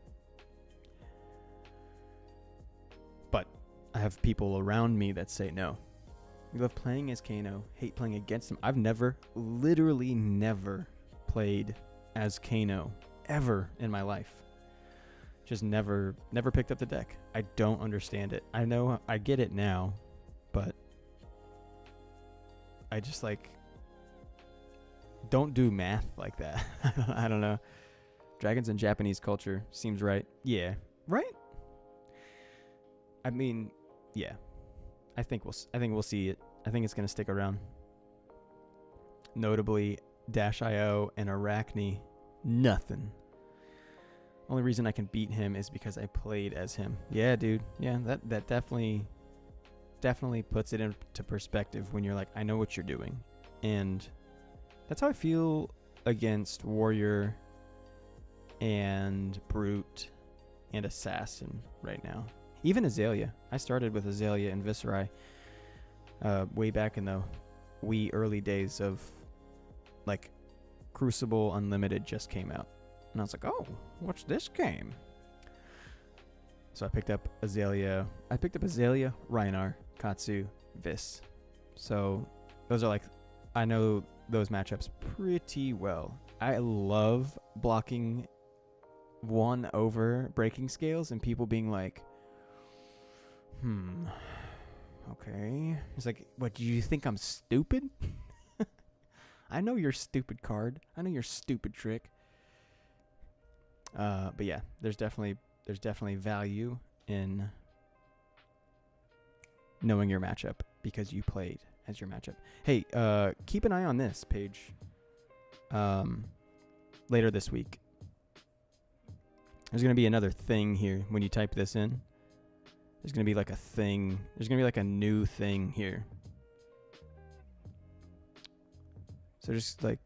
But I have people around me that say no. We love playing as Kano, hate playing against him. I've literally never played as Kano ever in my life. Just never picked up the deck. I don't understand it. I know I get it now, but I just don't do math like that. I don't know. Dragons in Japanese culture seems right. Yeah, right? I mean, yeah. I think we'll see it. I think it's going to stick around. Notably, Dash.io and Arachne, nothing. Only reason I can beat him is because I played as him. Yeah, dude. Yeah, that definitely puts it into perspective when you're like, I know what you're doing. And that's how I feel against Warrior and Brute and Assassin right now. Even Azalea. I started with Azalea and Viserai way back in the wee early days of like Crucible Unlimited just came out. And I was like, oh, what's this game? So I picked up Azalea. Rhinar, Katsu, Vis. So those are like, I know those matchups pretty well. I love blocking 1 over breaking scales and people being like, okay. It's like, what, do you think I'm stupid? I know your stupid card. I know your stupid trick. But yeah, there's definitely value in knowing your matchup because you played as your matchup. Hey, keep an eye on this page later this week. There's going to be another thing here when you type this in. There's going to be like a thing. There's going to be like a new thing here. So just like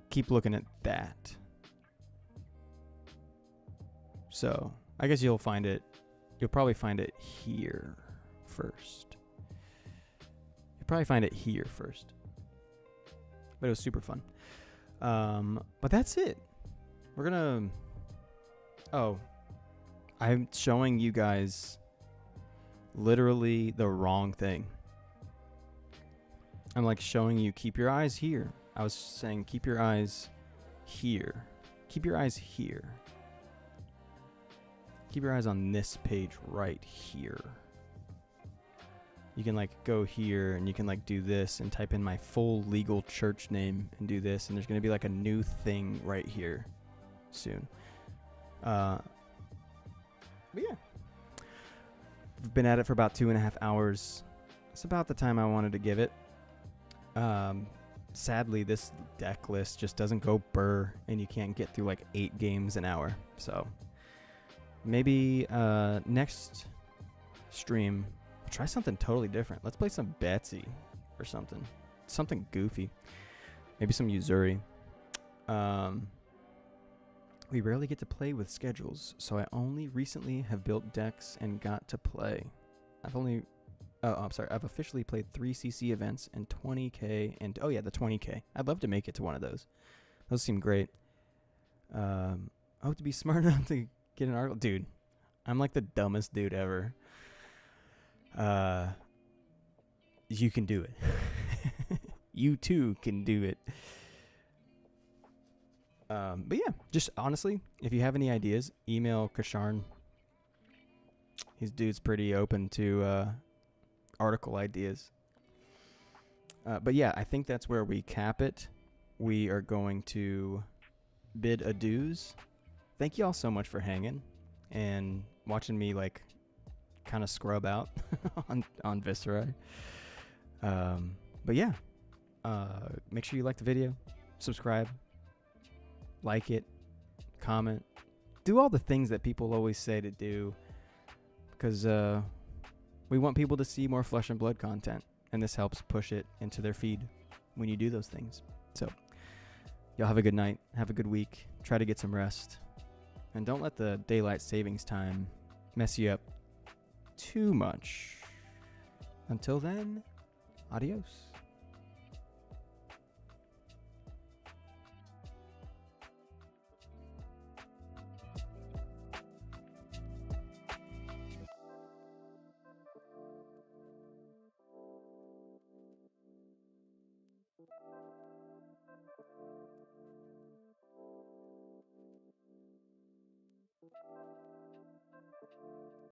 keep looking at that. So I guess you'll probably find it here first. You'll probably find it here first. But it was super fun. But that's it. We're gonna... Oh. I'm showing you guys literally the wrong thing. I'm like showing you, keep your eyes here. I was saying keep your eyes here. Keep your eyes here. Keep your eyes on this page right here. You can like go here and you can like do this and type in my full legal church name and do this, and there's going to be like a new thing right here soon. But yeah. We've been at it for about 2.5 hours. It's about the time I wanted to give it. Sadly, this deck list just doesn't go burr, and you can't get through like 8 games an hour. So maybe next stream, we'll try something totally different. Let's play some Betsy or something. Something goofy. Maybe some Uzuri. We rarely get to play with schedules, so I only recently have built decks and got to play. I've officially played 3 CC events and 20k and the 20k. I'd love to make it to one of those. Those seem great. I hope to be smart enough to get an article. Dude, I'm like the dumbest dude ever. You can do it. You too can do it. But yeah, just honestly, if you have any ideas, email Kasharn. His dude's pretty open to article ideas. But yeah, I think that's where we cap it. We are going to bid adieus. Thank you all so much for hanging and watching me like kind of scrub out on Viserai. But yeah, make sure you like the video, subscribe, like it, comment, do all the things that people always say to do, because we want people to see more Flesh and Blood content, and this helps push it into their feed when you do those things. So y'all have a good night, have a good week, try to get some rest, and don't let the daylight savings time mess you up too much. Until then, adios.